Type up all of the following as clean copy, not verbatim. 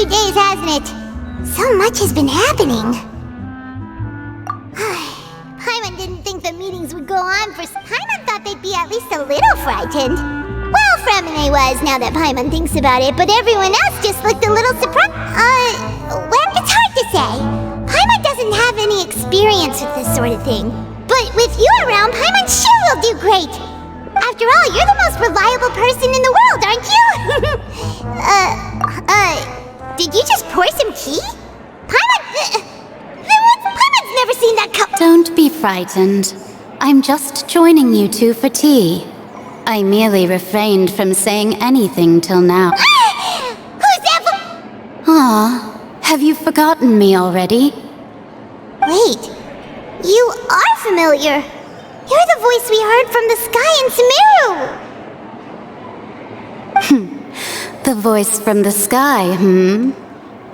few days, hasn't it? So much has been happening. Paimon didn't think the meetings would go on for... Paimon thought they'd be at least a little frightened. Well, Fremine was, now that Paimon thinks about it, but everyone else just looked a little surprised. Well, it's hard to say. Paimon doesn't have any experience with this sort of thing. But with you around, Paimon sure will do great. After all, you're the most reliable person in the world, aren't you? Did you just pour some tea? Paimon... Paimon's never seen that cup. Don't be frightened. I'm just joining you two for tea. I merely refrained from saying anything till now. Who's that? Have you forgotten me already? Wait, you are familiar. You're the voice we heard from the sky in Sumeru. The voice from the sky,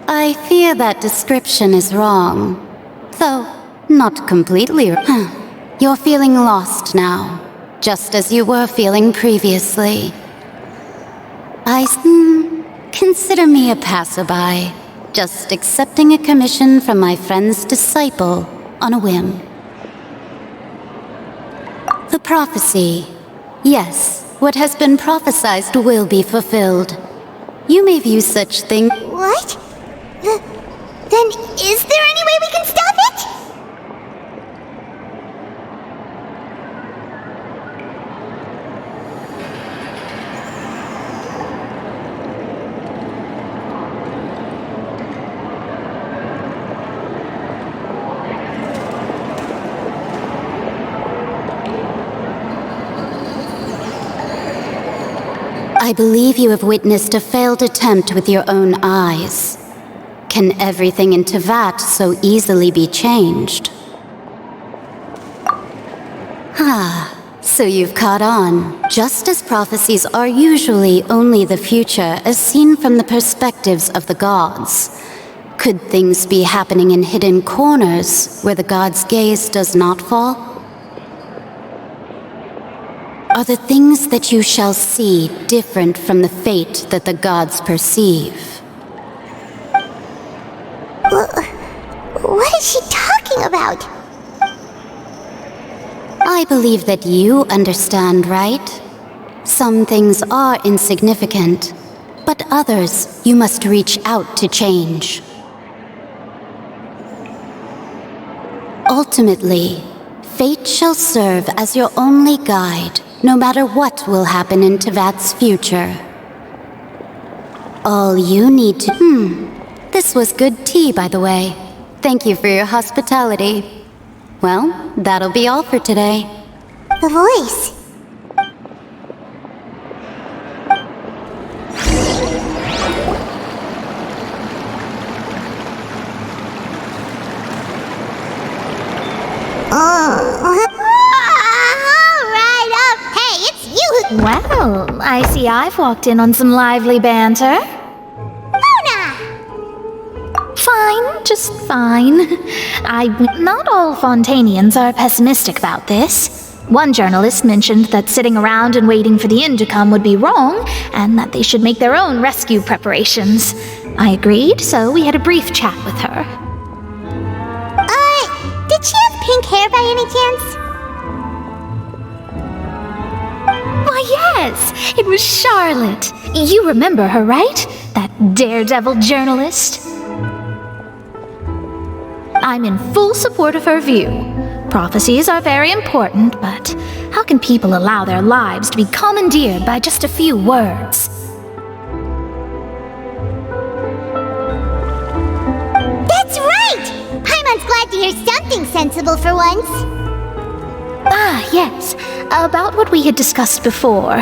I fear that description is wrong. Though, not completely. You're feeling lost now, just as you were feeling previously. Consider me a passerby, just accepting a commission from my friend's disciple on a whim. The prophecy. Yes, what has been prophesied will be fulfilled. You may view such things... What? Then is there any way we can stop it? I believe you have witnessed a failed attempt with your own eyes. Can everything in Teyvat so easily be changed? So you've caught on. Just as prophecies are usually only the future as seen from the perspectives of the gods, could things be happening in hidden corners where the gods' gaze does not fall? Are the things that you shall see different from the fate that the gods perceive? What is she talking about? I believe that you understand, right? Some things are insignificant, but others you must reach out to change. Ultimately, fate shall serve as your only guide, no matter what will happen in Teyvat's future. All you need to... This was good tea, by the way. Thank you for your hospitality. Well, that'll be all for today. The voice. Well, I see I've walked in on some lively banter. Fine, just fine. Not all Fontanians are pessimistic about this. One journalist mentioned that sitting around and waiting for the end to come would be wrong, and that they should make their own rescue preparations. I agreed, so we had a brief chat with her. Did she have pink hair by any chance? Why, yes! It was Charlotte. You remember her, right? That daredevil journalist? I'm in full support of her view. Prophecies are very important, but how can people allow their lives to be commandeered by just a few words? That's right! Paimon's glad to hear something sensible for once. Yes. About what we had discussed before.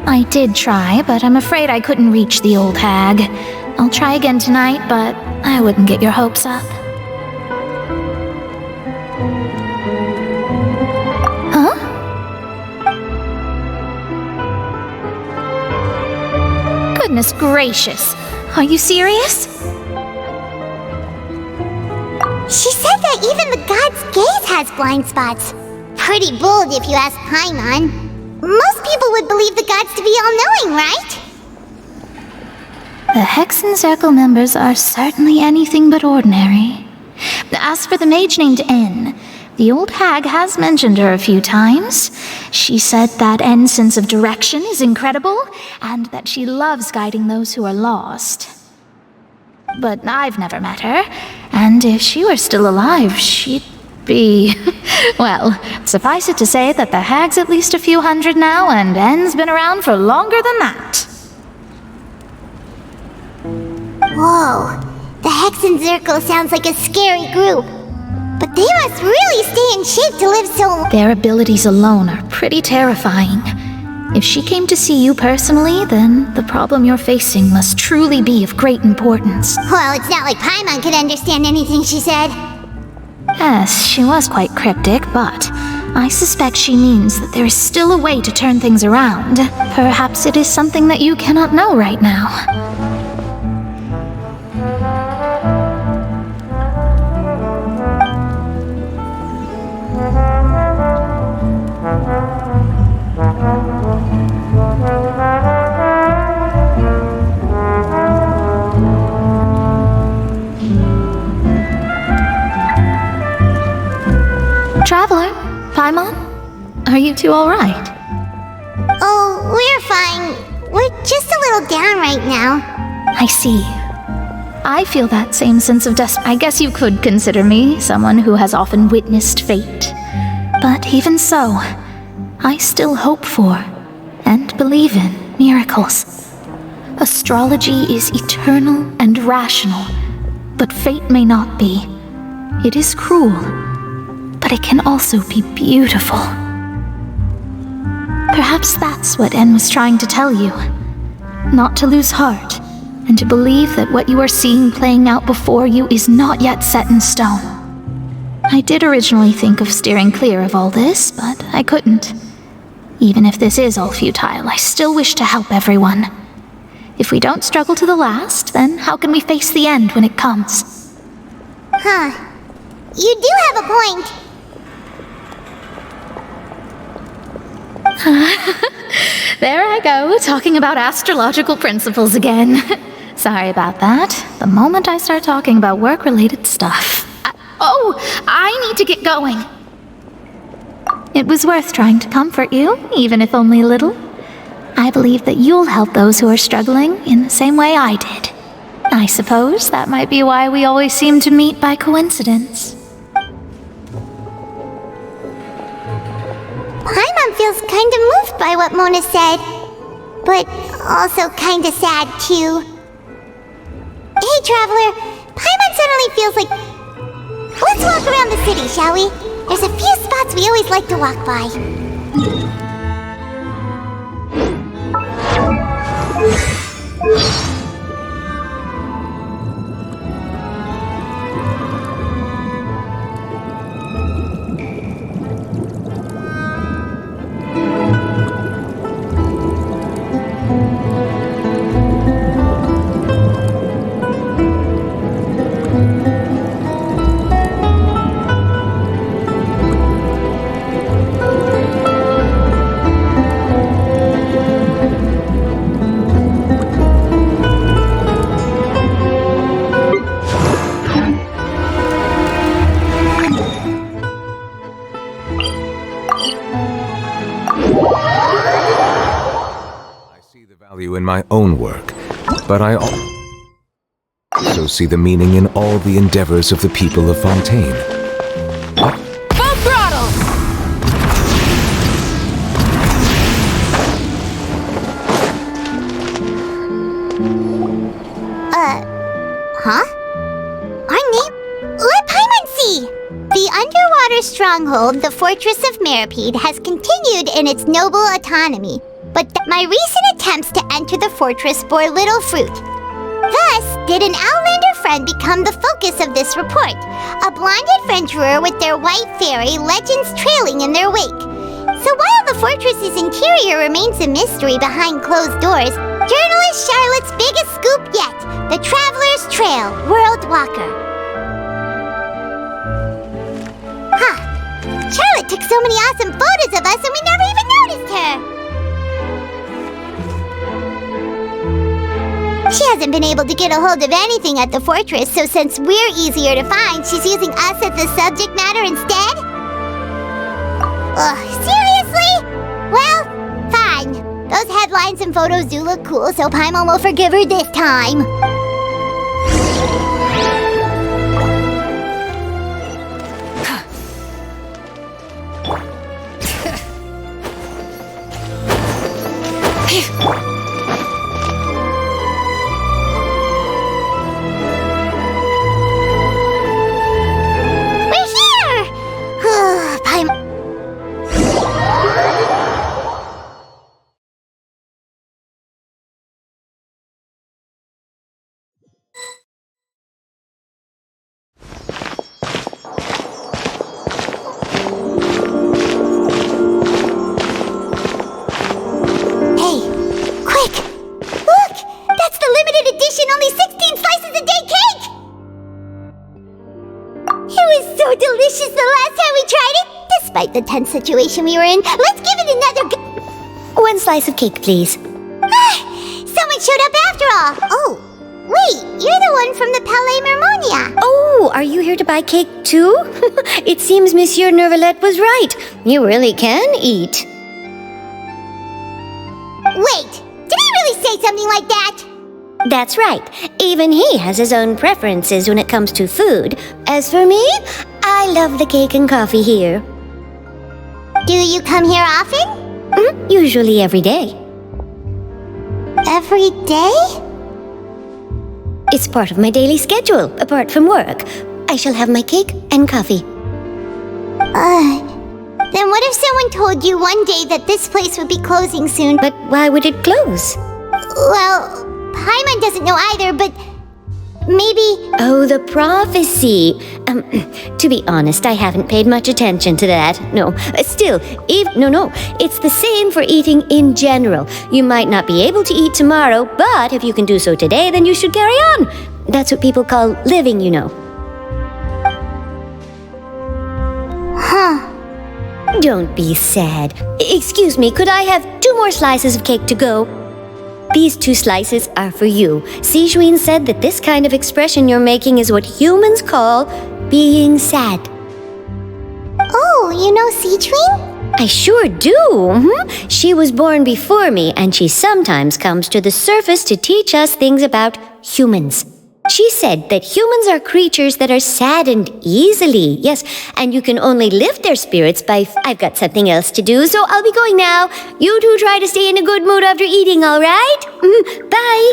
I did try, but I'm afraid I couldn't reach the old hag. I'll try again tonight, but I wouldn't get your hopes up. Huh? Goodness gracious. Are you serious? She said that even the god's gaze has blind spots. Pretty bold if you ask Paimon. Most people would believe the gods to be all-knowing, right? The Hexen Circle members are certainly anything but ordinary. As for the mage named N, the old hag has mentioned her a few times. She said that N's sense of direction is incredible, and that she loves guiding those who are lost. But I've never met her, and if she were still alive, she'd be... well, suffice it to say that the hag's at least a few hundred now, and N's been around for longer than that. Whoa, the Hexen Circle sounds like a scary group. But they must really stay in shape to live so long. Their abilities alone are pretty terrifying. If she came to see you personally, then the problem you're facing must truly be of great importance. Well, it's not like Paimon could understand anything she said. Yes, she was quite cryptic, but I suspect she means that there is still a way to turn things around. Perhaps it is something that you cannot know right now. Traveler, Paimon, are you two all right? Oh, we're fine. We're just a little down right now. I see. I feel that same sense of I guess you could consider me someone who has often witnessed fate. But even so, I still hope for and believe in miracles. Astrology is eternal and rational, but fate may not be. It is cruel, but it can also be beautiful. Perhaps that's what N was trying to tell you. Not to lose heart, and to believe that what you are seeing playing out before you is not yet set in stone. I did originally think of steering clear of all this, but I couldn't. Even if this is all futile, I still wish to help everyone. If we don't struggle to the last, then how can we face the end when it comes? Huh. You do have a point. There I go, talking about astrological principles again. Sorry about that. The moment I start talking about work-related stuff. I need to get going. It was worth trying to comfort you, even if only a little. I believe that you'll help those who are struggling in the same way I did. I suppose that might be why we always seem to meet by coincidence. Paimon feels kind of moved by what Mona said, but also kind of sad too. Hey, Traveler, Paimon suddenly feels like... Let's walk around the city, shall we? There's a few spots we always like to walk by. In my own work, but I also see the meaning in all the endeavors of the people of Fontaine. Full throttle! Huh? Our name? Let Paimon see! The underwater stronghold, the Fortress of Meripede, has continued in its noble autonomy. But my recent attempts to enter the fortress bore little fruit. Thus, did an Outlander friend become the focus of this report, a blind adventurer with their white fairy legends trailing in their wake. So while the fortress's interior remains a mystery behind closed doors, journalist Charlotte's biggest scoop yet, the Traveler's Trail, World Walker. Huh. Charlotte took so many awesome photos of us and we never even noticed her. She hasn't been able to get a hold of anything at the fortress, so since we're easier to find, she's using us as the subject matter instead? Ugh, seriously? Well, fine. Those headlines and photos do look cool, so Paimon will forgive her this time. We're here! Paimon... Only 16 slices a day cake! It was so delicious the last time we tried it, despite the tense situation we were in. Let's give it another One slice of cake, please. Someone showed up after all. Oh, wait, you're the one from the Palais Mermonia. Oh, are you here to buy cake too? It seems Monsieur Nervalette was right. You really can eat. Wait, did he really say something like that? That's right. Even he has his own preferences when it comes to food. As for me, I love the cake and coffee here. Do you come here often? Usually every day. Every day? It's part of my daily schedule, apart from work. I shall have my cake and coffee. Then what if someone told you one day that this place would be closing soon? But why would it close? Well... Paimon doesn't know either, but maybe... Oh, the prophecy. To be honest, I haven't paid much attention to that. No, still, no. It's the same for eating in general. You might not be able to eat tomorrow, but if you can do so today, then you should carry on. That's what people call living, you know. Huh. Don't be sad. Excuse me, could I have 2 more slices of cake to go? These 2 slices are for you. Sijuin said that this kind of expression you're making is what humans call being sad. Oh, you know Sijuin? I sure do. She was born before me, and she sometimes comes to the surface to teach us things about humans. She said that humans are creatures that are saddened easily. Yes, and you can only lift their spirits by... I've got something else to do, so I'll be going now. You two try to stay in a good mood after eating, all right? Bye.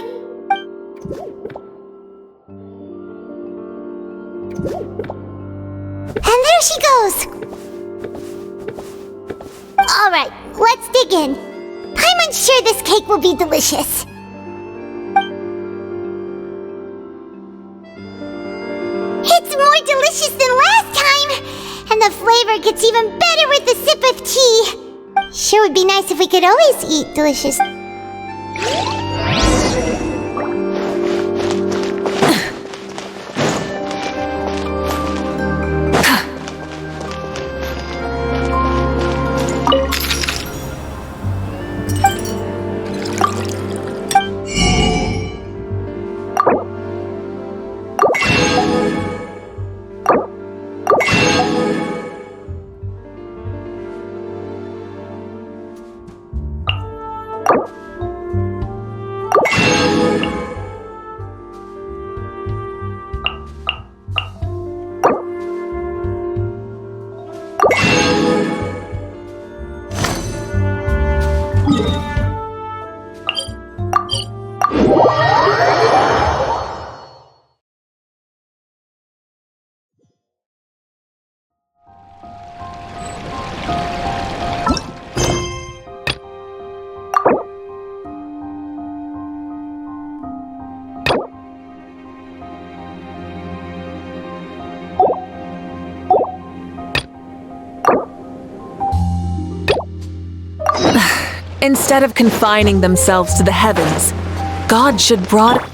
And there she goes. All right, let's dig in. Paimon's sure this cake will be delicious. It's more delicious than last time! And the flavor gets even better with a sip of tea. Sure would be nice if we could always eat delicious... Instead of confining themselves to the heavens, God should broaden...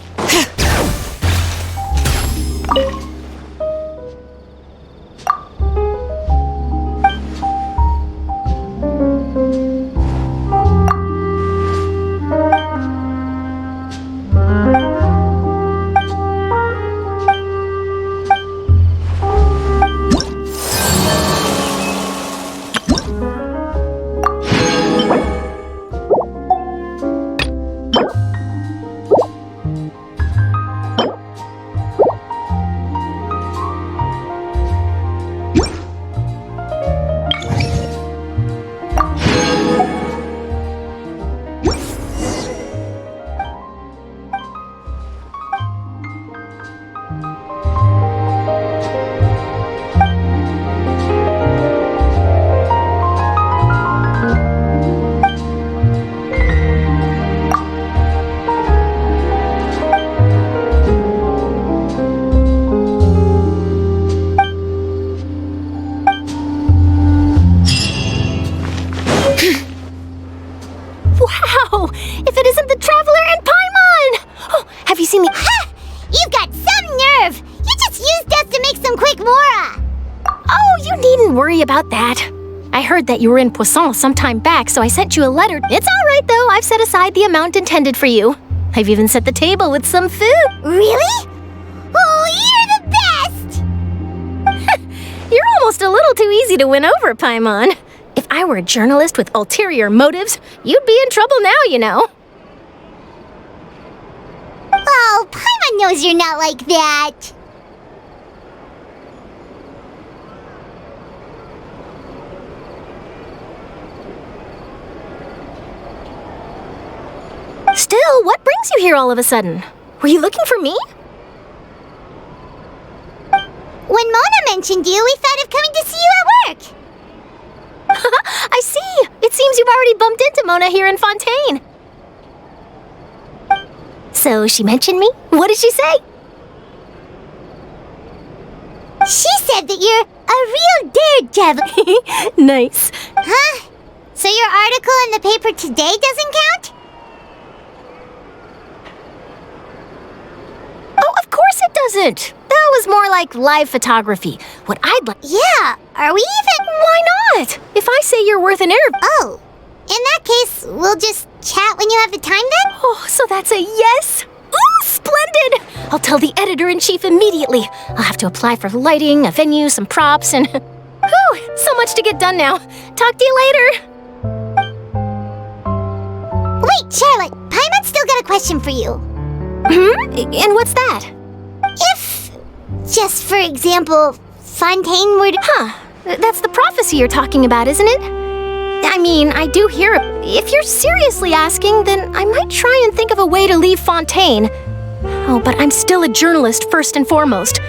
Wow! If it isn't the Traveler and Paimon! Oh, have you seen the... Ha! You've got some nerve! You just used us to make some quick mora! Oh, you needn't worry about that. I heard that you were in Poisson some time back, so I sent you a letter. It's all right, though. I've set aside the amount intended for you. I've even set the table with some food. Really? Oh, you're the best! You're almost a little too easy to win over, Paimon. If I were a journalist with ulterior motives, you'd be in trouble now, you know. Oh, Paimon knows you're not like that. Still, what brings you here all of a sudden? Were you looking for me? When Mona mentioned you, we thought of coming to see you at work. I see! It seems you've already bumped into Mona here in Fontaine. So she mentioned me? What did she say? She said that you're a real daredevil. Nice. Huh? So your article in the paper today doesn't count? Oh, of course it doesn't. That was more like live photography. What I'd like... Yeah, are we even? Why not? If I say you're worth an interview... Oh, in that case, we'll just chat when you have the time then? Oh, so that's a yes? Ooh, splendid! I'll tell the editor-in-chief immediately. I'll have to apply for lighting, a venue, some props, and... Whew, so much to get done now. Talk to you later. Wait, Charlotte, Paimon's still got a question for you. And what's that? If, just for example, Fontaine were to... Huh. That's the prophecy you're talking about, isn't it? I mean, I do hear it. If you're seriously asking, then I might try and think of a way to leave Fontaine. Oh, but I'm still a journalist first and foremost.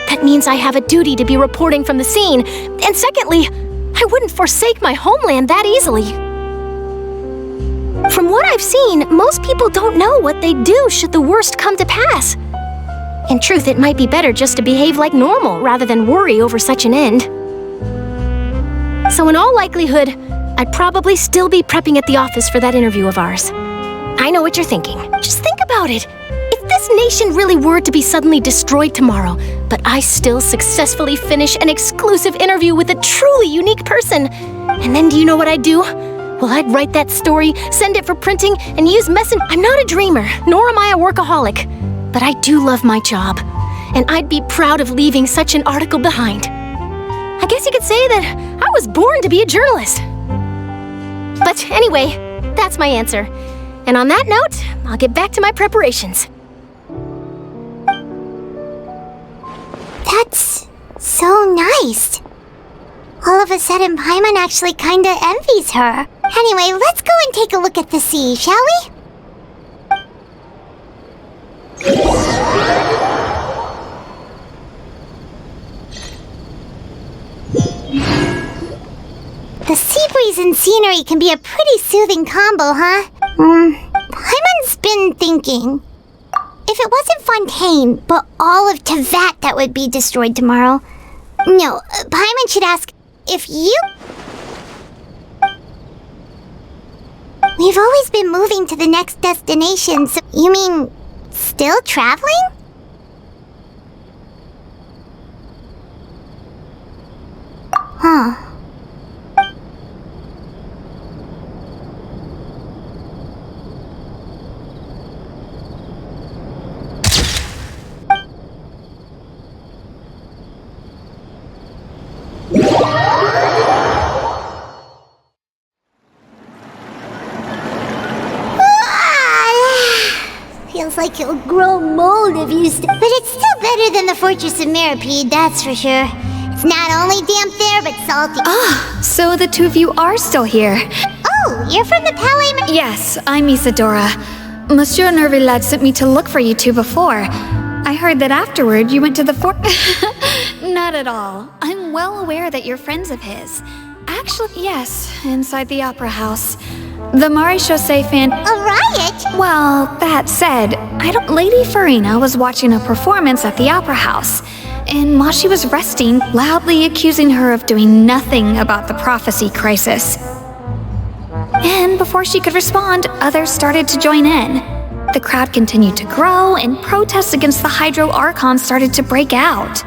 That means I have a duty to be reporting from the scene. And secondly, I wouldn't forsake my homeland that easily. From what I've seen, most people don't know what they'd do should the worst come to pass. In truth, it might be better just to behave like normal rather than worry over such an end. So in all likelihood, I'd probably still be prepping at the office for that interview of ours. I know what you're thinking. Just think about it. If this nation really were to be suddenly destroyed tomorrow, but I still successfully finish an exclusive interview with a truly unique person, and then do you know what I'd do? Well, I'd write that story, send it for printing, and use messenger. I'm not a dreamer, nor am I a workaholic, but I do love my job, and I'd be proud of leaving such an article behind. I guess you could say that I was born to be a journalist. But anyway, that's my answer. And on that note, I'll get back to my preparations. That's so nice. All of a sudden, Paimon actually kinda envies her. Anyway, let's go and take a look at the sea, shall we? The sea breeze and scenery can be a pretty soothing combo, huh? Paimon's been thinking. If it wasn't Fontaine, but all of Tevat that would be destroyed tomorrow. No, Paimon should ask if you... We've always been moving to the next destination, so you mean still traveling? Huh. feels like you'll grow mold if you but it's still better than the Fortress of Mirapede, that's for sure. It's not only damp there, but salty. So the two of you are still here. Oh, you're from the Palais... Yes, I'm Isadora. Monsieur Nervillet sent me to look for you two before. I heard that afterward you went to the Not at all. I'm well aware that you're friends of his. Actually, yes, inside the Opera House. The Maréchaussée fan... A riot? Well, that said, Lady Farina was watching a performance at the Opera House, and while she was resting, loudly accusing her of doing nothing about the prophecy crisis. And before she could respond, others started to join in. The crowd continued to grow, and protests against the Hydro Archon started to break out.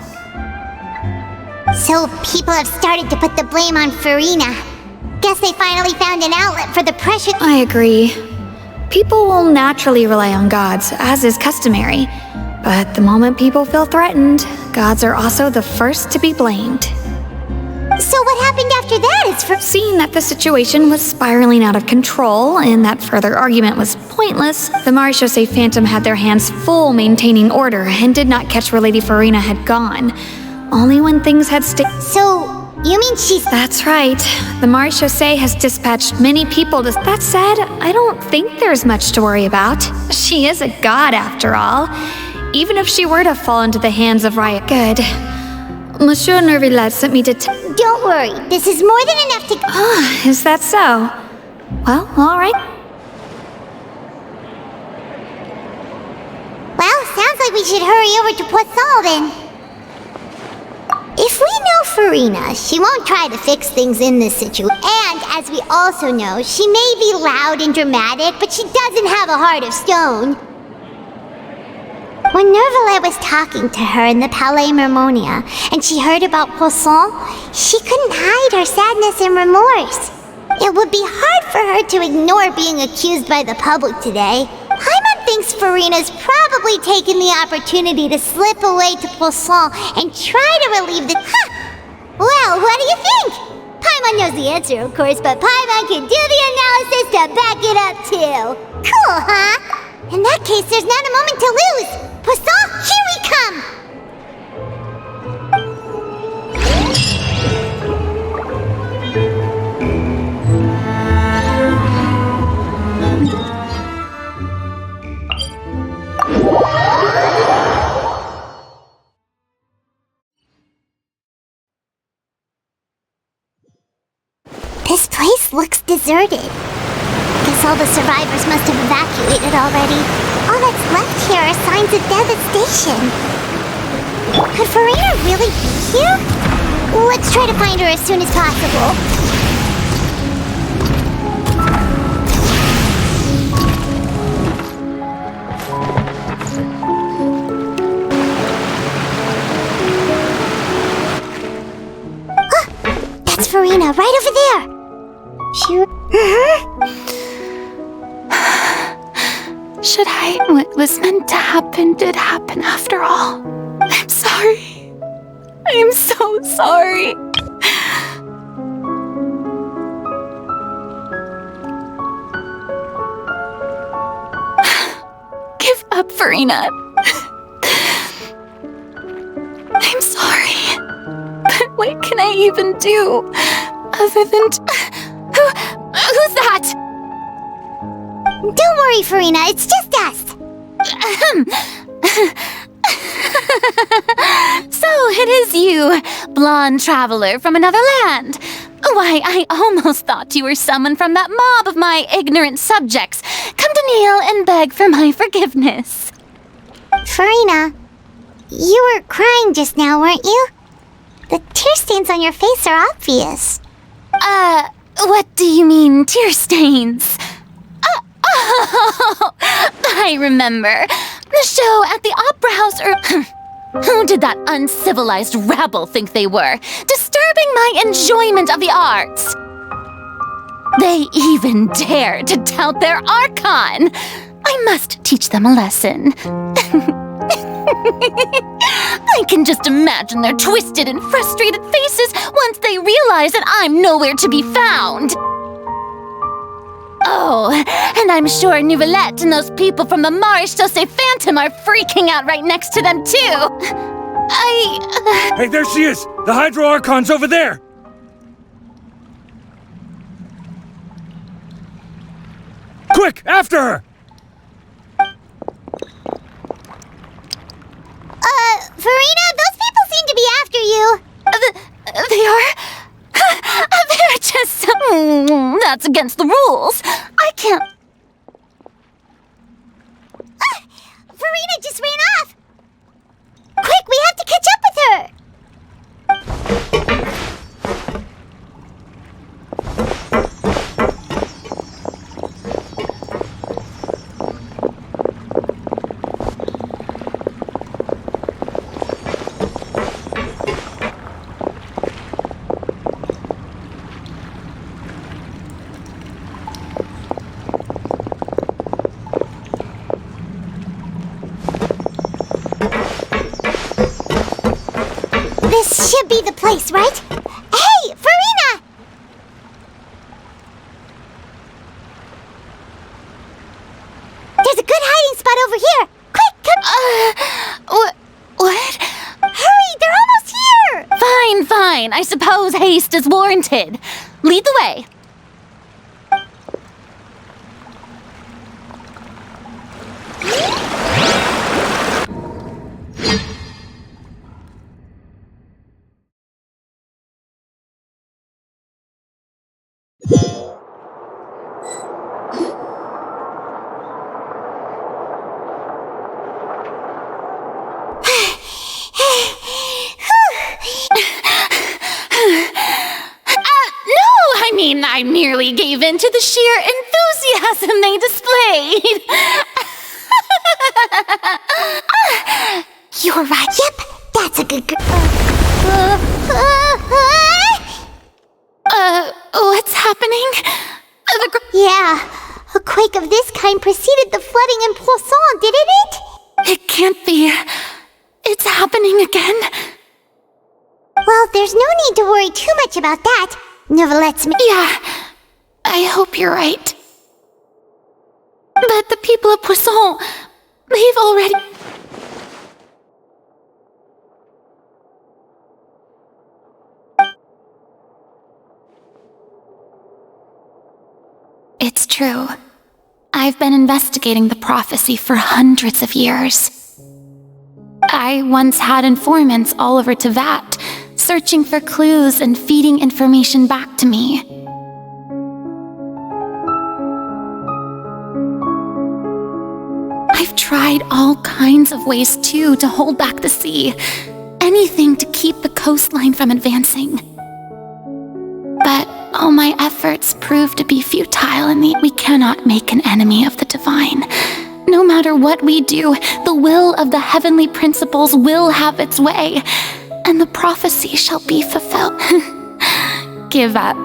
So people have started to put the blame on Farina. Guess they finally found an outlet for the pressure. I agree. People will naturally rely on gods, as is customary. But the moment people feel threatened, gods are also the first to be blamed. So what happened after that is for... Seeing that the situation was spiraling out of control and that further argument was pointless, the Maréchaussée Phantom had their hands full maintaining order and did not catch where Lady Farina had gone. Only when things had So, you mean she's... That's right. The Maréchaussée has dispatched many people to... That said, I don't think there's much to worry about. She is a god, after all. Even if she were to fall into the hands of riot... Good. Monsieur Nervillet sent me to... Don't worry, this is more than enough to... Is that so? Well, all right. Well, sounds like we should hurry over to Poisson then. If we know Farina, she won't try to fix things in this situation. And, as we also know, she may be loud and dramatic, but she doesn't have a heart of stone. When Nervillet was talking to her in the Palais Mermonia, and she heard about Poisson, she couldn't hide her sadness and remorse. It would be hard for her to ignore being accused by the public today. Paimon thinks Farina's probably taken the opportunity to slip away to Poisson and try to relieve the... Well, what do you think? Paimon knows the answer, of course, but Paimon can do the analysis to back it up, too. Cool, huh? In that case, there's not a moment to lose. Poisson, here we come! This place looks deserted. Guess all the survivors must have evacuated already. All that's left here are signs of devastation. Could Farina really be here? Let's try to find her as soon as possible. That's Farina, right over there. What was meant to happen did happen after all. I'm sorry. I am so sorry. Give up, Farina. I'm sorry. But what can I even do other than... Who's that? Don't worry, Farina, it's just us. So it is you, blonde traveler from another land. Why, I almost thought you were someone from that mob of my ignorant subjects. Come to kneel and beg for my forgiveness. Farina, you were crying just now, weren't you? The tear stains on your face are obvious. What do you mean, tear stains? Oh, I remember. The show at the Opera House, who did that uncivilized rabble think they were? Disturbing my enjoyment of the arts. They even dared to tout their Archon. I must teach them a lesson. I can just imagine their twisted and frustrated faces once they realize that I'm nowhere to be found. Oh, and I'm sure Nouvellette and those people from the Marsh Sauce Phantom are freaking out right next to them, too. Hey, there she is! The Hydro Archon's over there! Quick, after her! Farina, those people seem to be after you. They are? They're just... that's against the rules. I can't... Farina just ran off. Quick, we have to catch up with her. This should be the place, right? Hey, Farina! There's a good hiding spot over here. Quick, come... What? Hurry, they're almost here! Fine. I suppose haste is warranted. Lead the way. I merely gave in to the sheer enthusiasm they displayed. You're right. Yep, that's a good girl. What's happening? Yeah, a quake of this kind preceded the flooding in Poisson, didn't it? It can't be. It's happening again. Well, there's no need to worry too much about that. Nouvellette's Yeah, I hope you're right. But the people of Poisson, they've already... It's true. I've been investigating the prophecy for hundreds of years. I once had informants all over Tevat, searching for clues and feeding information back to me. I've tried all kinds of ways, too, to hold back the sea. Anything to keep the coastline from advancing. But all my efforts proved to be futile in the we cannot make an enemy of the divine. No matter what we do, the will of the heavenly principles will have its way, and the prophecy shall be fulfilled. Give up.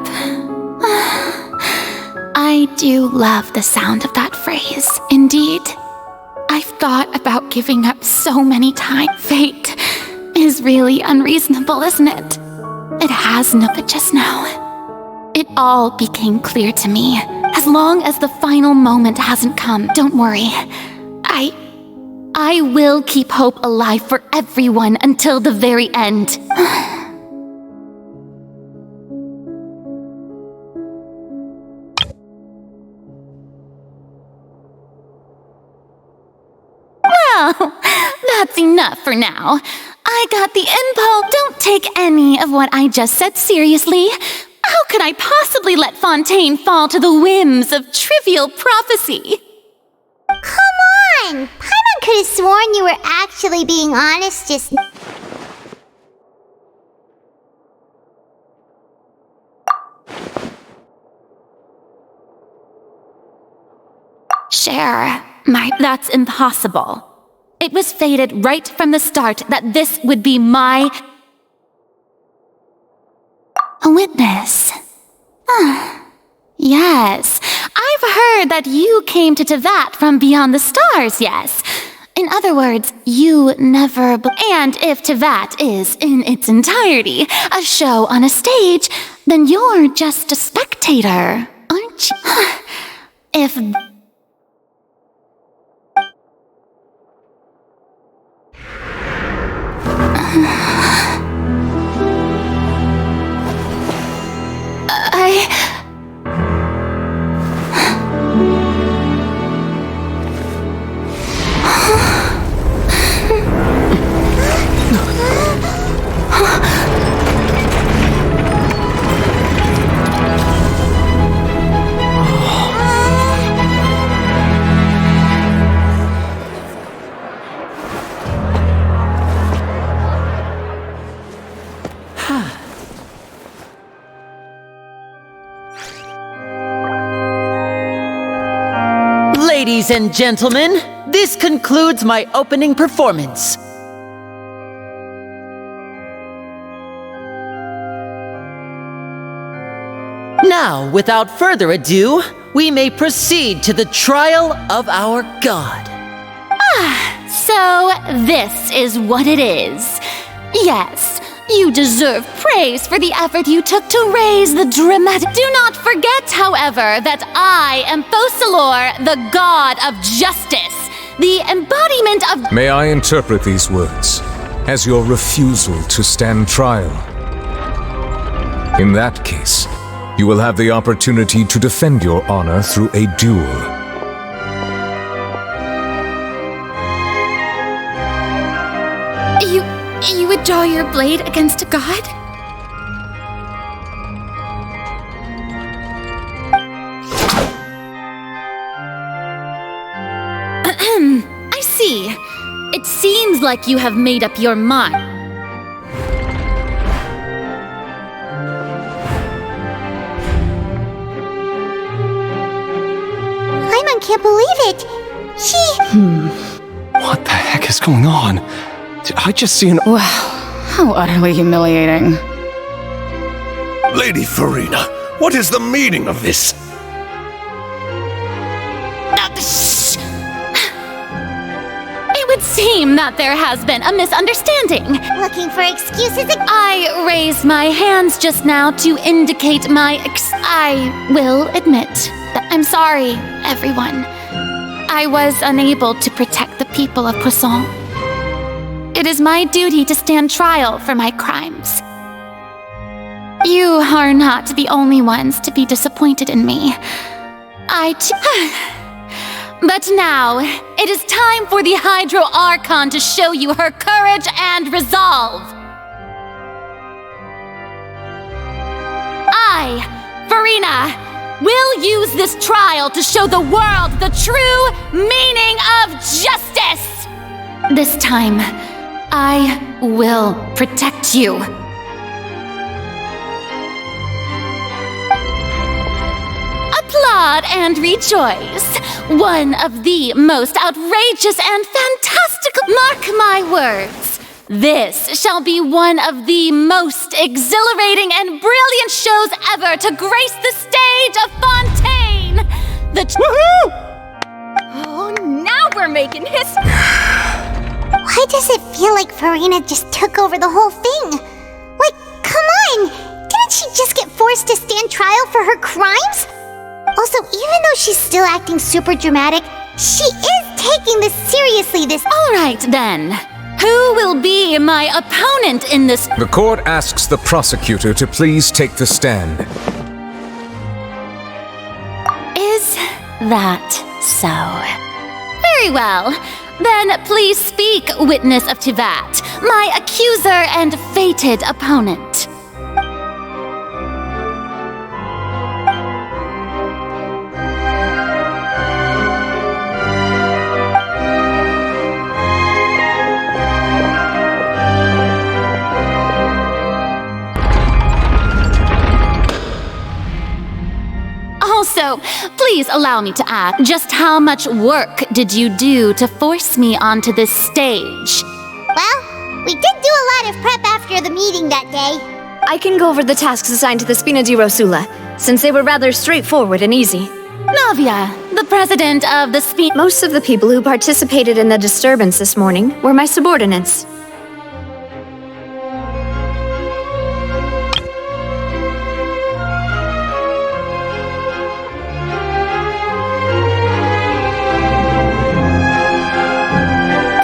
I do love the sound of that phrase. Indeed, I've thought about giving up so many times. Fate is really unreasonable, isn't it? It has no, but just now, it all became clear to me. As long as the final moment hasn't come, don't worry. I will keep hope alive for everyone until the very end. Well, that's enough for now. I got the impulse. Don't take any of what I just said seriously. How could I possibly let Fontaine fall to the whims of trivial prophecy? Come on! Paimon could have sworn you were actually being honest just... Cher, that's impossible. It was fated right from the start that this would be my... A witness. Yes, I've heard that you came to Tevat from beyond the stars, yes. In other words, you never... And if Tevat is, in its entirety, a show on a stage, then you're just a spectator, aren't you? if... Ladies and gentlemen, this concludes my opening performance. Now, without further ado, we may proceed to the trial of our God. So, this is what it is. Yes, you deserve praise for the effort you took to raise the dramatic. Do not forget, however, that I am Fosalor, the god of justice, the embodiment of... May I interpret these words as your refusal to stand trial? In that case, you will have the opportunity to defend your honor through a duel. You would draw your blade against a god? I see. It seems like you have made up your mind. Paimon can't believe it. What the heck is going on? Did I just see an... Wow, how utterly humiliating. Lady Farina, what is the meaning of this? Shh! It would seem that there has been a misunderstanding. Looking for excuses again? I raised my hands just now to indicate my I will admit that I'm sorry, everyone. I was unable to protect the people of Poisson. It is my duty to stand trial for my crimes. You are not the only ones to be disappointed in me. But now, it is time for the Hydro Archon to show you her courage and resolve. I, Farina, will use this trial to show the world the true meaning of justice. This time, I will protect you. Applaud and rejoice. One of the most outrageous and fantastical... Mark my words. This shall be one of the most exhilarating and brilliant shows ever to grace the stage of Fontaine. Woohoo! Oh, now we're making history! Why does it feel like Farina just took over the whole thing? Like, come on! Didn't she just get forced to stand trial for her crimes? Also, even though she's still acting super dramatic, she is taking this seriously All right, then. Who will be my opponent in this? The court asks the prosecutor to please take the stand. Is that so? Very well. Then please speak, witness of Tivat, my accuser and fated opponent. Also, please allow me to ask, just how much work did you do to force me onto this stage? Well, we did do a lot of prep after the meeting that day. I can go over the tasks assigned to the Spina di Rosula, since they were rather straightforward and easy. Navia, the president of the Most of the people who participated in the disturbance this morning were my subordinates.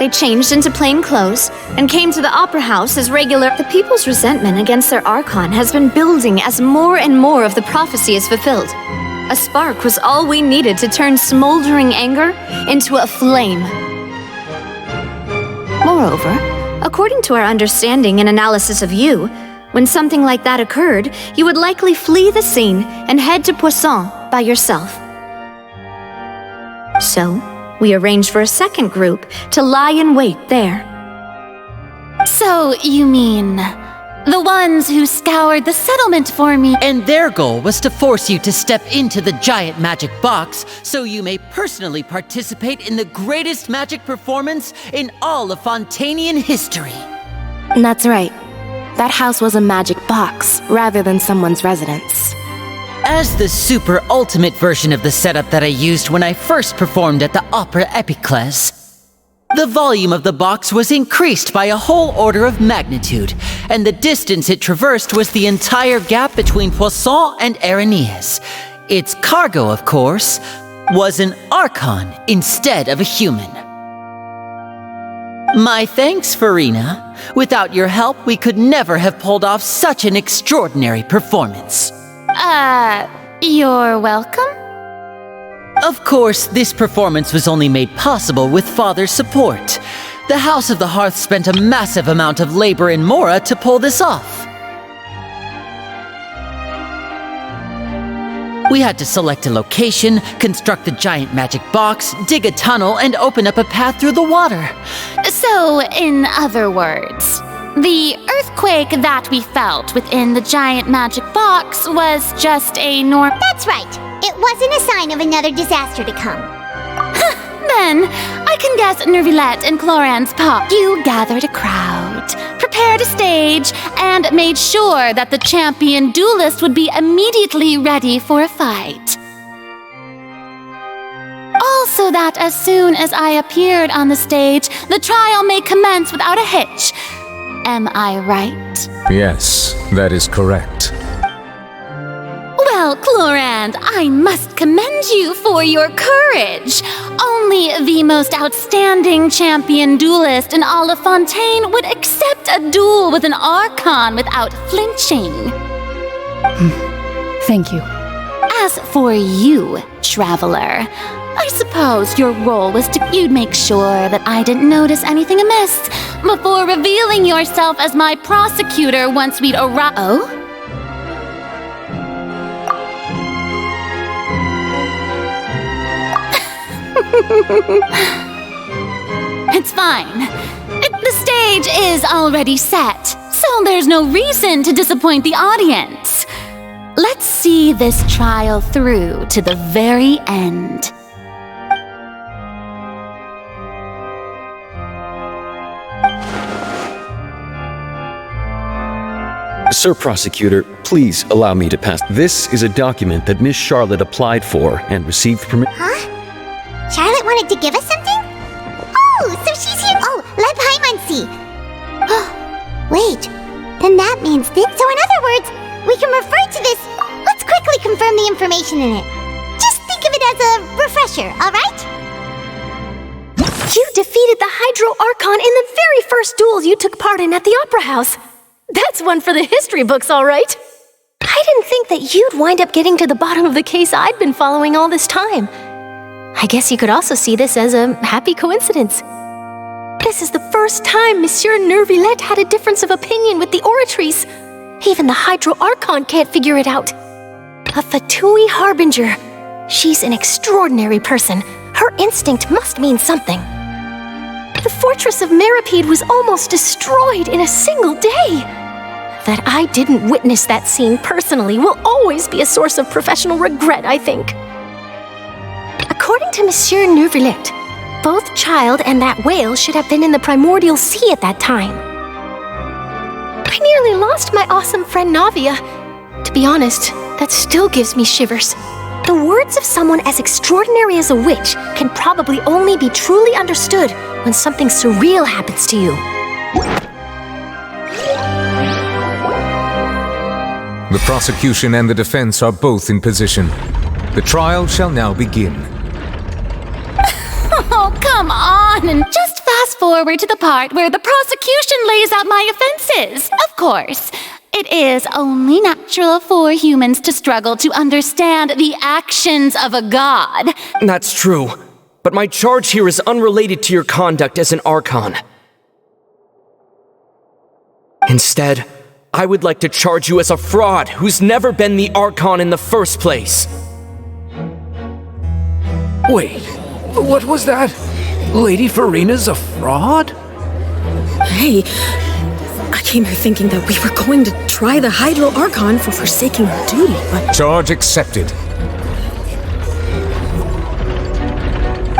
They changed into plain clothes and came to the opera house as regular. The people's resentment against their Archon has been building as more and more of the prophecy is fulfilled. A spark was all we needed to turn smoldering anger into a flame. Moreover, according to our understanding and analysis of you, when something like that occurred, you would likely flee the scene and head to Poisson by yourself. So, we arranged for a second group to lie in wait there. So, you mean the ones who scoured the settlement for me? And their goal was to force you to step into the giant magic box so you may personally participate in the greatest magic performance in all of Fontanian history. That's right. That house was a magic box rather than someone's residence. As the super ultimate version of the setup that I used when I first performed at the Opera Epiclese, the volume of the box was increased by a whole order of magnitude, and the distance it traversed was the entire gap between Poisson and Araneas. Its cargo, of course, was an Archon instead of a human. My thanks, Farina. Without your help, we could never have pulled off such an extraordinary performance. You're welcome? Of course, this performance was only made possible with Father's support. The House of the Hearth spent a massive amount of labor in Mora to pull this off. We had to select a location, construct the giant magic box, dig a tunnel, and open up a path through the water. So, in other words, the earthquake that we felt within the giant magic box was just a That's right. It wasn't a sign of another disaster to come. Then, I can guess Nervilette and Cloran's pop. You gathered a crowd, prepared a stage, and made sure that the champion duelist would be immediately ready for a fight. Also that as soon as I appeared on the stage, the trial may commence without a hitch. Am I right? Yes, that is correct. Well, Clorand, I must commend you for your courage. Only the most outstanding champion duelist in all of Fontaine would accept a duel with an Archon without flinching. Thank you. As for you, Traveler, I suppose your role was you'd make sure that I didn't notice anything amiss before revealing yourself as my prosecutor once we'd arrived. Oh? It's fine. The stage is already set, so there's no reason to disappoint the audience. Let's see this trial through to the very end. Sir Prosecutor, please allow me to pass. This is a document that Miss Charlotte applied for and received permission. Huh? Charlotte wanted to give us something? Oh, so she's here. Oh, let Paimon see. Oh, wait. Then that means So in other words, we can refer to this. Let's quickly confirm the information in it. Just think of it as a refresher, all right? You defeated the Hydro Archon in the very first duel you took part in at the Opera House. That's one for the history books, all right. I didn't think that you'd wind up getting to the bottom of the case I'd been following all this time. I guess you could also see this as a happy coincidence. This is the first time Monsieur Nervilette had a difference of opinion with the oratories. Even the Hydro Archon can't figure it out. A Fatui Harbinger. She's an extraordinary person. Her instinct must mean something. The fortress of Meripede was almost destroyed in a single day. That I didn't witness that scene personally will always be a source of professional regret, I think. According to Monsieur Nervilette, both Child and that whale should have been in the primordial sea at that time. I nearly lost my awesome friend Navia. To be honest, that still gives me shivers. The words of someone as extraordinary as a witch can probably only be truly understood when something surreal happens to you. The prosecution and the defense are both in position. The trial shall now begin. Oh, come on, and just fast forward forward to the part where the prosecution lays out my offenses. Of course, it is only natural for humans to struggle to understand the actions of a god. That's true, but my charge here is unrelated to your conduct as an Archon. Instead, I would like to charge you as a fraud who's never been the Archon in the first place. Wait, what was that? Lady Farina's a fraud? Hey, I came here thinking that we were going to try the Hydro Archon for forsaking her duty, but... Charge accepted.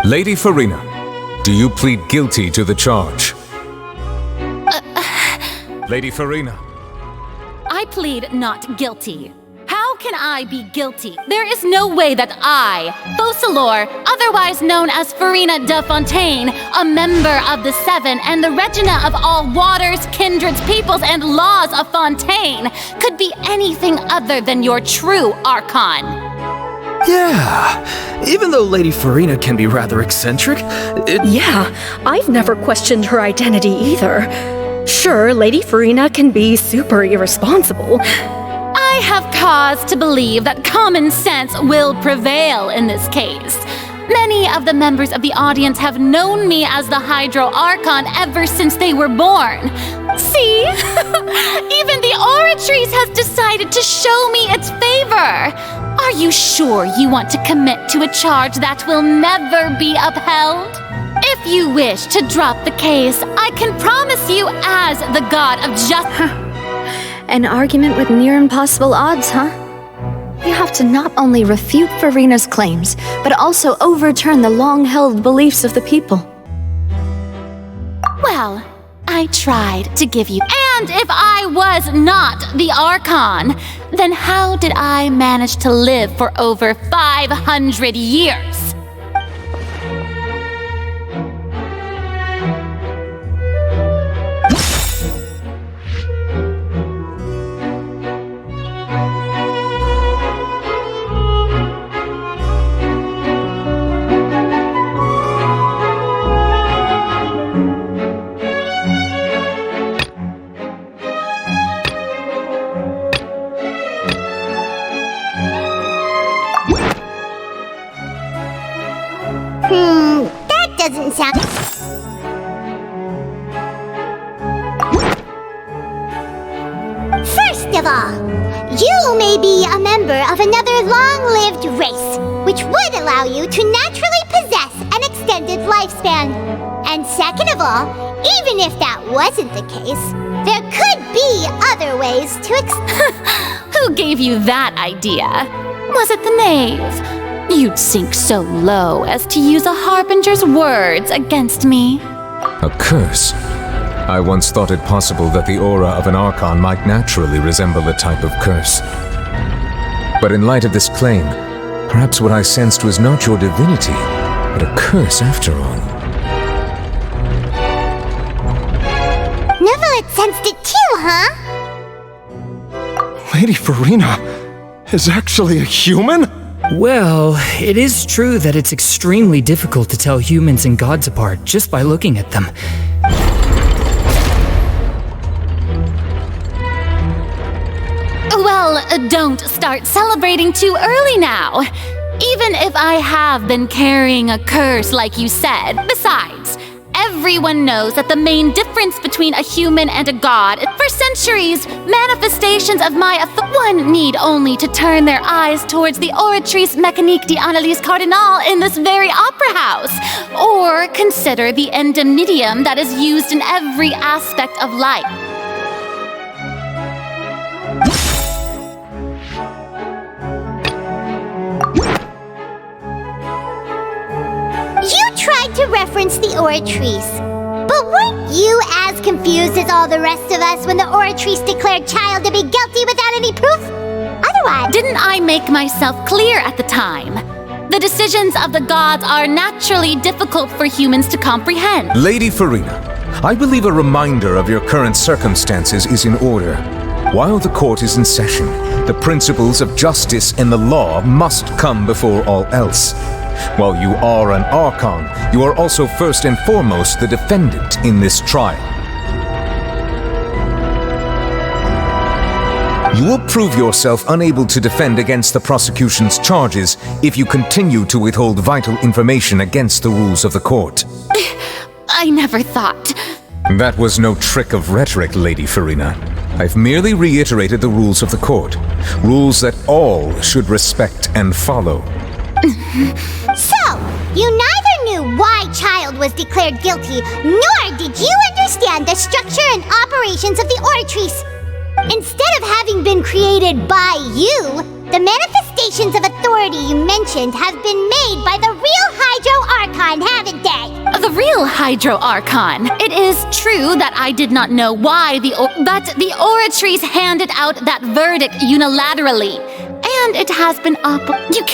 Lady Farina, do you plead guilty to the charge? Lady Farina. I plead not guilty. How can I be guilty? There is no way that I, Focalor, otherwise known as Farina de Fontaine, a member of the Seven and the Regina of all waters, kindreds, peoples, and laws of Fontaine, could be anything other than your true Archon. Yeah, even though Lady Farina can be rather eccentric, Yeah, I've never questioned her identity either. Sure, Lady Farina can be super irresponsible. I have cause to believe that common sense will prevail in this case. Many of the members of the audience have known me as the Hydro Archon ever since they were born. See? Even the Oratrice has decided to show me its favor. Are you sure you want to commit to a charge that will never be upheld? If you wish to drop the case, I can promise you as the god of justice. An argument with near impossible odds, huh? You have to not only refute Farina's claims, but also overturn the long-held beliefs of the people. Well, I tried to give you. And if I was not the Archon, then how did I manage to live for over 500 years? That doesn't sound... First of all, you may be a member of another long-lived race, which would allow you to naturally possess an extended lifespan. And second of all, even if that wasn't the case, there could be other ways to Who gave you that idea? Was it the knave? You'd sink so low as to use a harbinger's words against me. A curse? I once thought it possible that the aura of an Archon might naturally resemble a type of curse. But in light of this claim, perhaps what I sensed was not your divinity, but a curse after all. Neverlet sensed it too, huh? Lady Farina is actually a human? Well, it is true that it's extremely difficult to tell humans and gods apart just by looking at them. Well, don't start celebrating too early now. Even if I have been carrying a curse like you said. Besides, everyone knows that the main difference between a human and a god, for centuries, manifestations of my one need only to turn their eyes towards the Oratrice Mécanique d'Analyse Cardinal in this very opera house, or consider the endemnitium that is used in every aspect of life. You tried to reference the Oratrice, but weren't you as confused as all the rest of us when the Oratrice declared Child to be guilty without any proof? Otherwise... Didn't I make myself clear at the time? The decisions of the gods are naturally difficult for humans to comprehend. Lady Farina, I believe a reminder of your current circumstances is in order. While the court is in session, the principles of justice and the law must come before all else. While you are an Archon, you are also first and foremost the defendant in this trial. You will prove yourself unable to defend against the prosecution's charges if you continue to withhold vital information against the rules of the court. I never thought. That was no trick of rhetoric, Lady Farina. I've merely reiterated the rules of the court. Rules that all should respect and follow. So, you neither knew why Child was declared guilty, nor did you understand the structure and operations of the Oratrice. Instead of having been created by you, the manifestations of authority you mentioned have been made by the real Hydro Archon, haven't they? The real Hydro Archon. It is true that I did not know why but the Oratrice handed out that verdict unilaterally. And it has been You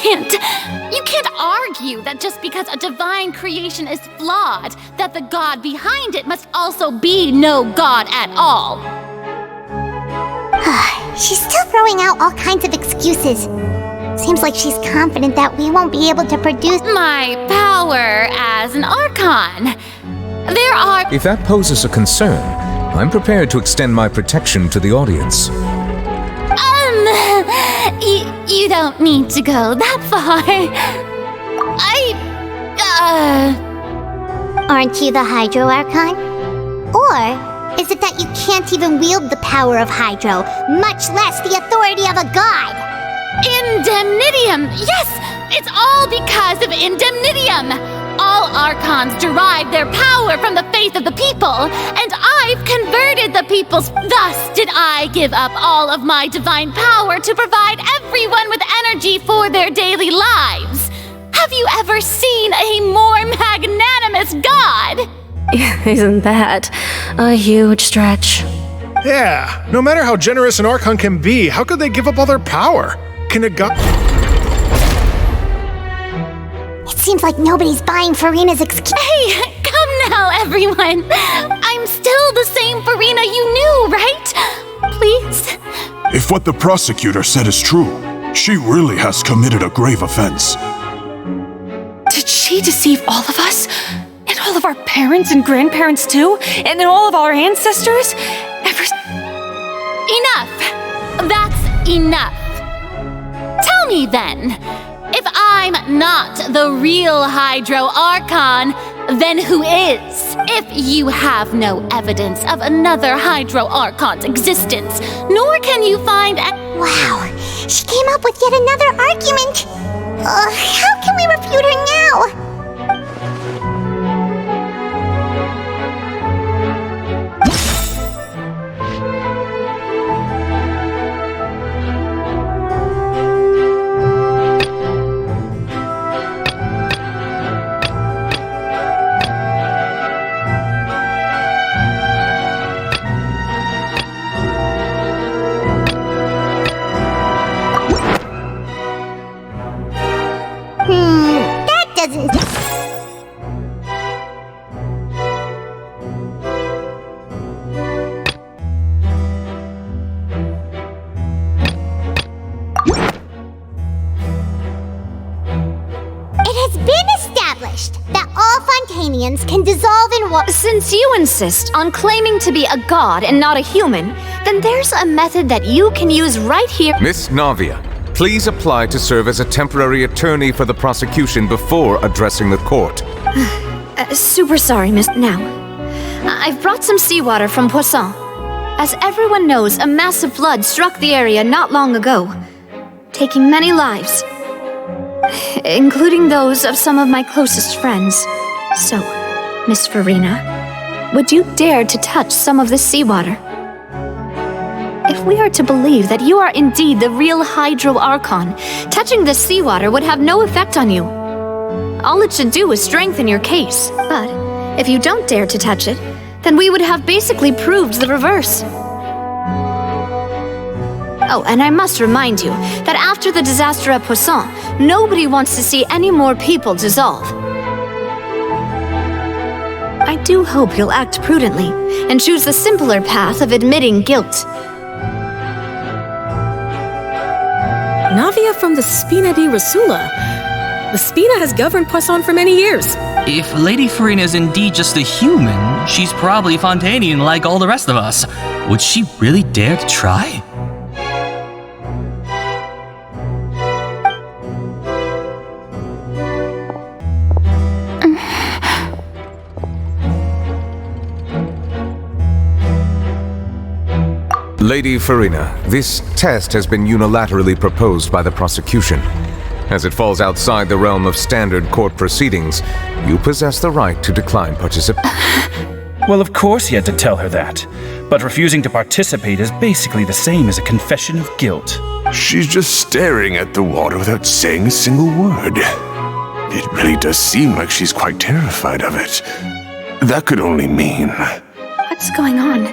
can't argue that just because a divine creation is flawed, that the god behind it must also be no god at all. She's still throwing out all kinds of excuses. Seems like she's confident that we won't be able to produce my power as an Archon. There are... If that poses a concern, I'm prepared to extend my protection to the audience. You don't need to go that far. Aren't you the Hydro Archon? Or is it that you can't even wield the power of Hydro, much less the authority of a god? Indemnitium! Yes! It's all because of Indemnitium! All Archons derive their power from the faith of the people, and I've converted the peoples. Thus did I give up all of my divine power to provide everyone with energy for their daily lives. Have you ever seen a more magnanimous god? Isn't that a huge stretch? Yeah, no matter how generous an Archon can be, how could they give up all their power? Can a god... It seems like nobody's buying Farina's excuse. Hey, come now, everyone. I'm still the same Farina you knew, right? Please? If what the prosecutor said is true, she really has committed a grave offense. Did she deceive all of us? And all of our parents and grandparents too? And then all of our ancestors? Enough! That's enough. Tell me then, if I'm not the real Hydro Archon, then who is? If you have no evidence of another Hydro Archon's existence, nor can you find Wow, she came up with yet another argument. How can we refute her now? That doesn't... It has been established that all Fontanians can dissolve in water. Since you insist on claiming to be a god and not a human, then there's a method that you can use right here. Miss Navia, please apply to serve as a temporary attorney for the prosecution before addressing the court. Super sorry, Miss. Now, I've brought some seawater from Poisson. As everyone knows, a massive flood struck the area not long ago, taking many lives, including those of some of my closest friends. So, Miss Farina, would you dare to touch some of this seawater? If we are to believe that you are indeed the real Hydro Archon, touching the seawater would have no effect on you. All it should do is strengthen your case. But if you don't dare to touch it, then we would have basically proved the reverse. Oh, and I must remind you that after the disaster at Poisson, nobody wants to see any more people dissolve. I do hope you'll act prudently and choose the simpler path of admitting guilt. Navia from the Spina di Rosula. The Spina has governed Poisson for many years. If Lady Farina is indeed just a human, she's probably Fontanian like all the rest of us. Would she really dare to try? Lady Farina, this test has been unilaterally proposed by the prosecution. As it falls outside the realm of standard court proceedings, you possess the right to decline participation. Well, of course he had to tell her that. But refusing to participate is basically the same as a confession of guilt. She's just staring at the water without saying a single word. It really does seem like she's quite terrified of it. That could only mean... What's going on?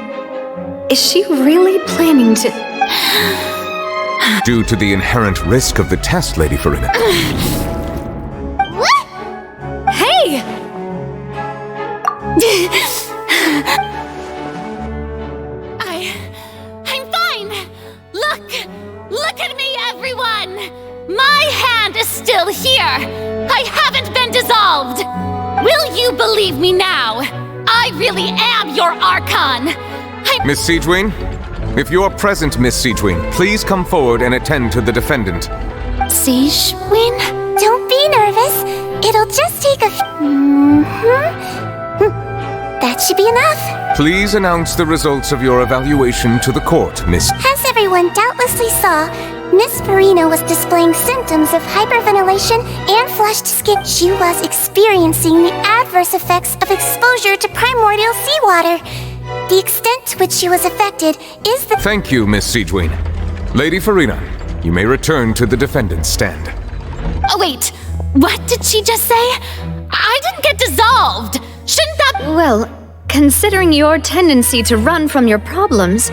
Is she really planning to... Due to the inherent risk of the test, Lady Farina. What? Hey! I'm fine! Look at me, everyone! My hand is still here! I haven't been dissolved! Will you believe me now? I really am your Archon! Miss Siegewin? If you are present, Miss Siegewin, please come forward and attend to the defendant. Siegewin? Don't be nervous. It'll just take a... That should be enough. Please announce the results of your evaluation to the court, Miss... As everyone doubtlessly saw, Miss Farina was displaying symptoms of hyperventilation and flushed skin. She was experiencing the adverse effects of exposure to primordial seawater. The extent to which she was affected is the... Thank you, Miss Siegewin. Lady Farina, you may return to the defendant's stand. Oh, wait. What did she just say? I didn't get dissolved. Shouldn't that... Well, considering your tendency to run from your problems,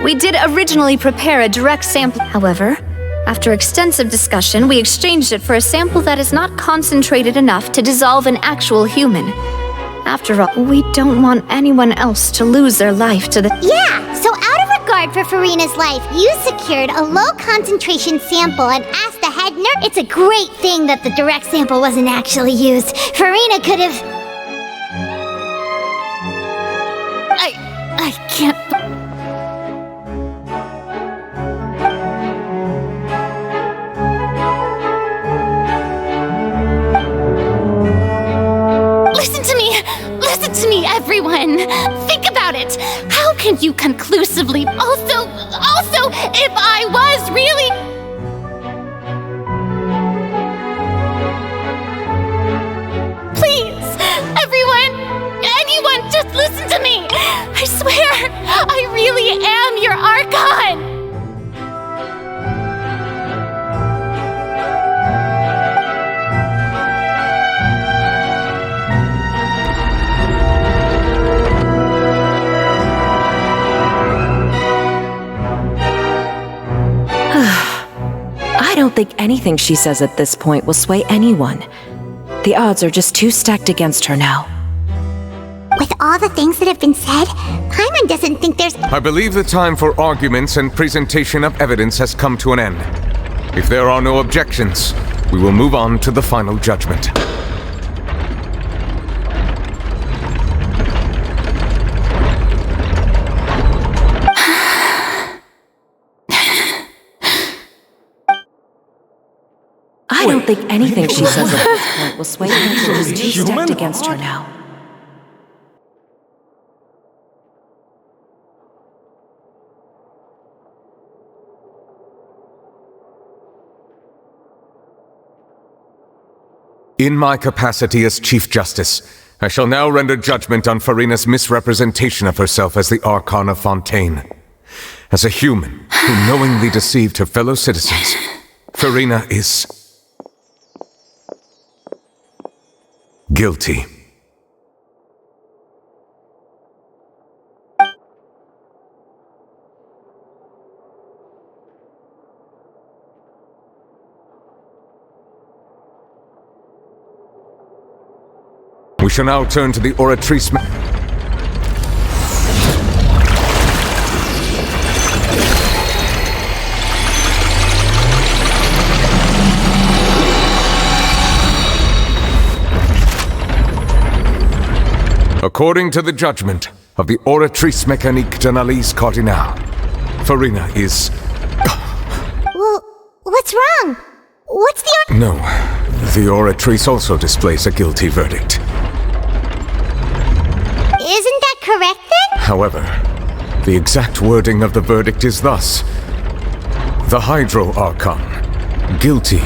we did originally prepare a direct sample. However, after extensive discussion, we exchanged it for a sample that is not concentrated enough to dissolve an actual human. After all, we don't want anyone else to lose their life to the... Yeah, so out of regard for Farina's life, you secured a low-concentration sample and asked the head nurse... It's a great thing that the direct sample wasn't actually used. Farina could have... I can't... Listen to me, everyone! Think about it! How can you conclusively... Also, if I was really... Please, anyone, just listen to me! I swear, I really am your Archon! I don't think anything she says at this point will sway anyone. The odds are just too stacked against her now. With all the things that have been said, Paimon doesn't think there's... I believe the time for arguments and presentation of evidence has come to an end. If there are no objections, we will move on to the final judgment. I don't think anything she says at this point will sway her. She's too stacked against her now. In my capacity as Chief Justice, I shall now render judgment on Farina's misrepresentation of herself as the Archon of Fontaine. As a human who knowingly deceived her fellow citizens, Farina is... guilty. We shall now turn to the Oratrice... According to the judgment of the Oratrice Mécanique d'Analyse Cardinale, Farina is... Well, what's wrong? What's the... No, the Oratrice also displays a guilty verdict. Isn't that correct then? However, the exact wording of the verdict is thus: the Hydro Archon, guilty,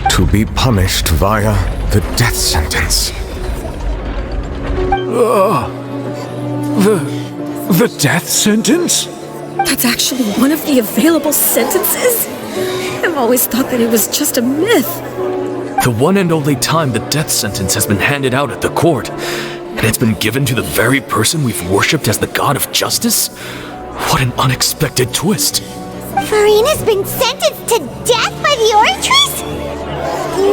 to be punished via the death sentence. The death sentence? That's actually one of the available sentences? I've always thought that it was just a myth. The one and only time the death sentence has been handed out at the court, and it's been given to the very person we've worshipped as the god of justice? What an unexpected twist. Farina's been sentenced to death by the Oratrice?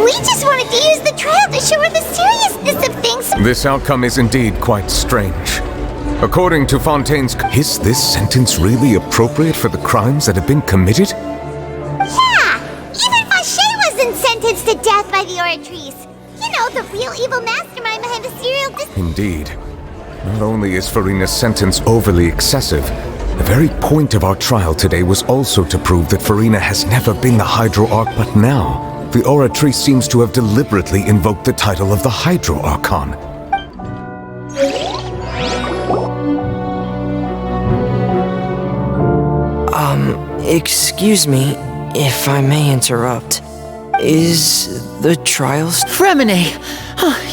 We just wanted to use the trial to show her the seriousness of things. This outcome is indeed quite strange. According to Fontaine's... Is this sentence really appropriate for the crimes that have been committed? Yeah! Even Fauché wasn't sentenced to death by the Oratrice. You know, the real evil mastermind behind the serial... Indeed. Not only is Farina's sentence overly excessive, the very point of our trial today was also to prove that Farina has never been the Hydro Arch, but now the Oratrice seems to have deliberately invoked the title of the Hydro Archon. Excuse me, if I may interrupt. Is the trial... Fremine!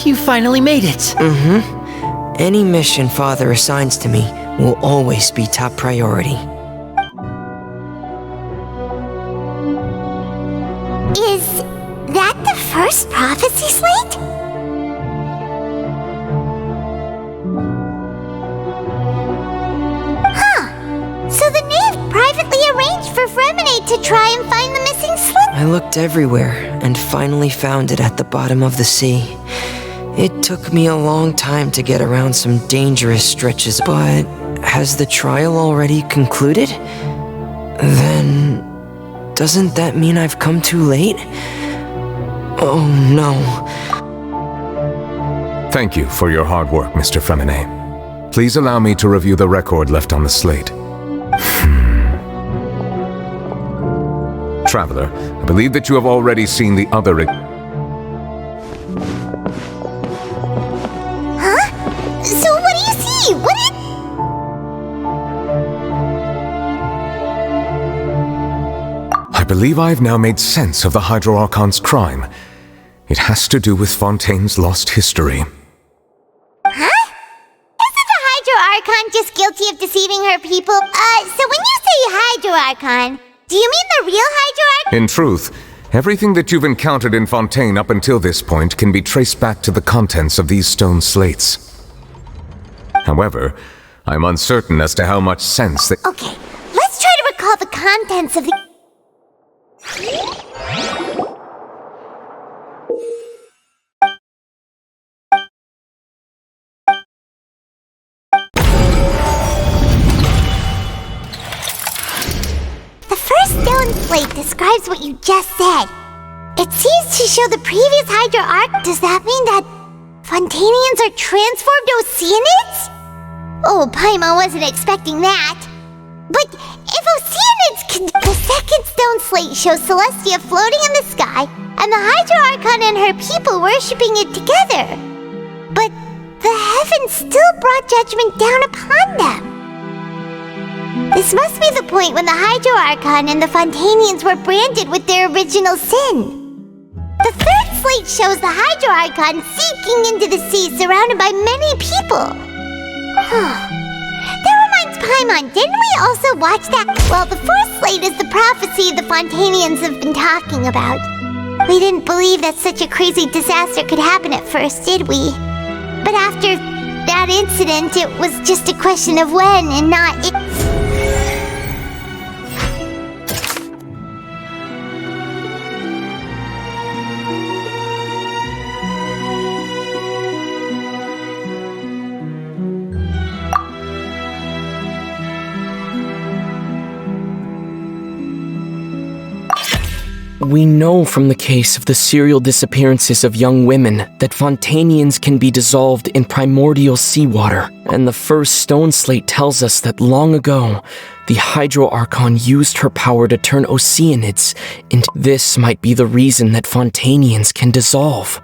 You finally made it! Mm-hmm. Any mission Father assigns to me will always be top priority. Is that the first prophecy slate? Huh. So the knave privately arranged for Fremine to try and find the missing slip? I looked everywhere and finally found it at the bottom of the sea. It took me a long time to get around some dangerous stretches, but has the trial already concluded? Then... doesn't that mean I've come too late? Oh no. Thank you for your hard work, Mr. Fremine. Please allow me to review the record left on the slate. Traveler, I believe that you have already seen the other... Huh? So what do you see? I believe I've now made sense of the Hydro Archon's crime. It has to do with Fontaine's lost history. Huh? Isn't the Hydro Archon just guilty of deceiving her people? So when you say Hydro Archon, do you mean the real Hydro Archon? In truth, everything that you've encountered in Fontaine up until this point can be traced back to the contents of these stone slates. However, I'm uncertain as to how much sense that... Okay, let's try to recall the contents of the... The first stone slate describes what you just said. It seems to show the previous Hydro Arch. Does that mean that Fontainians are transformed Oceanids? Oh, Paimon wasn't expecting that. But if Oceanids can... The second stone slate shows Celestia floating in the sky and the Hydro Archon and her people worshipping it together. But the heavens still brought judgment down upon them. This must be the point when the Hydro Archon and the Fontainians were branded with their original sin. The third slate shows the Hydro Archon sinking into the sea surrounded by many people. That reminds Paimon, didn't we also watch that? Well, the fourth slate is the prophecy the Fontainians have been talking about. We didn't believe that such a crazy disaster could happen at first, did we? But after that incident, it was just a question of when and not if. We know from the case of the serial disappearances of young women that Fontanians can be dissolved in primordial seawater, and the first stone slate tells us that long ago, the Hydro Archon used her power to turn Oceanids into... This might be the reason that Fontanians can dissolve.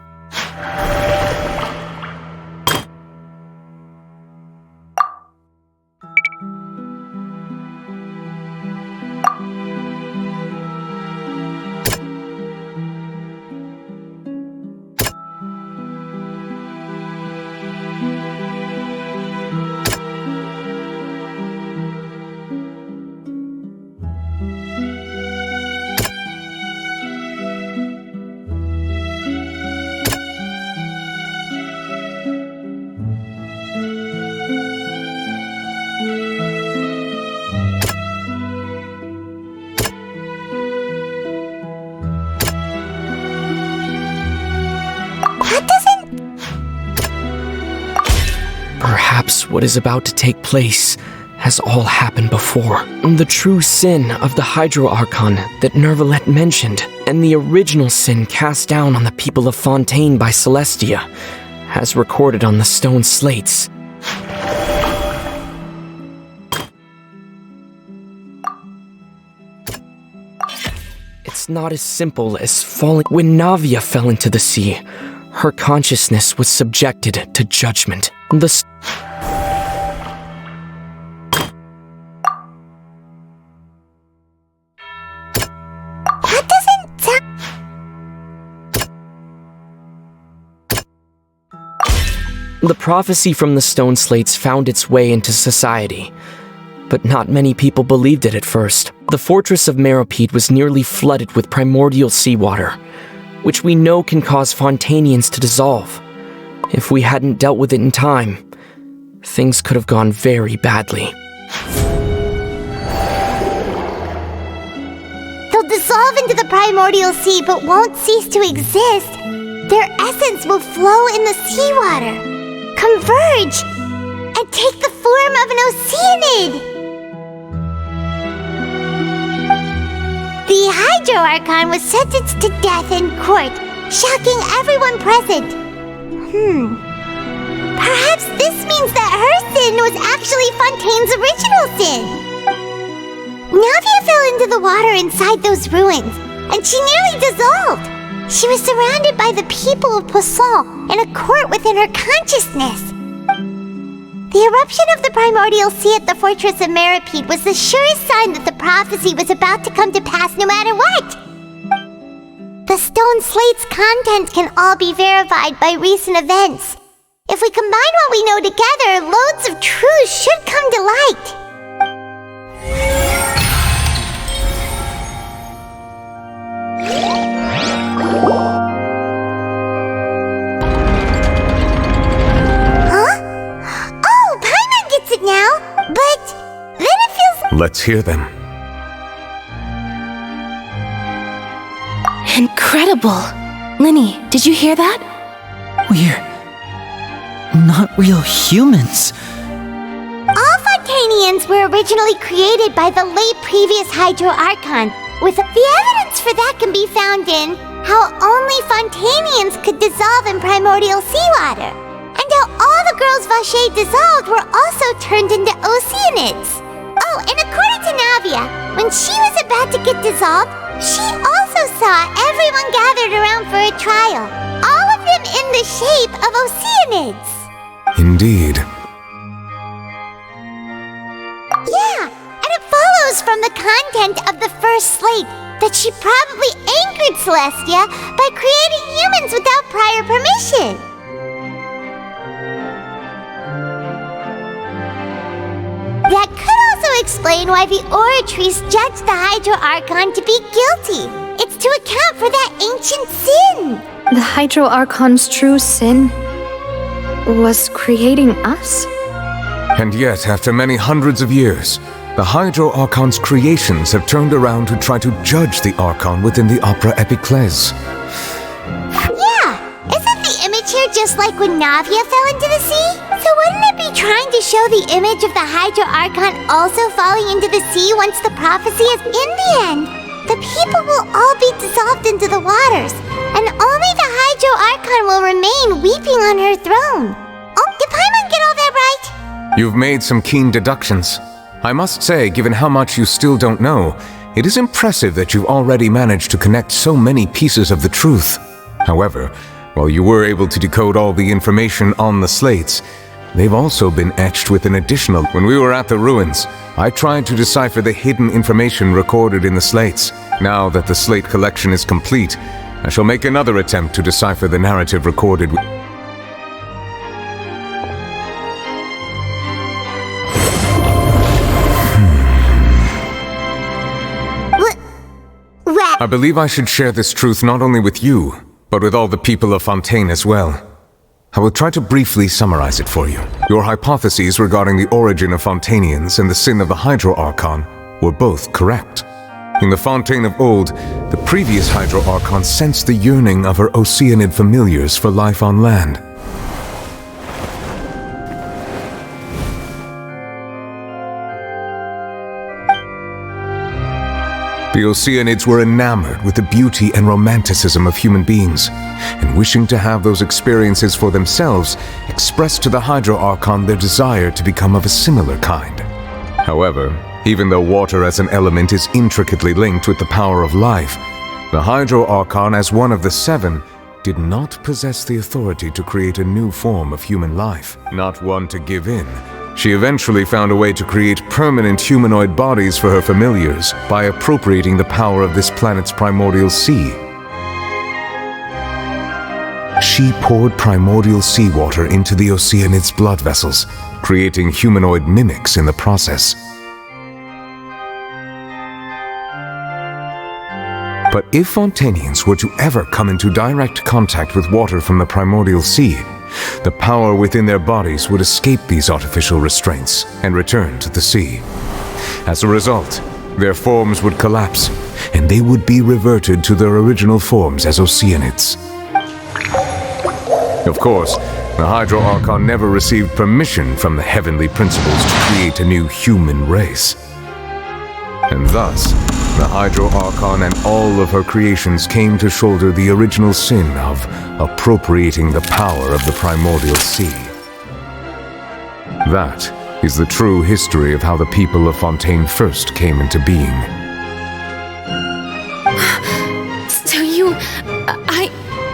Perhaps what is about to take place has all happened before. The true sin of the Hydro Archon that Nervalette mentioned, and the original sin cast down on the people of Fontaine by Celestia, as recorded on the stone slates. It's not as simple as falling. When Navia fell into the sea, her consciousness was subjected to judgment. The prophecy from the stone slates found its way into society, but not many people believed it at first. The fortress of Meropide was nearly flooded with primordial seawater, which we know can cause Fontanians to dissolve. If we hadn't dealt with it in time, things could have gone very badly. They'll dissolve into the primordial sea but won't cease to exist. Their essence will flow in the seawater, converge, and take the form of an Oceanid. The Hydro Archon was sentenced to death in court, shocking everyone present. Perhaps this means that her sin was actually Fontaine's original sin. Navia fell into the water inside those ruins, and she nearly dissolved. She was surrounded by the people of Poisson in a court within her consciousness. The eruption of the primordial sea at the fortress of Meropide was the surest sign that the prophecy was about to come to pass no matter what. The stone slate's contents can all be verified by recent events. If we combine what we know together, loads of truths should come to light. Now, but then it feels... Let's hear them. Incredible! Linny, did you hear that? We're not real humans. All Fontanians were originally created by the late previous Hydro Archon. With the evidence for that can be found in how only Fontanians could dissolve in primordial seawater. And how all the girls Vacher dissolved were also turned into Oceanids. Oh, and according to Navia, when she was about to get dissolved, she also saw everyone gathered around for a trial. All of them in the shape of Oceanids. Indeed. Yeah, and it follows from the content of the first slate that she probably angered Celestia by creating humans without prior permission. That could also explain why the Oratrice judged the Hydro Archon to be guilty. It's to account for that ancient sin. The Hydro Archon's true sin was creating us? And yet, after many hundreds of years, the Hydro Archon's creations have turned around to try to judge the Archon within the Opera Epiclese. Yeah, isn't the image here just like when Navia fell into the sea? So wouldn't it be trying to show the image of the Hydro Archon also falling into the sea once the prophecy is in the end? the people will all be dissolved into the waters, and only the Hydro Archon will remain weeping on her throne. Oh, did Paimon get all that right? You've made some keen deductions. I must say, given how much you still don't know, it is impressive that you've already managed to connect so many pieces of the truth. However, while you were able to decode all the information on the slates, they've also been etched with an additional. When we were at the ruins, I tried to decipher the hidden information recorded in the slates. Now that the slate collection is complete, I shall make another attempt to decipher the narrative recorded. I believe I should share this truth not only with you, but with all the people of Fontaine as well. I will try to briefly summarize it for you. Your hypotheses regarding the origin of Fontainians and the sin of the Hydro Archon were both correct. In the Fontaine of old, the previous Hydro Archon sensed the yearning of her Oceanid familiars for life on land. The Oceanids were enamored with the beauty and romanticism of human beings, and wishing to have those experiences for themselves, expressed to the Hydro Archon their desire to become of a similar kind. However, even though water as an element is intricately linked with the power of life, the Hydro Archon, as one of the seven, did not possess the authority to create a new form of human life. Not one to give in, she eventually found a way to create permanent humanoid bodies for her familiars by appropriating the power of this planet's primordial sea. She poured primordial seawater into the Oceanid's blood vessels, creating humanoid mimics in the process. But if Fontainians were to ever come into direct contact with water from the primordial sea, the power within their bodies would escape these artificial restraints and return to the sea. As a result, their forms would collapse, and they would be reverted to their original forms as Oceanids. Of course, the Hydro Archon never received permission from the heavenly principles to create a new human race. And thus, the Hydro Archon and all of her creations came to shoulder the original sin of appropriating the power of the primordial sea. That is the true history of how the people of Fontaine first came into being. So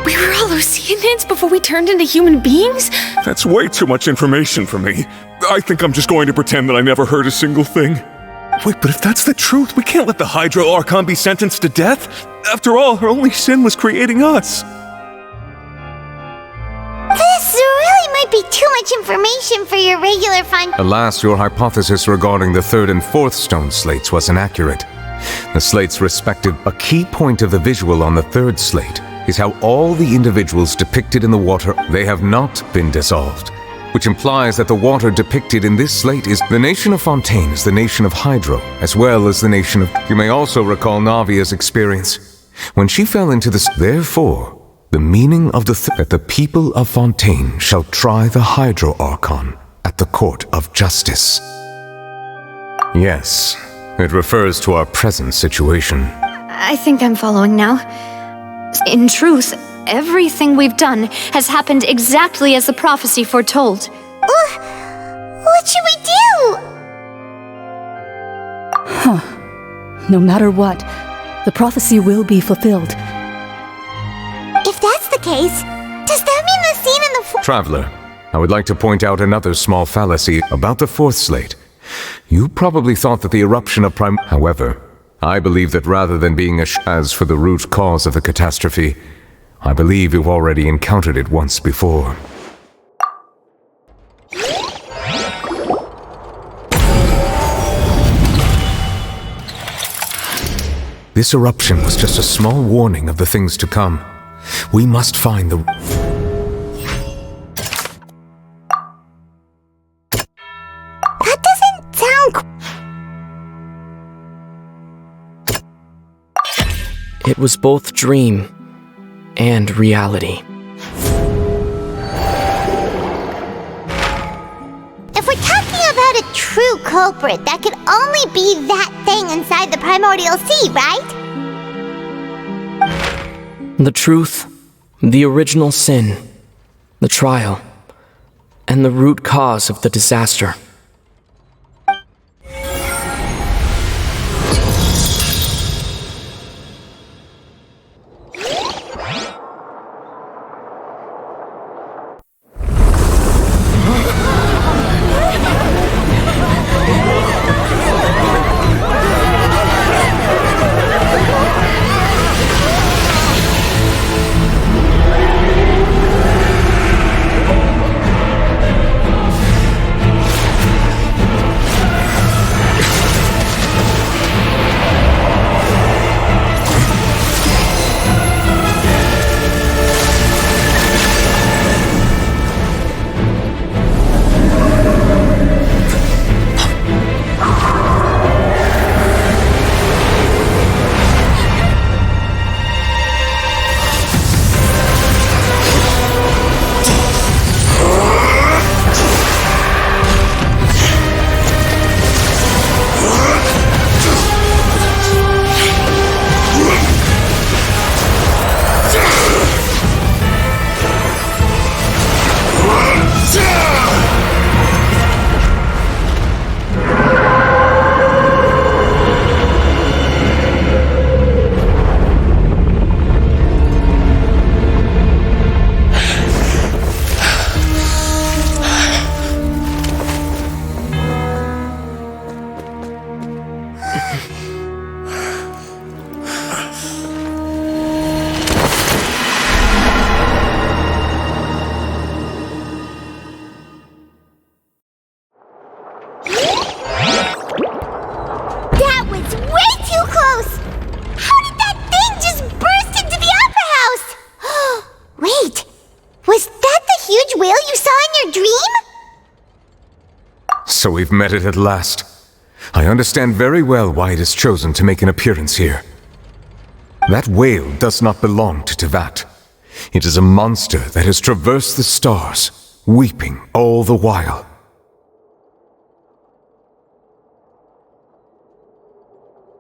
we were all Oceanids before we turned into human beings? That's way too much information for me. I think I'm just going to pretend that I never heard a single thing. Wait, but if that's the truth, we can't let the Hydro Archon be sentenced to death. After all, her only sin was creating us. This really might be too much information for your regular Alas, your hypothesis regarding the third and fourth stone slates was inaccurate. The slates respected a key point of the visual on the third slate is how all the individuals depicted in the water, they have not been dissolved, which implies that the water depicted in this slate is the nation of Fontaine is the nation of Hydro, as well as the nation of... You may also recall Navia's experience. When she fell into this... Therefore, the meaning of that the people of Fontaine shall try the Hydro Archon at the court of justice. Yes, it refers to our present situation. I think I'm following now. In truth, everything we've done has happened exactly as the prophecy foretold. What should we do? No matter what, the prophecy will be fulfilled. If that's the case, does that mean the scene in the... Traveler, I would like to point out another small fallacy about the fourth slate. You probably thought that the eruption of However, I believe that rather than being as for the root cause of the catastrophe, I believe you've already encountered it once before. This eruption was just a small warning of the things to come. We must find the... That doesn't sound... It was both dream and reality. If we're talking about a true culprit, that could only be that thing inside the primordial sea, right? The truth, the original sin, the trial, and the root cause of the disaster. So we've met it at last. I understand very well why it has chosen to make an appearance here. That whale does not belong to Tevat. It is a monster that has traversed the stars, weeping all the while.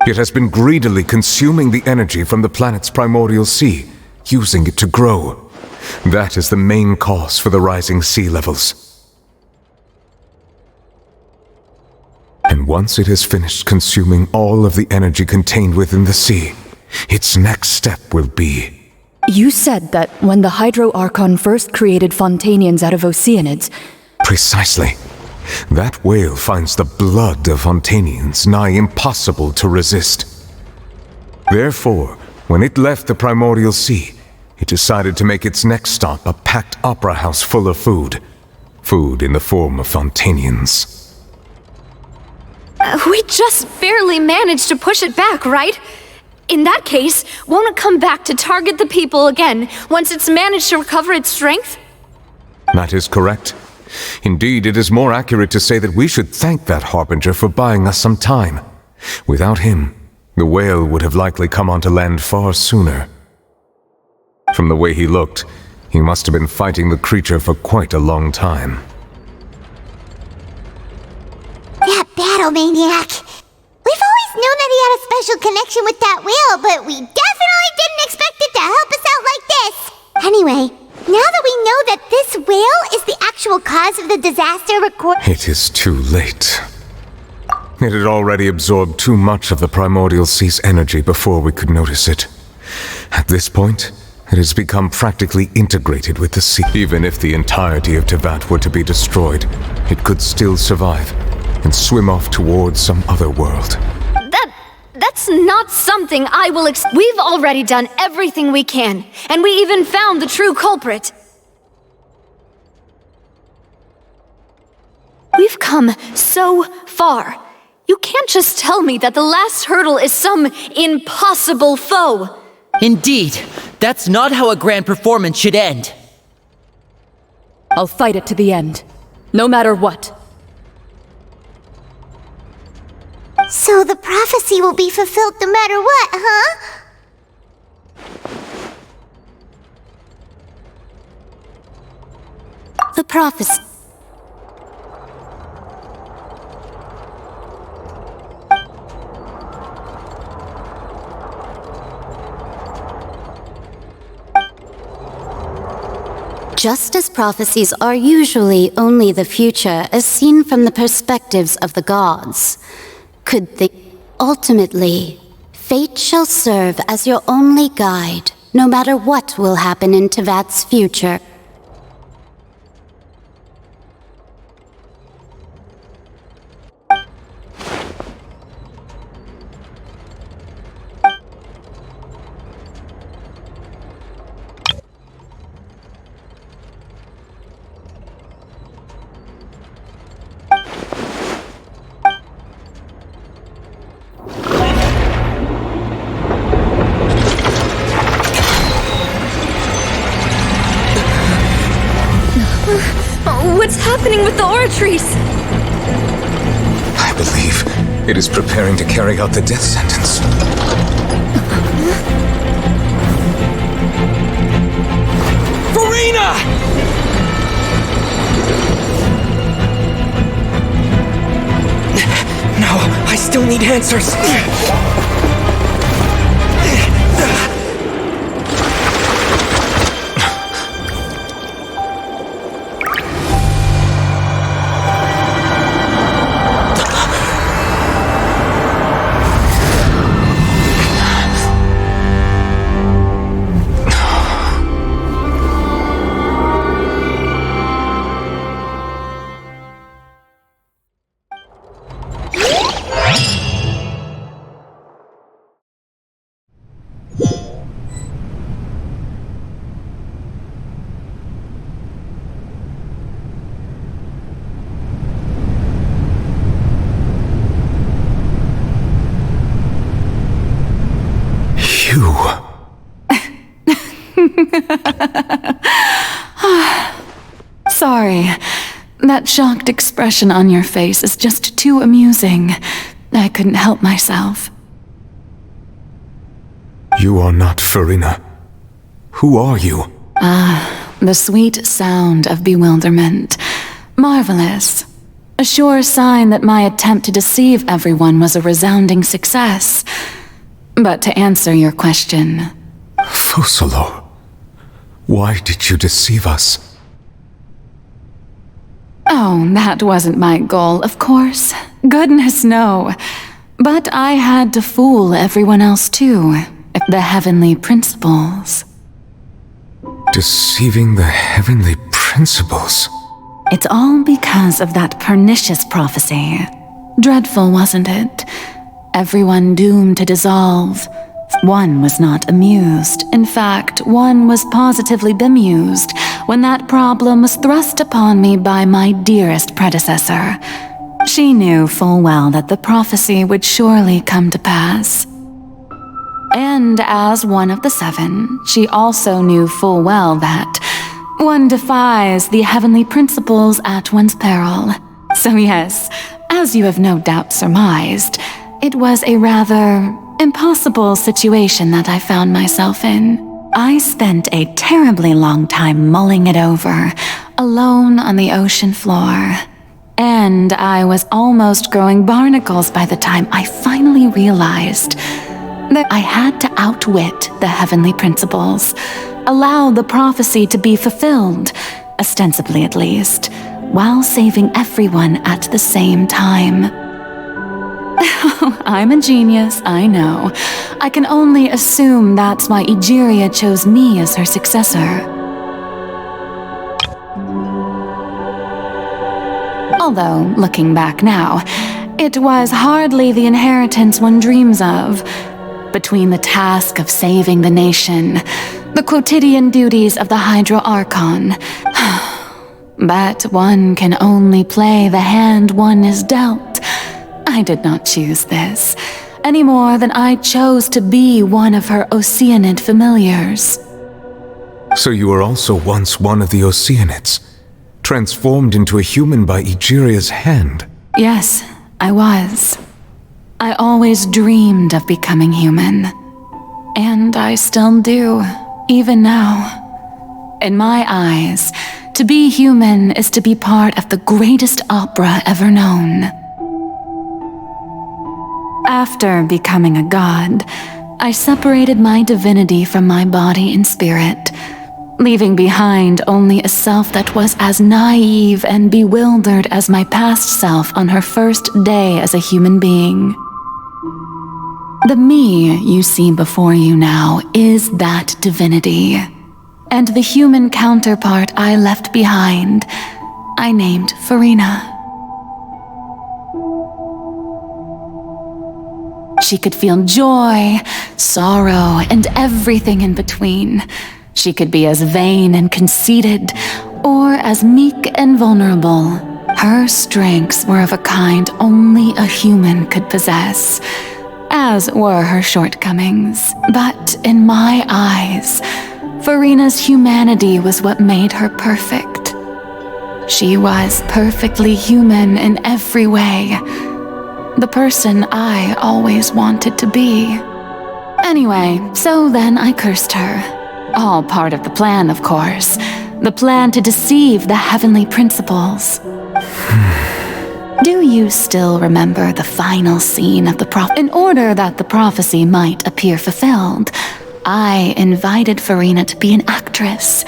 It has been greedily consuming the energy from the planet's primordial sea, using it to grow. That is the main cause for the rising sea levels. And once it has finished consuming all of the energy contained within the sea, its next step will be... You said that when the Hydro Archon first created Fontanians out of Oceanids... Precisely. That whale finds the blood of Fontanians nigh impossible to resist. Therefore, when it left the primordial sea, it decided to make its next stop a packed opera house full of food. Food in the form of Fontanians. We just barely managed to push it back, right? In that case, won't it come back to target the people again once it's managed to recover its strength? That is correct. Indeed, it is more accurate to say that we should thank that Harbinger for buying us some time. Without him, the whale would have likely come onto land far sooner. From the way he looked, he must have been fighting the creature for quite a long time. That battle maniac! We've always known that he had a special connection with that whale, but we definitely didn't expect it to help us out like this! Anyway, now that we know that this whale is the actual cause of the disaster It is too late. It had already absorbed too much of the primordial sea's energy before we could notice it. At this point, it has become practically integrated with the sea. Even if the entirety of Tevat were to be destroyed, it could still survive and swim off towards some other world. That's not something I will We've already done everything we can, and we even found the true culprit. We've come so far. You can't just tell me that the last hurdle is some impossible foe. Indeed, that's not how a grand performance should end. I'll fight it to the end, no matter what. So the prophecy will be fulfilled no matter what, huh? The prophecy... Just as prophecies are usually only the future as seen from the perspectives of the gods, ultimately, fate shall serve as your only guide, no matter what will happen in Tevat's future. What's happening with the oratories? I believe it is preparing to carry out the death sentence. Farina! No, I still need answers. Sorry. That shocked expression on your face is just too amusing. I couldn't help myself. You are not Farina. Who are you? The sweet sound of bewilderment. Marvelous. A sure sign that my attempt to deceive everyone was a resounding success. But to answer your question... Fusalo, why did you deceive us? Oh, that wasn't my goal, of course. Goodness, no. But I had to fool everyone else too. The heavenly principles. Deceiving the heavenly principles? It's all because of that pernicious prophecy. Dreadful, wasn't it? Everyone doomed to dissolve. One was not amused. In fact, one was positively bemused when that problem was thrust upon me by my dearest predecessor. She knew full well that the prophecy would surely come to pass. And as one of the seven, she also knew full well that one defies the heavenly principles at one's peril. So yes, as you have no doubt surmised, it was a rather impossible situation that I found myself in. I spent a terribly long time mulling it over, alone on the ocean floor. And I was almost growing barnacles by the time I finally realized that I had to outwit the heavenly principles, allow the prophecy to be fulfilled, ostensibly at least, while saving everyone at the same time. I'm a genius, I know. I can only assume that's why Egeria chose me as her successor. Although, looking back now, it was hardly the inheritance one dreams of. Between the task of saving the nation, the quotidian duties of the Hydra Archon. But one can only play the hand one is dealt. I did not choose this, any more than I chose to be one of her Oceanid familiars. So you were also once one of the Oceanids, transformed into a human by Egeria's hand? Yes, I was. I always dreamed of becoming human. And I still do, even now. In my eyes, to be human is to be part of the greatest opera ever known. After becoming a god, I separated my divinity from my body and spirit. leaving behind only a self that was as naive and bewildered as my past self on her first day as a human being. The me you see before you now is that divinity, and the human counterpart I left behind, I named Farina. She could feel joy, sorrow, and everything in between. She could be as vain and conceited, or as meek and vulnerable. Her strengths were of a kind only a human could possess, as were her shortcomings. But in my eyes, Farina's humanity was what made her perfect. She was perfectly human in every way. The person I always wanted to be. Anyway, so then I cursed her. All part of the plan, of course. The plan to deceive the heavenly principles. Do you still remember the final scene of the prophecy? In order that the prophecy might appear fulfilled, I invited Farina to be an actress,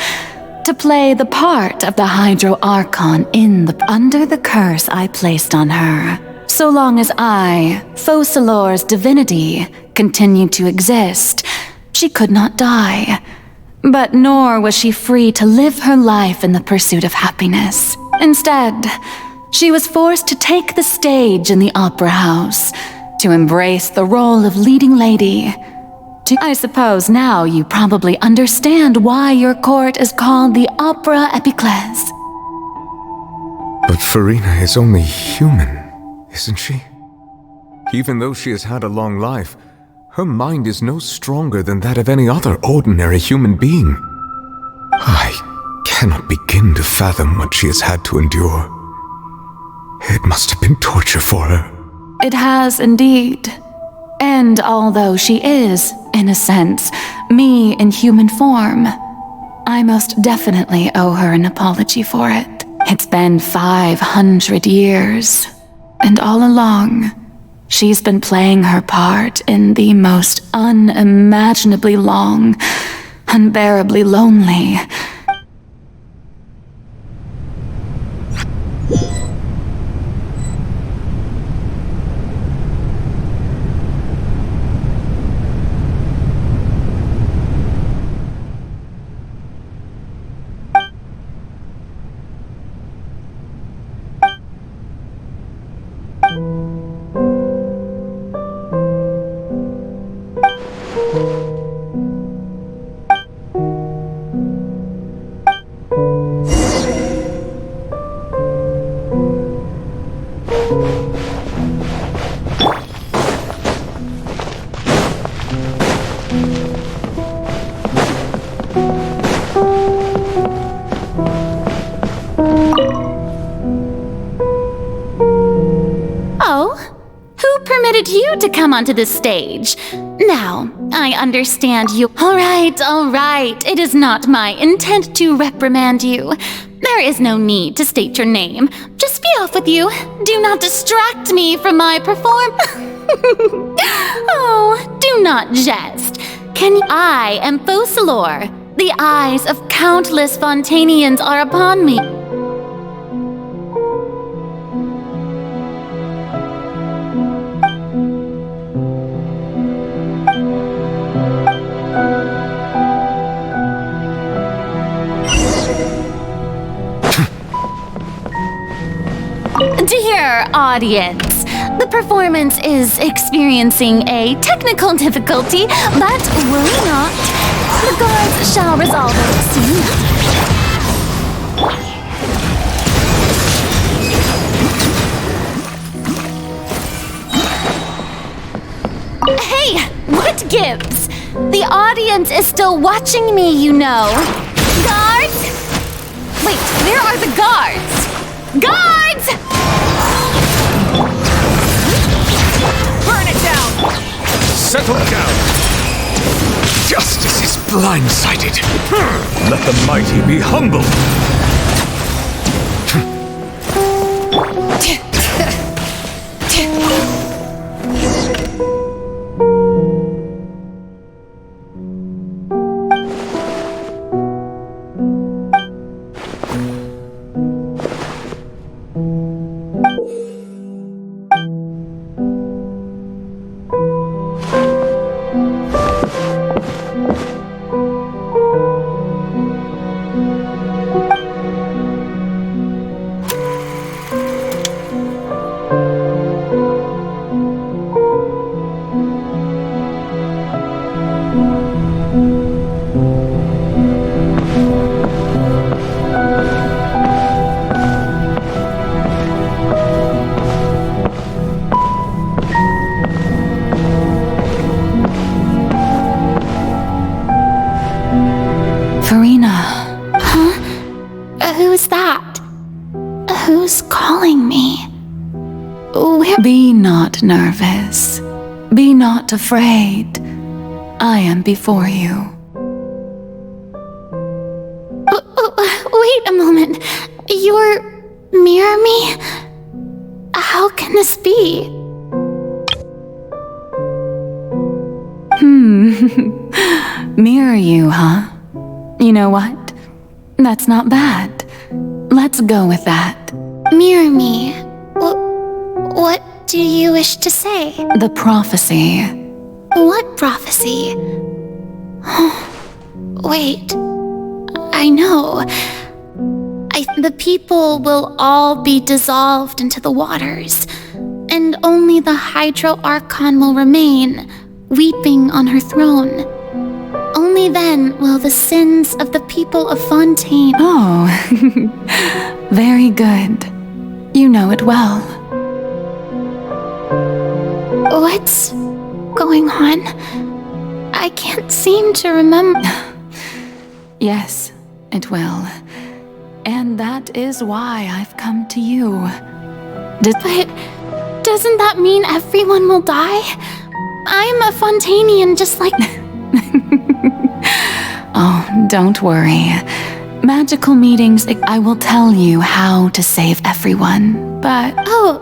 to play the part of the Hydro Archon under the curse I placed on her. So long as I, Focalor's divinity, continued to exist, she could not die. But nor was she free to live her life in the pursuit of happiness. Instead, she was forced to take the stage in the opera house, to embrace the role of leading lady. I suppose now you probably understand why your court is called the Opera Epiclese. But Farina is only human, isn't she? Even though she has had a long life, her mind is no stronger than that of any other ordinary human being. I cannot begin to fathom what she has had to endure. It must have been torture for her. It has indeed. And although she is, in a sense, me in human form, I most definitely owe her an apology for it. It's been 500 years, and all along, she's been playing her part in the most unimaginably long, unbearably lonely, to come onto the stage. Now, I understand you. All right. It is not my intent to reprimand you. There is no need to state your name. Just be off with you. Do not distract me from my Oh, do not jest. I am Focalor. The eyes of countless Fontanians are upon me. Dear audience, the performance is experiencing a technical difficulty, but worry not. The guards shall resolve it soon. Hey, what gives? The audience is still watching me, you know. Guards? Wait, where are the guards? Guards! Burn it down! Settle down! Justice is blindsided. Let the mighty be humble. Be not nervous. Be not afraid. I am before you. Wait a moment. You're mirror me? How can this be? Mirror you, huh? You know what? That's not bad. Let's go with that. Mirror me? What do you wish to say? The prophecy. What prophecy? Wait. I know. The people will all be dissolved into the waters, and only the Hydro Archon will remain, weeping on her throne. Only then will the sins of the people of Fontaine... Oh, very good. You know it well. What's going on? I can't seem to remember... Yes, it will. And that is why I've come to you. But doesn't that mean everyone will die? I'm a Fontainian just like... Oh, don't worry. Magical meetings, I will tell you how to save everyone, but... Oh,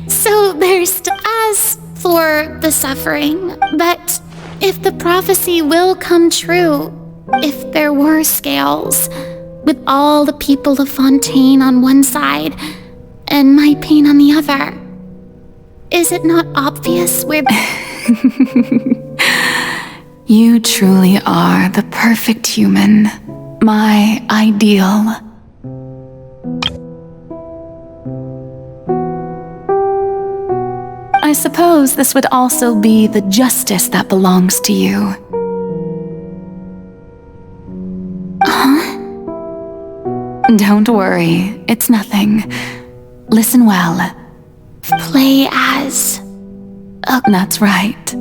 so there's... As for the suffering, but if the prophecy will come true, if there were scales, with all the people of Fontaine on one side, and my pain on the other, is it not obvious where... You truly are the perfect human, my ideal. I suppose this would also be the justice that belongs to you. Huh? Don't worry, it's nothing. Listen well. Play as... That's right.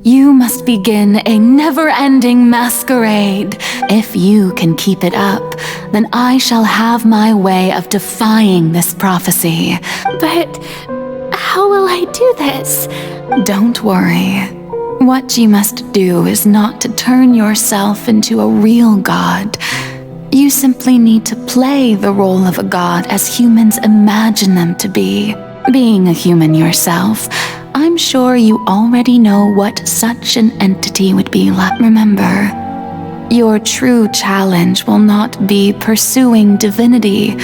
You must begin a never-ending masquerade. If you can keep it up, then I shall have my way of defying this prophecy. But how will I do this? Don't worry. What you must do is not to turn yourself into a real god. You simply need to play the role of a god as humans imagine them to be. Being a human yourself, I'm sure you already know what such an entity would be like. Remember, your true challenge will not be pursuing divinity,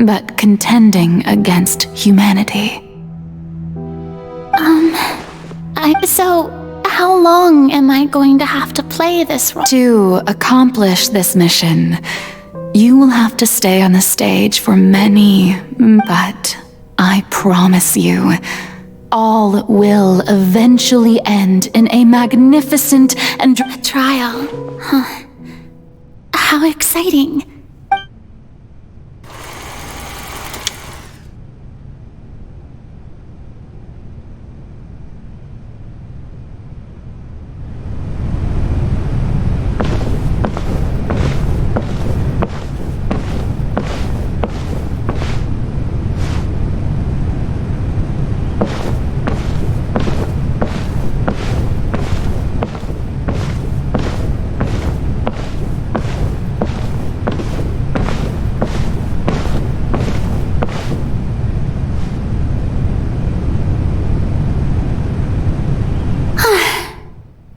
but contending against humanity. So how long am I going to have to play this role? To accomplish this mission, you will have to stay on the stage for many, but I promise you, all will eventually end in a magnificent and trial. Huh. How exciting.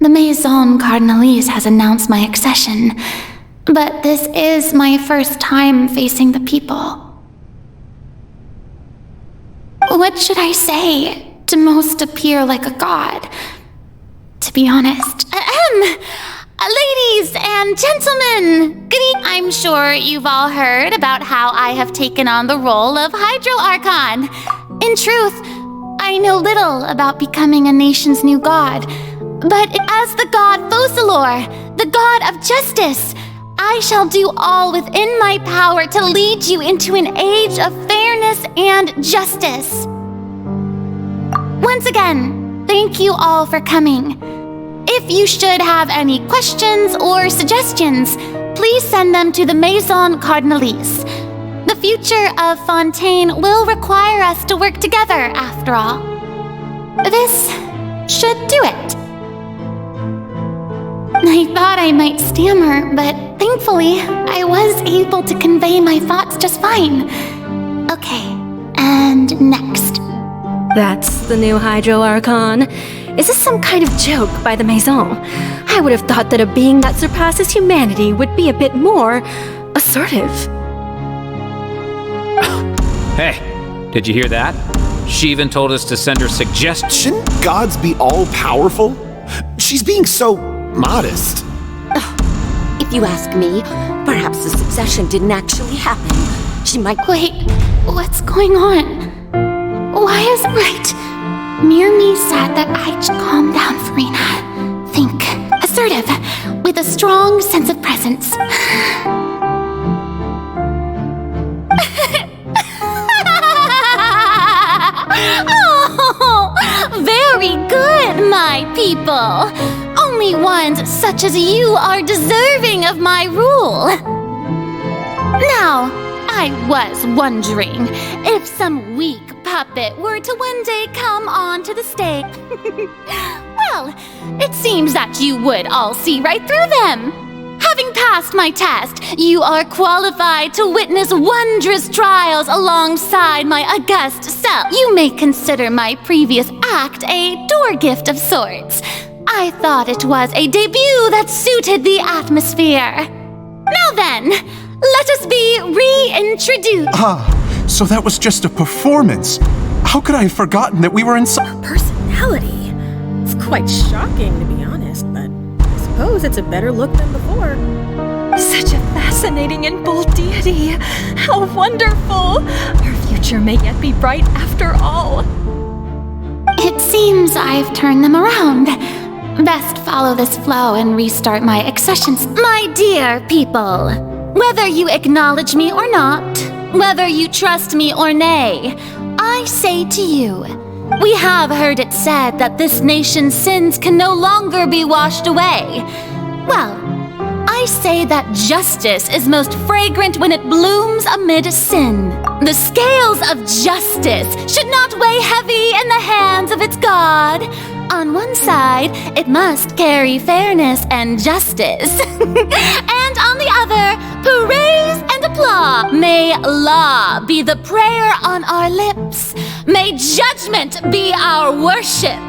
The Maison Cardinalise has announced my accession, but this is my first time facing the people. What should I say to most appear like a god? To be honest, ladies and gentlemen, good evening. I'm sure you've all heard about how I have taken on the role of Hydro Archon. In truth, I know little about becoming a nation's new god. But as the god Focalor, the god of justice, I shall do all within my power to lead you into an age of fairness and justice. Once again, thank you all for coming. If you should have any questions or suggestions, please send them to the Maison Cardinalise. The future of Fontaine will require us to work together, after all. This should do it. I thought I might stammer, but thankfully, I was able to convey my thoughts just fine. Okay, and next. That's the new Hydro Archon. Is this some kind of joke by the Maison? I would have thought that a being that surpasses humanity would be a bit more assertive. Hey, did you hear that? She even told us to send her suggestions. Shouldn't gods be all-powerful? She's being so modest. If you ask me, perhaps the succession didn't actually happen. She might— Wait, what's going on? Why is it right? Mirmi said that I should calm down, Farina. Think assertive, with a strong sense of presence. Oh, very good, my people. Only ones such as you are deserving of my rule. Now, I was wondering if some weak puppet were to one day come onto the stage. Well, it seems that you would all see right through them. Having passed my test, you are qualified to witness wondrous trials alongside my august self. You may consider my previous act a door gift of sorts. I thought it was a debut that suited the atmosphere. Now then, let us be reintroduced. So that was just a performance. How could I have forgotten that we were in Her personality. It's quite shocking, to be honest, but I suppose it's a better look than before. Such a fascinating and bold deity. How wonderful! Our future may yet be bright after all. It seems I've turned them around. Best follow this flow and restart my accessions. My dear people, whether you acknowledge me or not, whether you trust me or nay, I say to you, we have heard it said that this nation's sins can no longer be washed away. Well, I say that justice is most fragrant when it blooms amid sin. The scales of justice should not weigh heavy in the hands of its God. On one side, it must carry fairness and justice. And on the other, praise and applause. May law be the prayer on our lips. May judgment be our worship.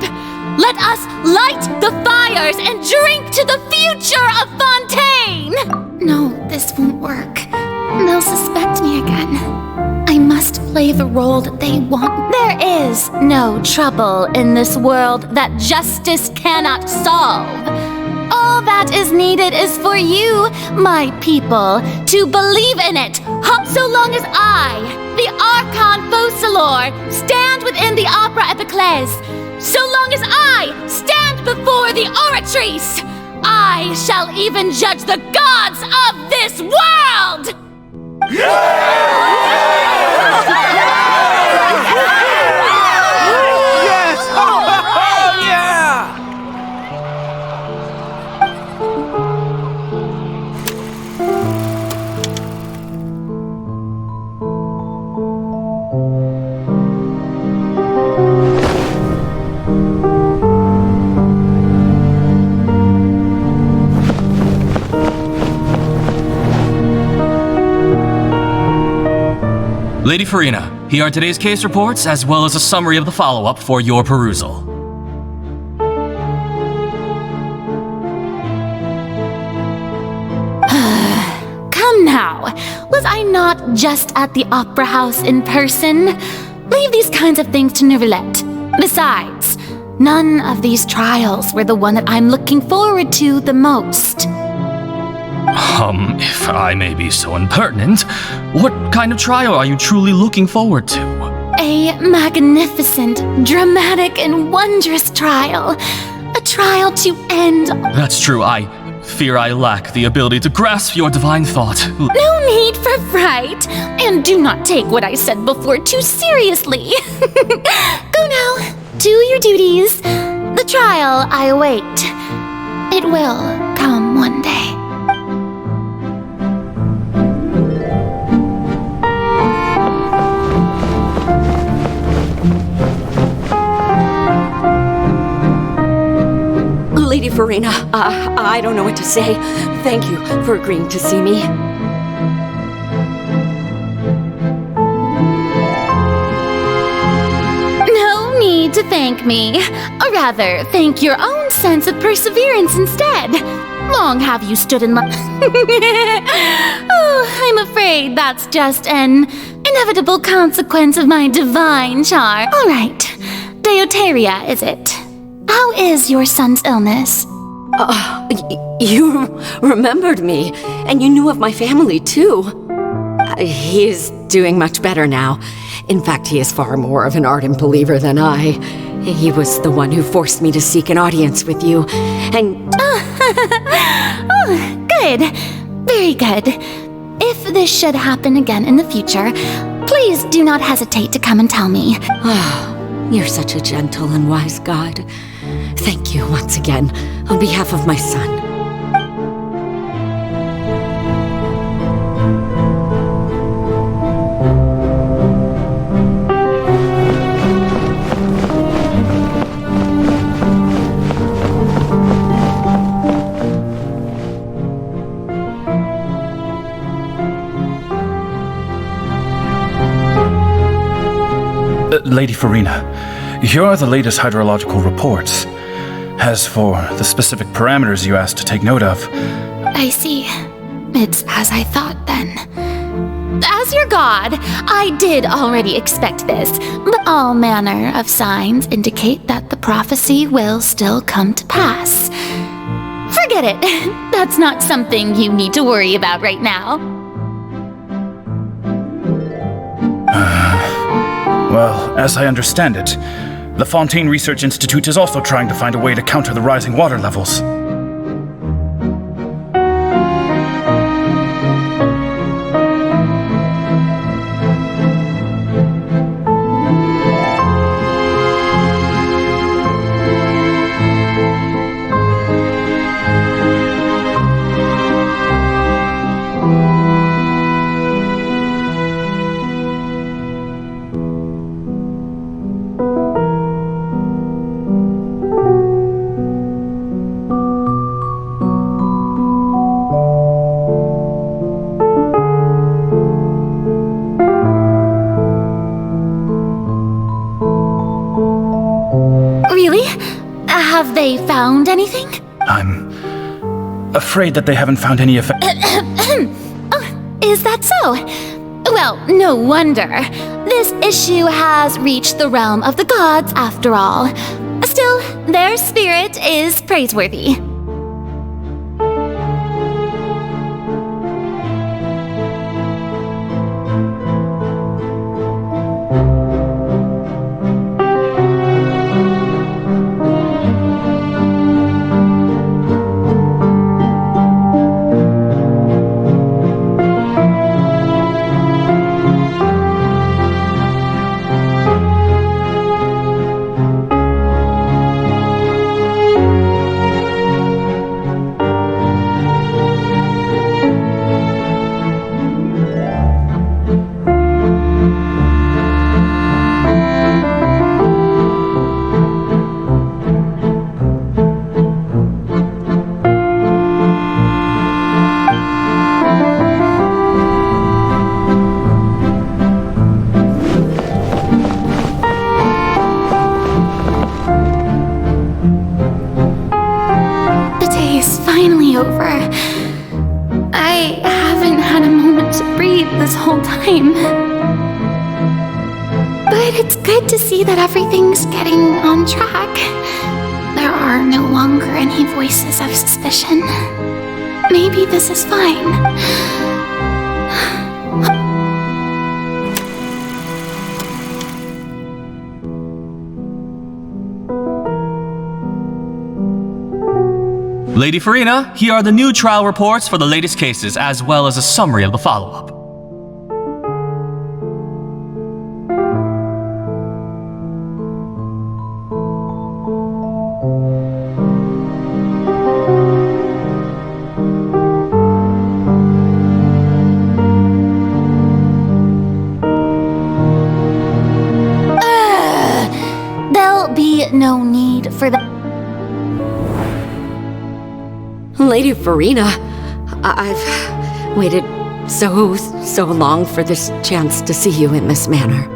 Let us light the fires and drink to the future of Fontaine! No, this won't work. They'll suspect me again. I must play the role that they want. There is no trouble in this world that justice cannot solve. All that is needed is for you, my people, to believe in it. So long as I, the Archon Focalor, stand within the Opera Epiclese, so long as I stand before the Oratrice, I shall even judge the gods of this world! Yes! Oh, yeah! Lady Farina, here are today's case reports as well as a summary of the follow-up for your perusal. Come now, was I not just at the Opera House in person? Leave these kinds of things to Neuvillette. Besides, none of these trials were the one that I'm looking forward to the most. If I may be so impertinent, what kind of trial are you truly looking forward to? A magnificent, dramatic, and wondrous trial. A trial to end. That's true, I fear I lack the ability to grasp your divine thought. No need for fright, and do not take what I said before too seriously. Go now, do your duties. The trial I await. It will come one day. Farina. I don't know what to say. Thank you for agreeing to see me. No need to thank me. Or rather, thank your own sense of perseverance instead. Long have you stood in line. Oh, I'm afraid that's just an inevitable consequence of my divine charm. All right, Deuteria, is it? How is your son's illness? You remembered me, and you knew of my family too. He is doing much better now. In fact, he is far more of an ardent believer than I. He was the one who forced me to seek an audience with you, and... Oh, good. Very good. If this should happen again in the future, please do not hesitate to come and tell me. Oh, you're such a gentle and wise God. Thank you once again, on behalf of my son. Lady Farina, here are the latest hydrological reports. As for the specific parameters you asked to take note of... I see. It's as I thought, then. As your god, I did already expect this, but all manner of signs indicate that the prophecy will still come to pass. Forget it. That's not something you need to worry about right now. Well, as I understand it, the Fontaine Research Institute is also trying to find a way to counter the rising water levels. Have they found anything? I'm afraid that they haven't found any effect. Oh, is that so? Well, no wonder. This issue has reached the realm of the gods, after all. Still, their spirit is praiseworthy. Over. I haven't had a moment to breathe this whole time. But it's good to see that everything's getting on track. There are no longer any voices of suspicion. Maybe this is fine. Lady Farina, here are the new trial reports for the latest cases, as well as a summary of the follow-up. There'll be no need for that. Lady Farina, I've waited so long for this chance to see you in this manner.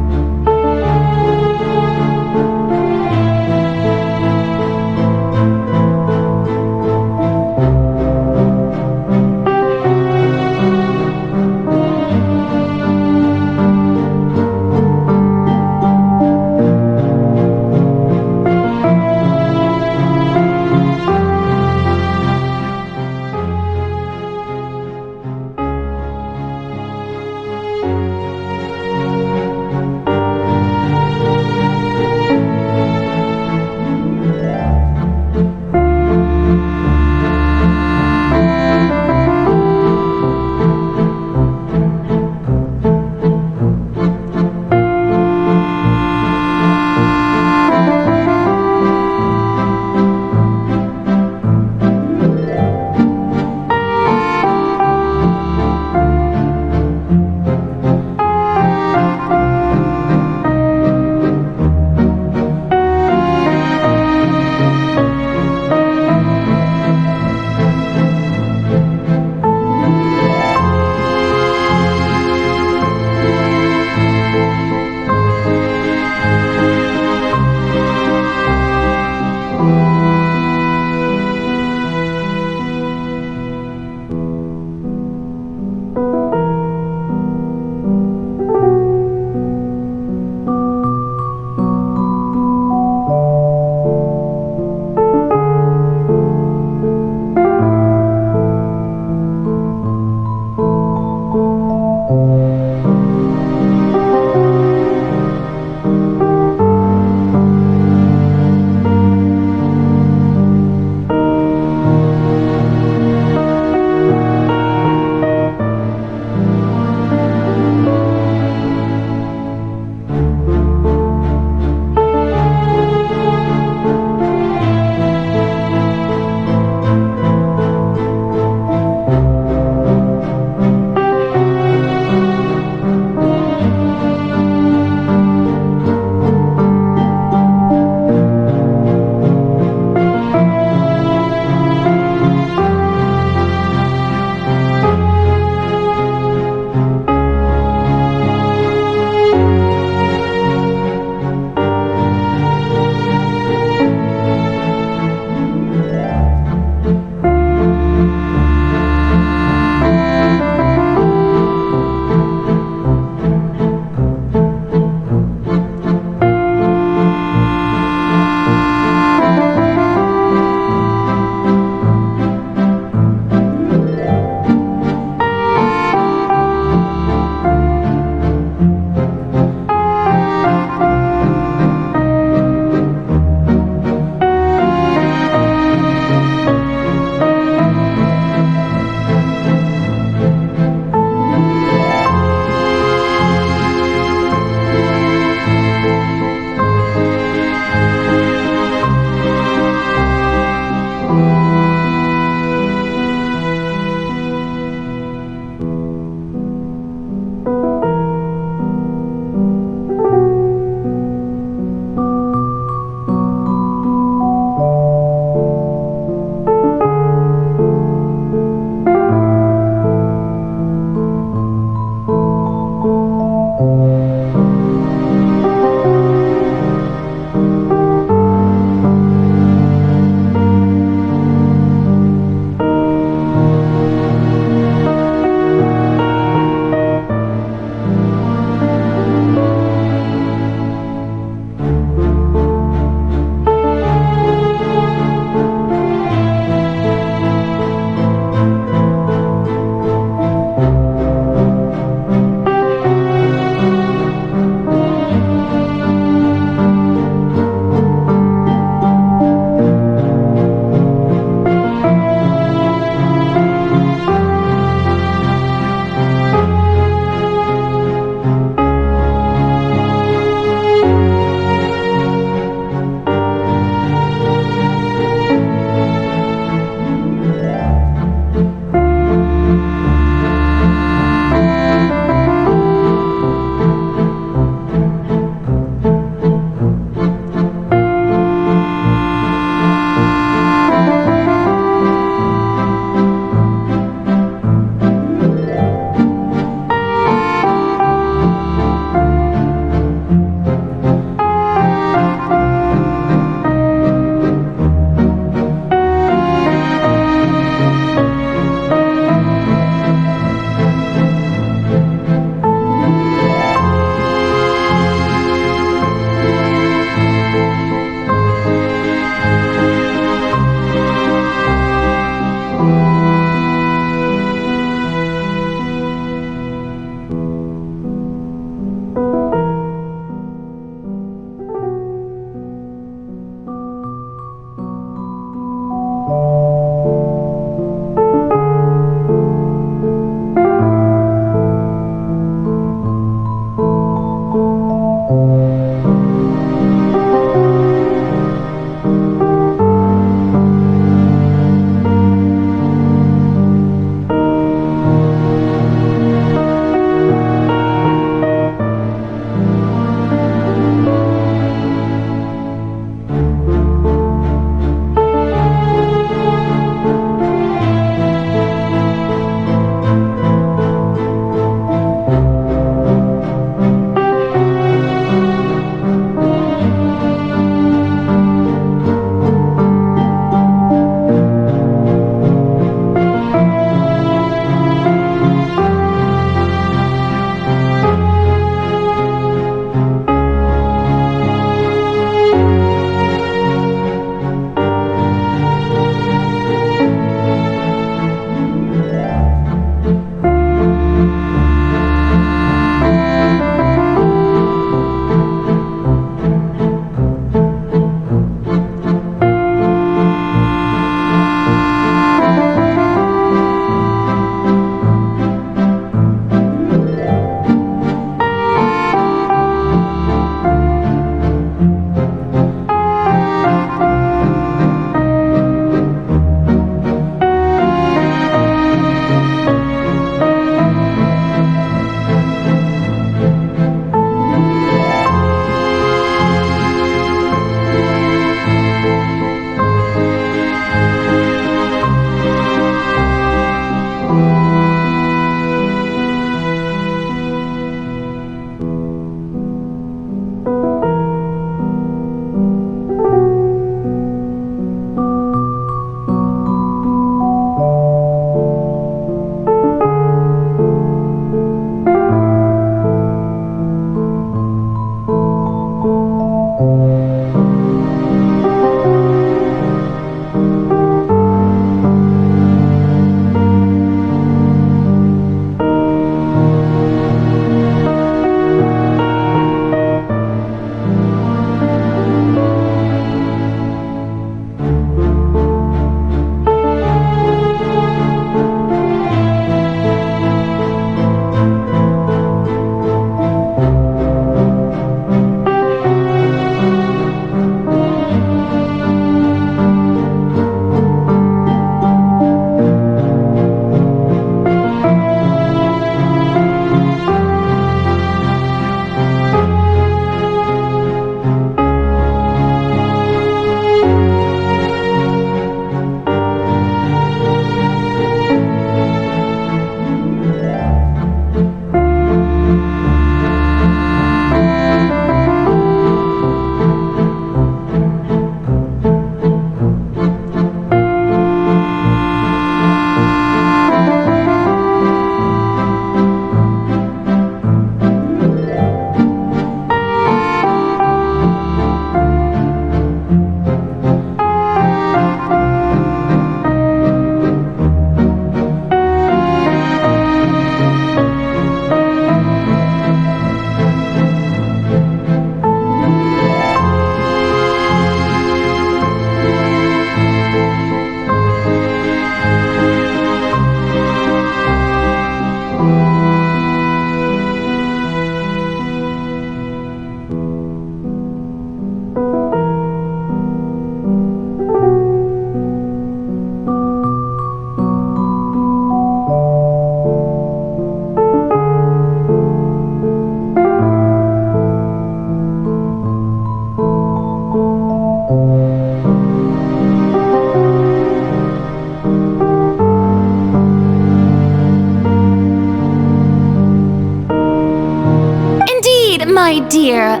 dear.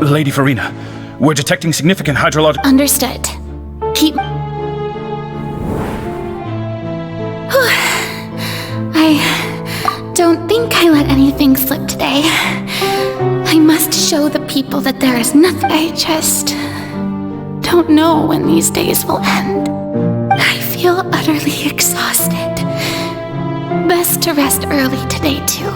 Lady Farina, we're detecting significant hydrological... Understood. Keep... I don't think I let anything slip today. I must show the people that there is nothing. I just don't know when these days will end. I feel utterly exhausted. Best to rest early today, too.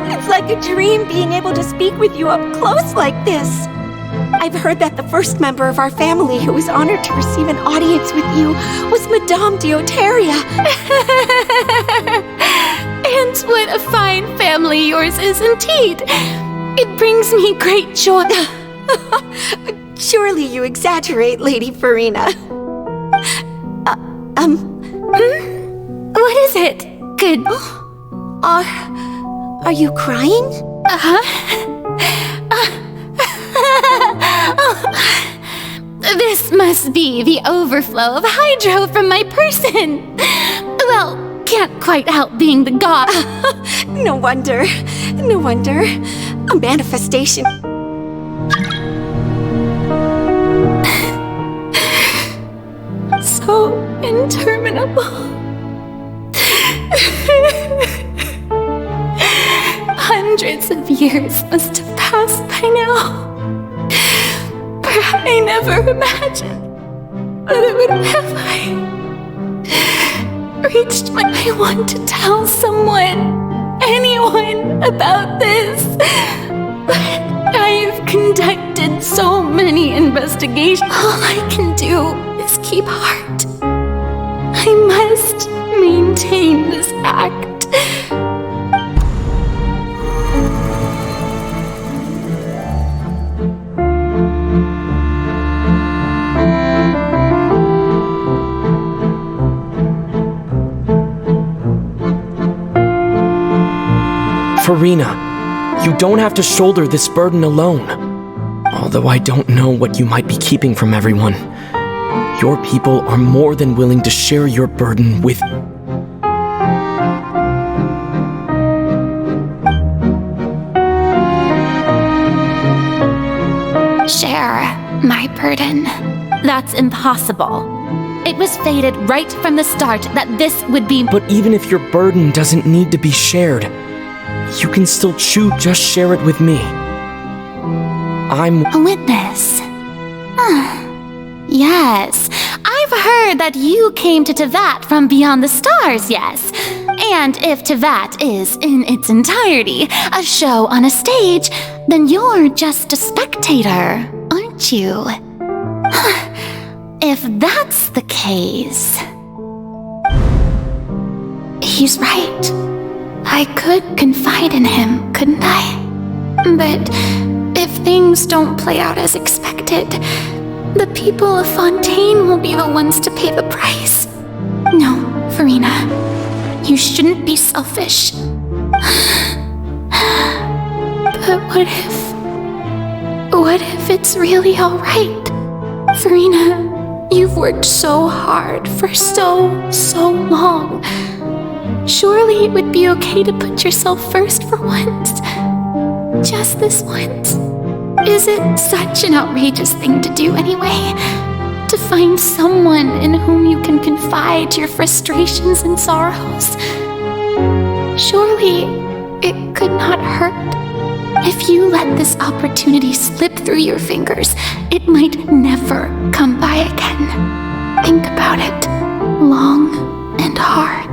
It's like a dream being able to speak with you up close like this. I've heard that the first member of our family who was honored to receive an audience with you was Madame Deoteria. And what a fine family yours is indeed. It brings me great joy. Surely you exaggerate, Lady Farina. What is it? Good. Are you crying? This must be the overflow of hydro from my person. Well, can't quite help being the god. No wonder. No wonder. A manifestation. So interminable. Hundreds of years must have passed by now. But I never imagined that it would have reached when I want to tell someone, anyone, about this. But I've conducted so many investigations. All I can do is keep heart. I must maintain this act. Farina, you don't have to shoulder this burden alone. Although I don't know what you might be keeping from everyone, your people are more than willing to share your burden with you. Share my burden. That's impossible. It was fated right from the start that this would be... But even if your burden doesn't need to be shared, you can still just share it with me. I'm a witness. Yes, I've heard that you came to Tevat from beyond the stars, yes. And if Tevat is, in its entirety, a show on a stage, then you're just a spectator, aren't you? If that's the case... He's right. I could confide in him, couldn't I? But if things don't play out as expected, the people of Fontaine will be the ones to pay the price. No, Farina, you shouldn't be selfish. But what if it's really all right? Farina, you've worked so hard for so long. Surely it would be okay to put yourself first for once. Just this once. Is it such an outrageous thing to do anyway? To find someone in whom you can confide your frustrations and sorrows? Surely it could not hurt. If you let this opportunity slip through your fingers, it might never come by again. Think about it long and hard.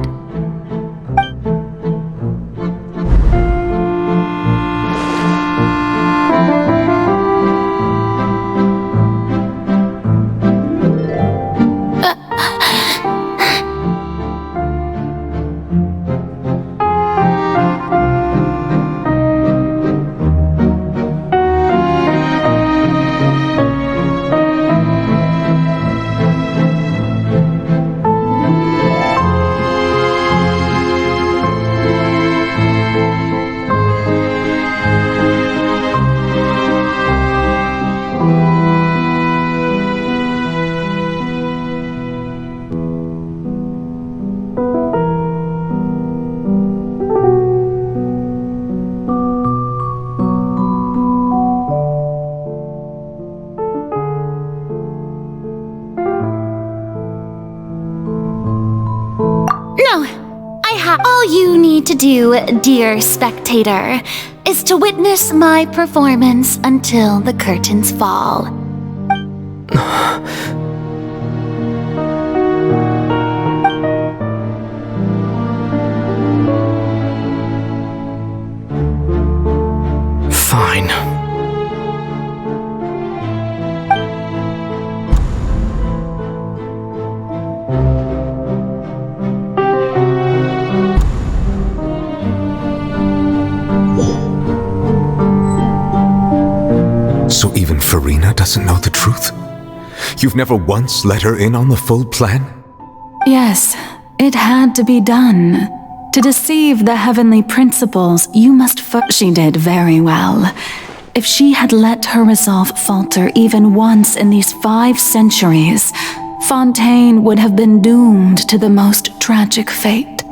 All you need to do, dear spectator, is to witness my performance until the curtains fall. Fine. So even Farina doesn't know the truth? You've never once let her in on the full plan? Yes, it had to be done. To deceive the heavenly principles, you must She did very well. If she had let her resolve falter even once in these 5 centuries, Fontaine would have been doomed to the most tragic fate.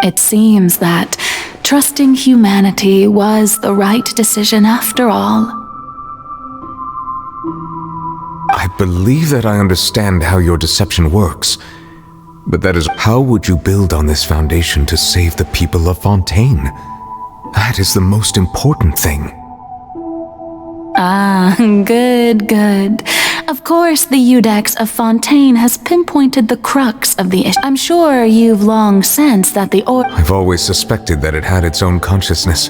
It seems that trusting humanity was the right decision after all. I believe that I understand how your deception works. But that is, how would you build on this foundation to save the people of Fontaine? That is the most important thing. Ah, good. Of course, the Iudex of Fontaine has pinpointed the crux of the issue. I'm sure you've long sensed that the I've always suspected that it had its own consciousness.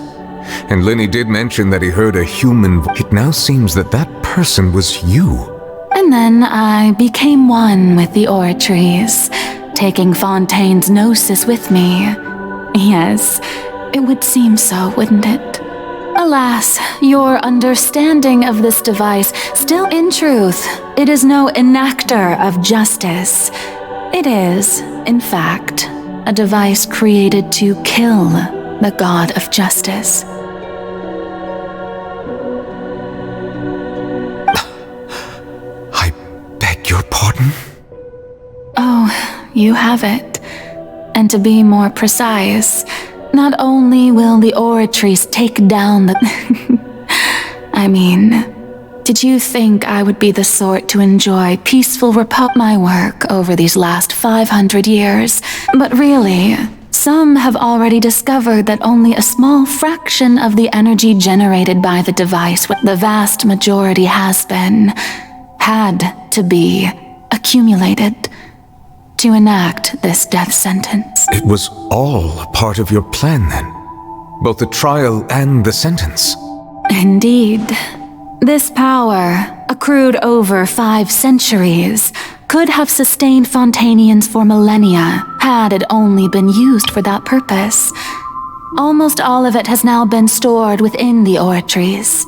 And Lenny did mention that he heard a human voice. It now seems that that person was you. And then I became one with the oratories, taking Fontaine's gnosis with me. Yes, it would seem so, wouldn't it? Alas, your understanding of this device still, in truth, it is no enactor of justice. It is, in fact, a device created to kill the god of justice. I beg your pardon? Oh, you have it. And to be more precise, not only will the oratories take down the... I mean, did you think I would be the sort to enjoy peaceful my work over these last 500 years? But really, some have already discovered that only a small fraction of the energy generated by the device, the vast majority had to be accumulated to enact this death sentence. It was all part of your plan then? Both the trial and the sentence? Indeed. This power, accrued over 5 centuries, could have sustained Fontainians for millennia had it only been used for that purpose. Almost all of it has now been stored within the oratories.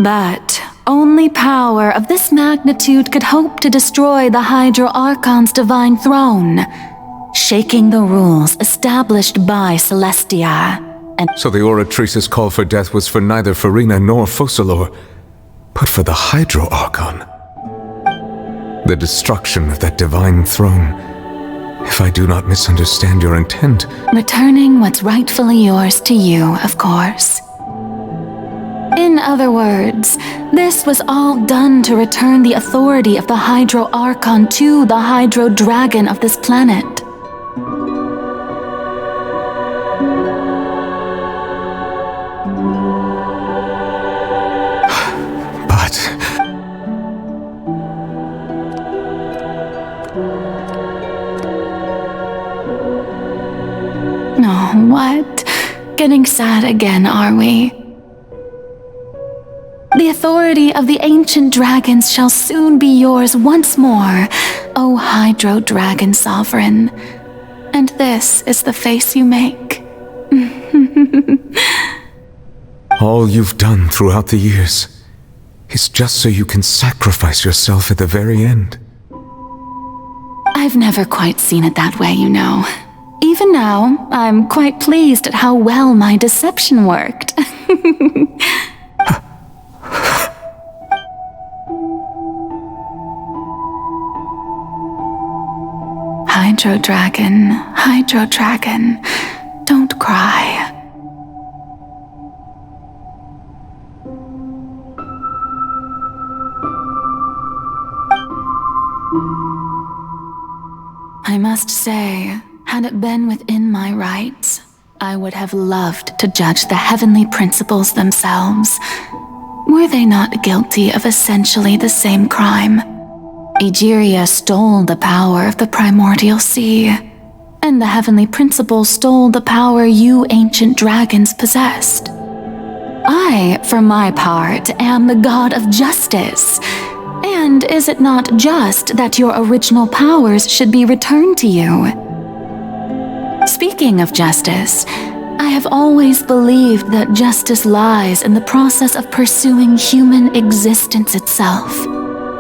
But only power of this magnitude could hope to destroy the Hydro Archon's divine throne, shaking the rules established by Celestia. And so the Oratrice's call for death was for neither Farina nor Focalor, but for the Hydro Archon. The destruction of that divine throne. If I do not misunderstand your intent... returning what's rightfully yours to you, of course. In other words, this was all done to return the authority of the Hydro Archon to the Hydro Dragon of this planet. But... Oh, what? Getting sad again, are we? The authority of the ancient dragons shall soon be yours once more, O Hydro Dragon Sovereign. And this is the face you make. All you've done throughout the years is just so you can sacrifice yourself at the very end. I've never quite seen it that way, you know. Even now, I'm quite pleased at how well my deception worked. Hydro Dragon, don't cry. must say, had it been within my rights, I would have loved to judge the heavenly principles themselves. Were they not guilty of essentially the same crime? Egeria stole the power of the primordial sea, and the heavenly principles stole the power you ancient dragons possessed. I, for my part, am the god of justice. And is it not just that your original powers should be returned to you? Speaking of justice, I have always believed that justice lies in the process of pursuing human existence itself.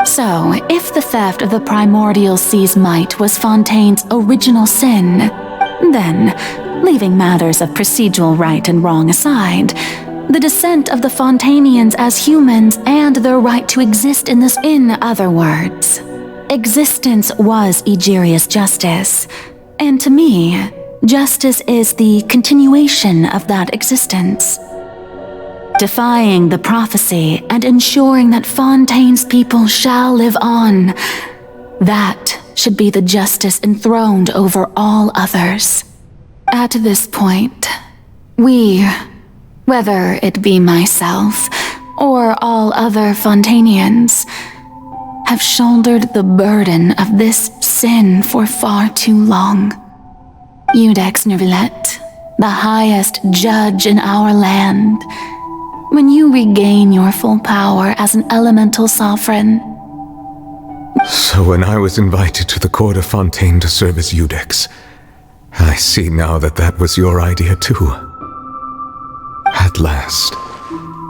So, if the theft of the primordial sea's might was Fontaine's original sin, then, leaving matters of procedural right and wrong aside, the descent of the Fontanians as humans and their right to exist in this, in other words, existence was Egeria's justice, and to me, justice is the continuation of that existence. Defying the prophecy and ensuring that Fontaine's people shall live on, that should be the justice enthroned over all others. At this point, we, whether it be myself or all other Fontanians, have shouldered the burden of this sin for far too long. Iudex Neuvillette, the highest judge in our land, when you regain your full power as an elemental sovereign. So when I was invited to the court of Fontaine to serve as Iudex, I see now that that was your idea too. At last,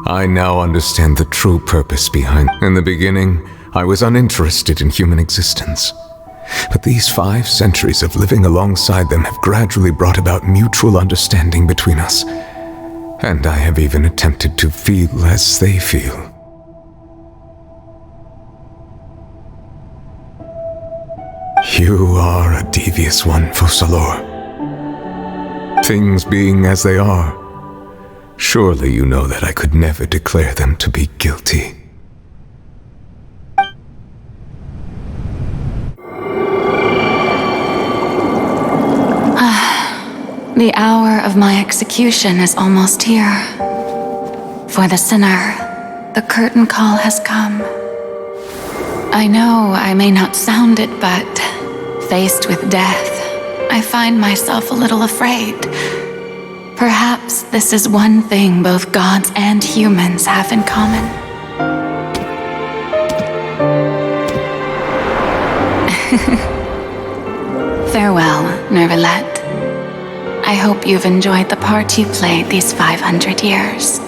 I now understand the true purpose behind. In the beginning, I was uninterested in human existence. But these 5 centuries of living alongside them have gradually brought about mutual understanding between us. And I have even attempted to feel as they feel. You are a devious one, Focalors. Things being as they are, surely you know that I could never declare them to be guilty. The hour of my execution is almost here. For the sinner, the curtain call has come. I know I may not sound it, but faced with death, I find myself a little afraid. Perhaps this is one thing both gods and humans have in common. Farewell, Neuvillette. I hope you've enjoyed the part you played these 500 years.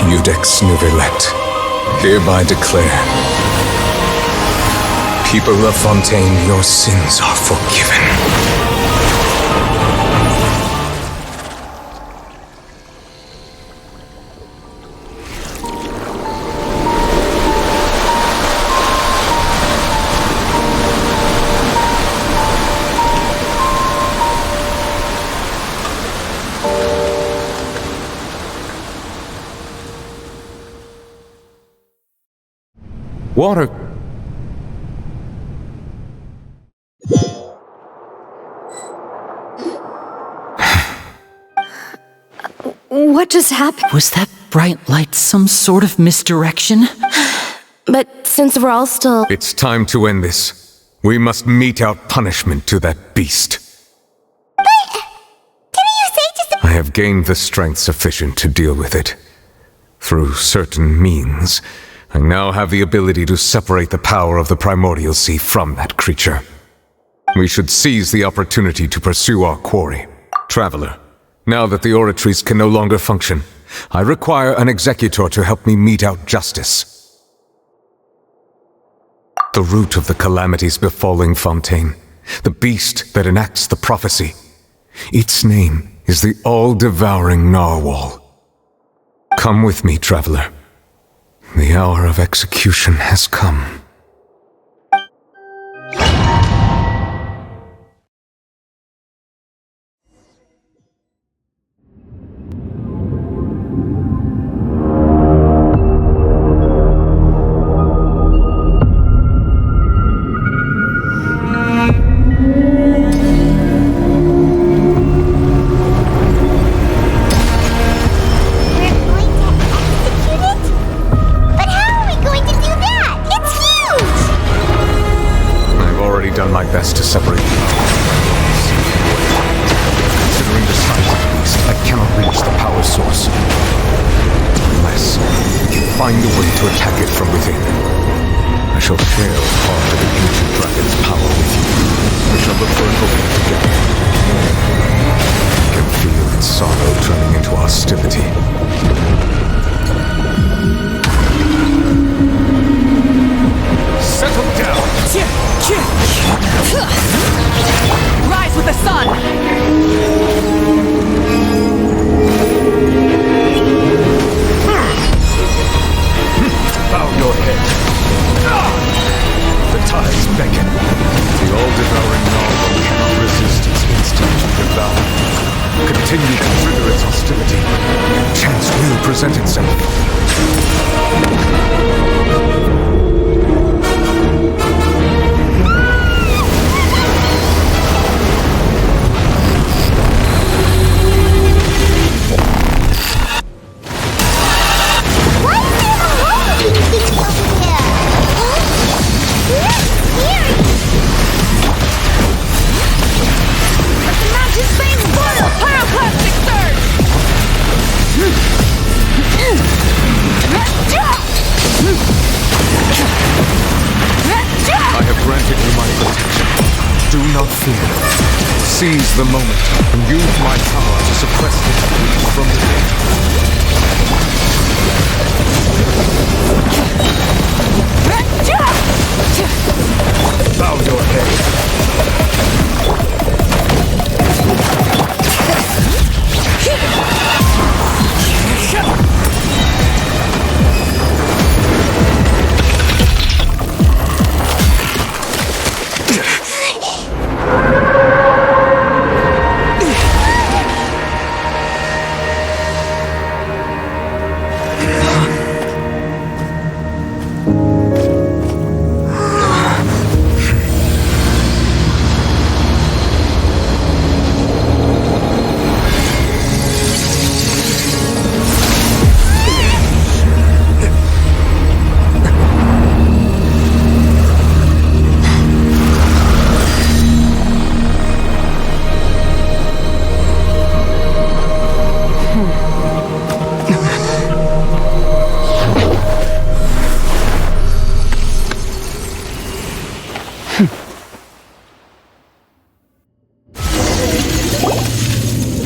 Iudex Neuvillette, hereby declare People of Fontaine, your sins are forgiven. Water. What just happened? Was that bright light some sort of misdirection? But since we're all still... It's time to end this. We must mete out punishment to that beast. But... didn't you say just... I have gained the strength sufficient to deal with it. Through certain means, I now have the ability to separate the power of the primordial sea from that creature. We should seize the opportunity to pursue our quarry. Traveler, now that the oratories can no longer function, I require an executor to help me mete out justice. The root of the calamities befalling Fontaine, the beast that enacts the prophecy, its name is the all-devouring narwhal. Come with me, traveler. The hour of execution has come. Best to separate the considering the size of the beast, I cannot reach the power source. Unless we can find a way to attack it from within. I shall share part of the ancient dragon's power with you. We shall look for an opening together. I can feel its sorrow turning into hostility. Settle down! Rise with the sun! Bow your head. The tides beckon. The all-devouring narwhal cannot resist its instinct to devour. Continue to trigger its hostility. Chance will present itself. Seize the moment and use my power to suppress it from within. Bow your head.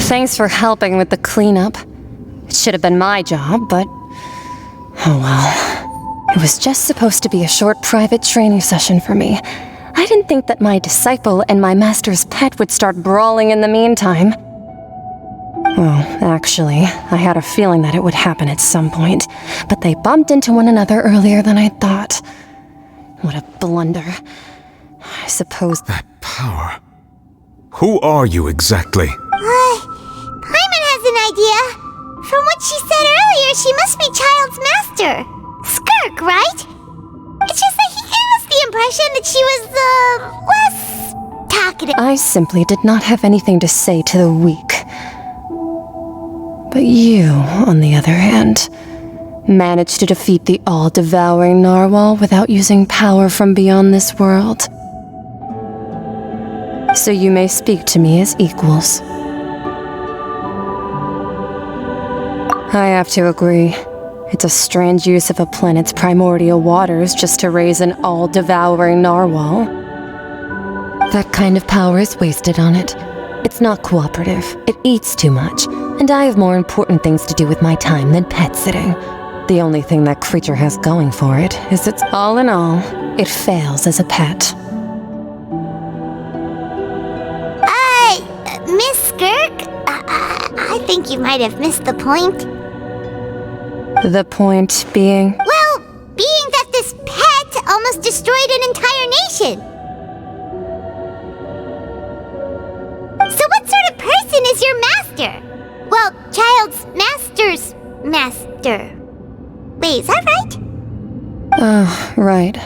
Thanks for helping with the cleanup. It should have been my job, but... oh well. It was just supposed to be a short private training session for me. I didn't think that my disciple and my master's pet would start brawling in the meantime. Well, actually, I had a feeling that it would happen at some point, but they bumped into one another earlier than I thought. What a blunder. I suppose... That power. Who are you exactly? Paimon has an idea. From what she said earlier, she must be Child's master. Skirk, right? It's just that he gave us the impression that she was, less talkative. I simply did not have anything to say to the weak. But you, on the other hand, managed to defeat the all-devouring narwhal without using power from beyond this world. So you may speak to me as equals. I have to agree. It's a strange use of a planet's primordial waters just to raise an all-devouring narwhal. That kind of power is wasted on it. It's not cooperative. It eats too much. And I have more important things to do with my time than pet sitting. The only thing that creature has going for it is it's all in all, it fails as a pet. Miss Skirk? I think you might have missed the point. The point being? Well, being that this pet almost destroyed an entire nation. So what sort of person is your master? Well, Child's master's master. Wait, is that right? Oh, right.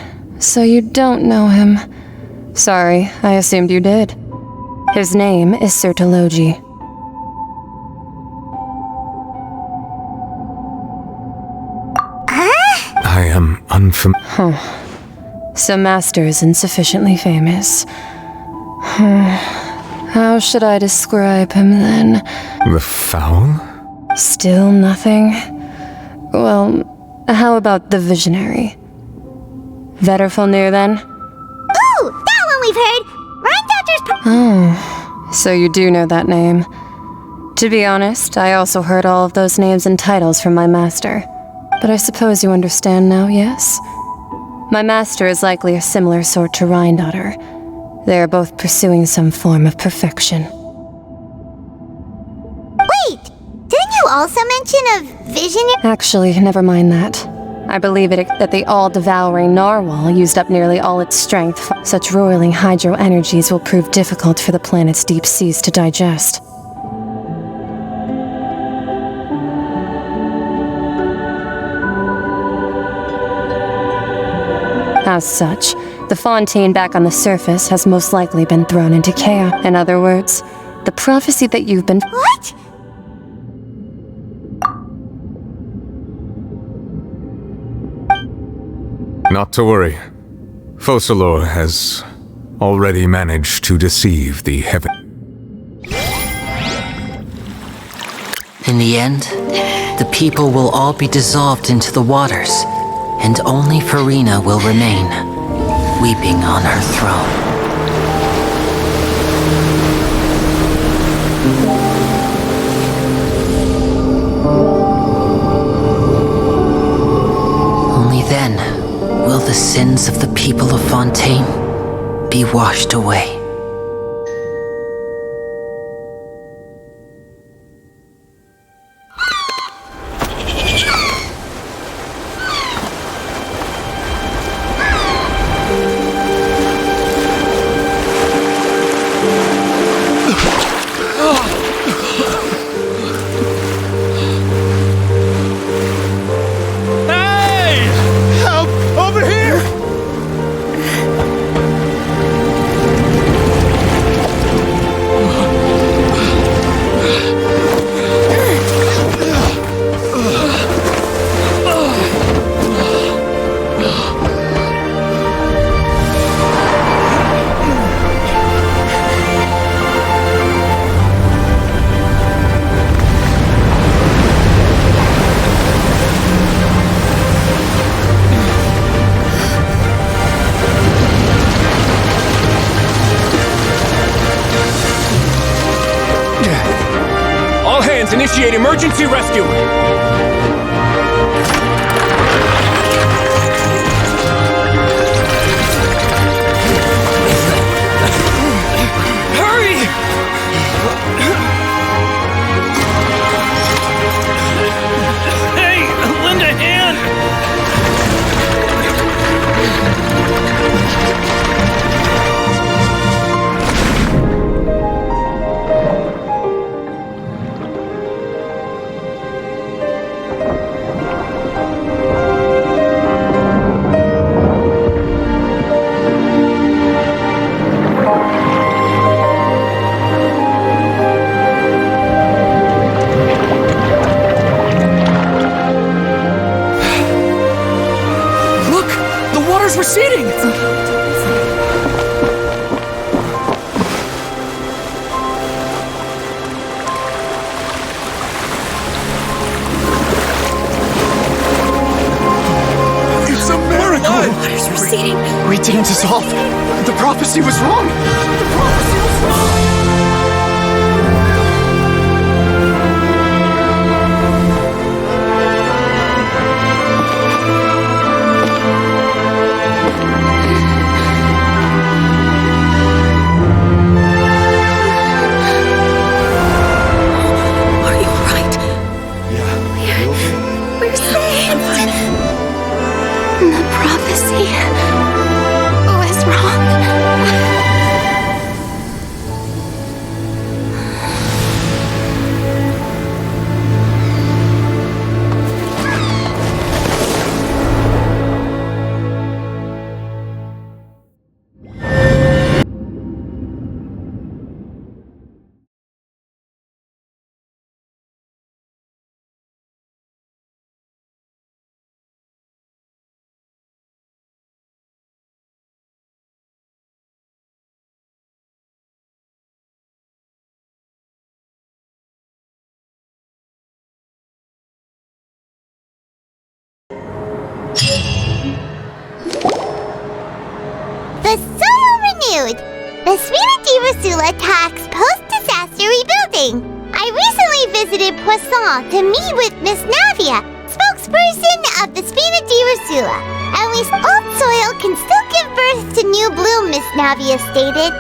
So you don't know him. Sorry, I assumed you did. His name is Sertologi. I am unfamiliar. Huh. So Master isn't sufficiently famous. How should I describe him then? The foul? Still nothing? Well, how about the visionary? Vetterfulnir then? Ooh, that one we've heard! Oh, so you do know that name. To be honest, I also heard all of those names and titles from my master. But I suppose you understand now, yes? My master is likely a similar sort to Rheindotter. They are both pursuing some form of perfection. Wait! Didn't you also mention a visionary? Actually, never mind that. I believe that the all-devouring narwhal used up nearly all its strength. Such roiling hydro energies will prove difficult for the planet's deep seas to digest. As such, the fontaine back on the surface has most likely been thrown into chaos. In other words, the prophecy that you've been— What? Not to worry. Focalor has already managed to deceive the heaven. In the end, the people will all be dissolved into the waters, and only Farina will remain, weeping on her throne. Only then will the sins of the people of Fontaine be washed away. Initiate emergency rescue! water's receding! It's a miracle! Water's receding. We didn't dissolve. The prophecy was wrong. The prophecy was wrong. We're saved! The prophecy was wrong. The soul renewed! The Spina di Rosula talks post-disaster rebuilding. I recently visited Poisson to meet with Miss Navia, spokesperson of the Spina di Rosula. At least old soil can still give birth to new bloom, Miss Navia stated.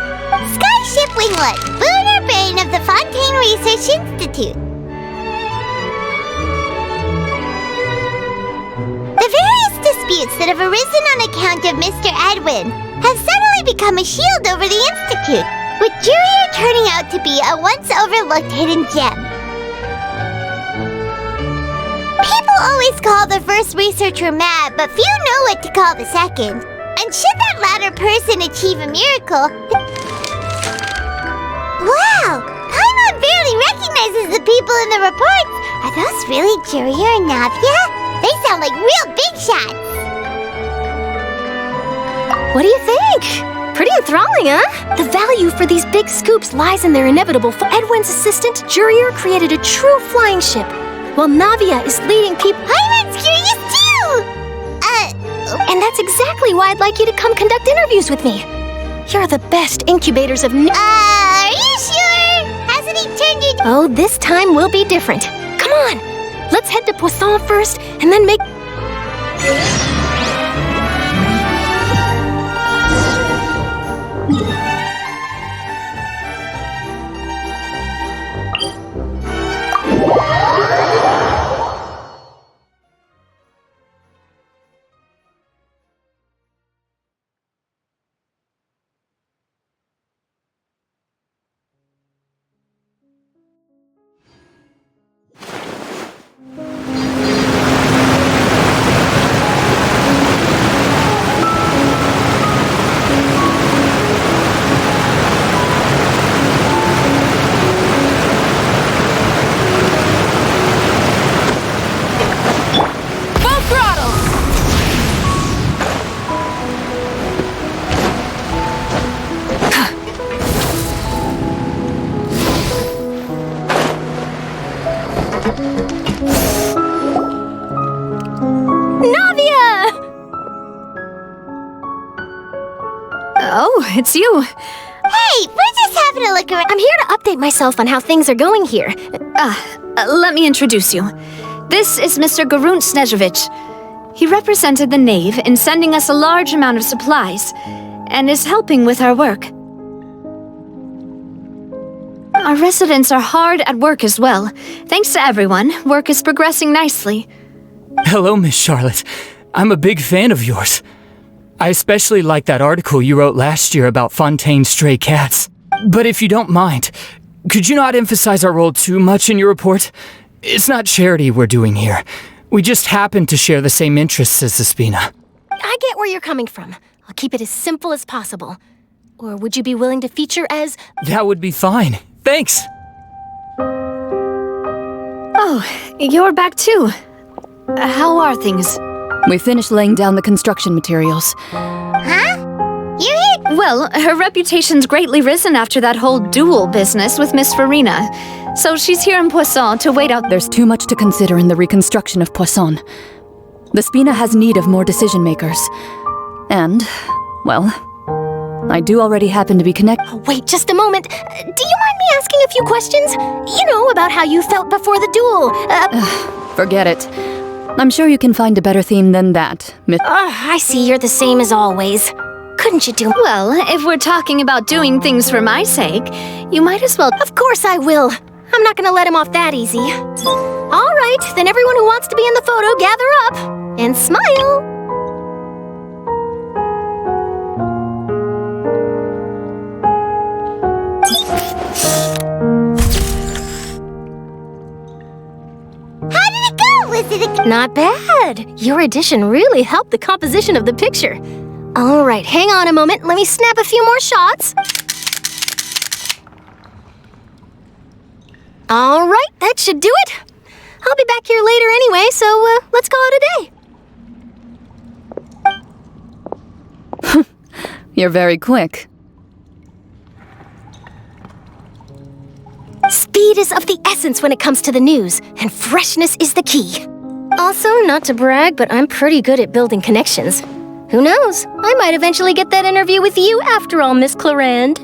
Skyship Winglet, lunar brain of the Fontaine Research Institute. The various disputes that have arisen on account of Mr. Edwin have suddenly become a shield over the Institute, with Jurier turning out to be a once-overlooked hidden gem. People always call the first researcher mad, but few know what to call the second. And should that latter person achieve a miracle... Wow! Paimon barely recognizes the people in the reports. Are those really Jurier and Navia? They sound like real big shots. What do you think? Pretty enthralling, huh? The value for these big scoops lies in their inevitable Edwin's assistant, Jurier, created a true flying ship, while Navia is leading people... Paimon's curious too! And that's exactly why I'd like you to come conduct interviews with me. You're the best incubators of... Are you sure? Hasn't he turned you... Oh, this time will be different. Come on! Let's head to Poisson first, and then make... Oh, it's you. Hey, we're just having a look around. I'm here to update myself on how things are going here. Let me introduce you. This is Mr. Garunt Snezhevich. He represented the Knave in sending us a large amount of supplies, and is helping with our work. Our residents are hard at work as well. Thanks to everyone, work is progressing nicely. Hello, Miss Charlotte. I'm a big fan of yours. I especially like that article you wrote last year about Fontaine's stray cats. But if you don't mind, could you not emphasize our role too much in your report? It's not charity we're doing here. We just happen to share the same interests as the Spina. I get where you're coming from. I'll keep it as simple as possible. Or would you be willing to feature as... That would be fine. Thanks! Oh, you're back too. How are things? We finished laying down the construction materials. Huh? You're here? Well, her reputation's greatly risen after that whole duel business with Miss Farina. So she's here in Poisson to wait out. There's too much to consider in the reconstruction of Poisson. The Spina has need of more decision makers. And, well, I do already happen to be connected. Oh, wait just a moment. Do you mind me asking a few questions? You know, about how you felt before the duel. Forget it. I'm sure you can find a better theme than that, Miss. I see you're the same as always. Couldn't you do? Well, if we're talking about doing things for my sake, you might as well. Of course I will. I'm not gonna let him off that easy. All right, then everyone who wants to be in the photo, gather up and smile. How did it go? Was it Not bad. Your addition really helped the composition of the picture. All right, hang on a moment. Let me snap a few more shots. All right, that should do it. I'll be back here later anyway, so let's call it a day. You're very quick. Speed is of the essence when it comes to the news, and freshness is the key. Also, not to brag, but I'm pretty good at building connections. Who knows? I might eventually get that interview with you after all, Miss Clarand.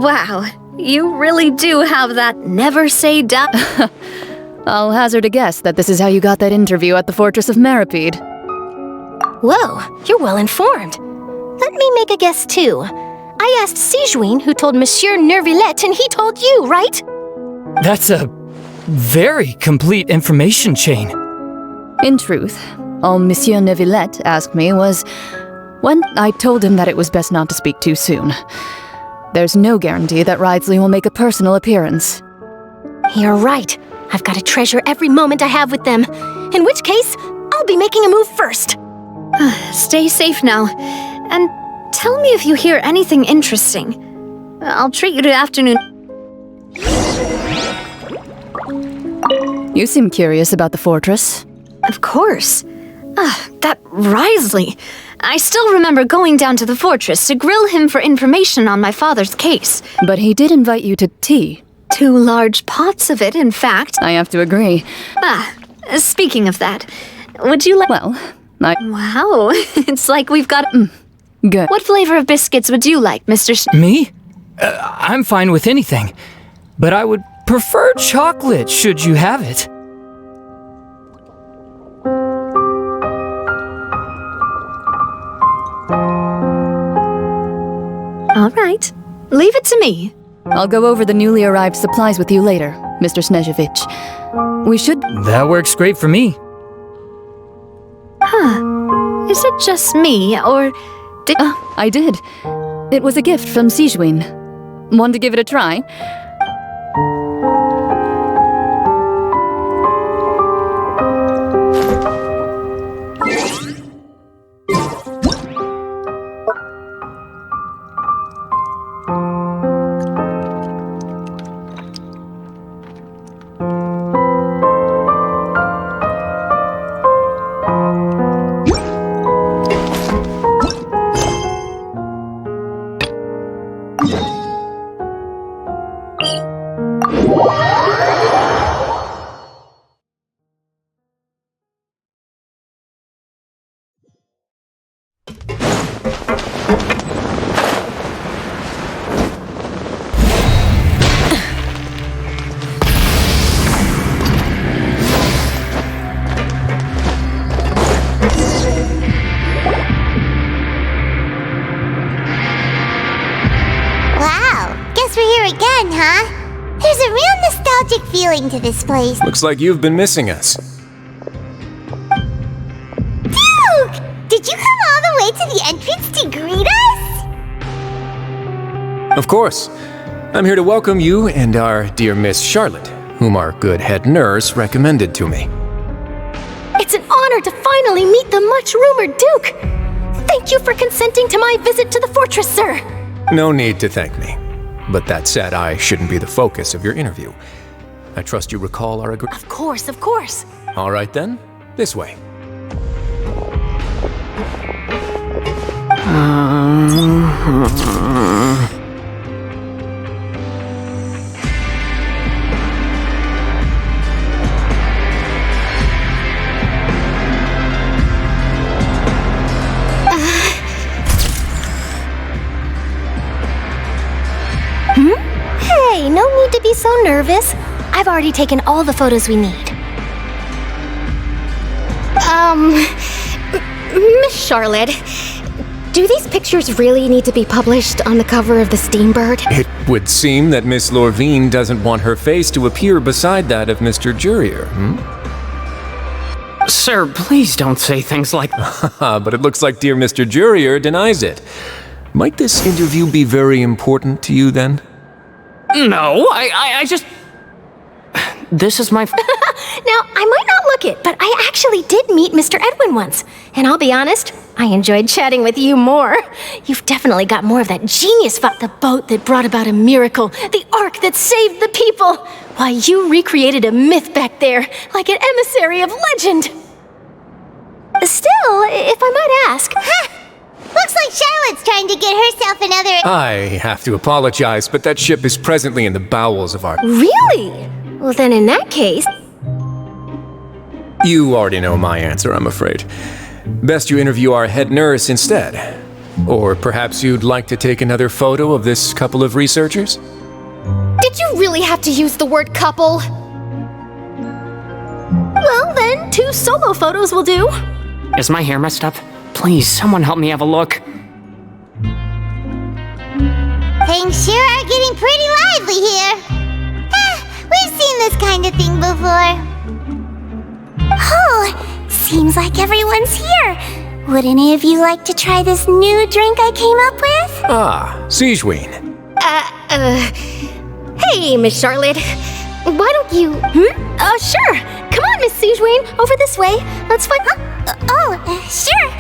Wow, you really do have that never say die. I'll hazard a guess that this is how you got that interview at the Fortress of Meripede. Whoa, you're well informed. Let me make a guess too. I asked Sijuin who told Monsieur Nervillette, and he told you, right? That's a very complete information chain. In truth, all Monsieur Nervillette asked me was when I told him that it was best not to speak too soon. There's no guarantee that Ridesley will make a personal appearance. You're right. I've got to treasure every moment I have with them. In which case, I'll be making a move first. Stay safe now. And tell me if you hear anything interesting. I'll treat you to afternoon. You seem curious about the fortress. Of course. That Ridesley. I still remember going down to the fortress to grill him for information on my father's case. But he did invite you to tea. 2 large pots of it, in fact. I have to agree. Speaking of that, would you like... Well, Wow, it's like we've got... Good. What flavor of biscuits would you like, Mr. Me? I'm fine with anything. But I would prefer chocolate, should you have it. All right. Leave it to me. I'll go over the newly arrived supplies with you later, Mr. Snezhevich. We should... That works great for me. Huh. Is it just me, or... I did. It was a gift from Sijuin. Want to give it a try? There's a real nostalgic feeling to this place. Looks like you've been missing us. Duke! Did you come all the way to the entrance to greet us? Of course. I'm here to welcome you and our dear Miss Charlotte, whom our good head nurse recommended to me. It's an honor to finally meet the much-rumored Duke. Thank you for consenting to my visit to the fortress, sir. No need to thank me. But that said, I shouldn't be the focus of your interview. I trust you recall our agreement. Of course, of course. All right then, this way. Hey, no need to be so nervous. I've already taken all the photos we need. Miss Charlotte, do these pictures really need to be published on the cover of the Steambird? It would seem that Miss Lorvine doesn't want her face to appear beside that of Mr. Jurier, Sir, please don't say things like that. But it looks like dear Mr. Jurier denies it. Might this interview be very important to you, then? No, I just... This is my... Now, I might not look it, but I actually did meet Mr. Edwin once. And I'll be honest, I enjoyed chatting with you more. You've definitely got more of that genius vibe. The boat that brought about a miracle. The ark that saved the people. Why, you recreated a myth back there, like an emissary of legend. Still, if I might ask... Looks like Charlotte's trying to get herself another... I have to apologize, but that ship is presently in the bowels of our... Really? Well, then in that case... You already know my answer, I'm afraid. Best you interview our head nurse instead. Or perhaps you'd like to take another photo of this couple of researchers? Did you really have to use the word couple? Well, then 2 solo photos will do. Is my hair messed up? Please, someone help me have a look. Things sure are getting pretty lively here. We've seen this kind of thing before. Oh, seems like everyone's here. Would any of you like to try this new drink I came up with? Ah, Sigewine. Hey, Miss Charlotte. Why don't you... sure. Come on, Miss Sigewine. Over this way. Let's find... Sure.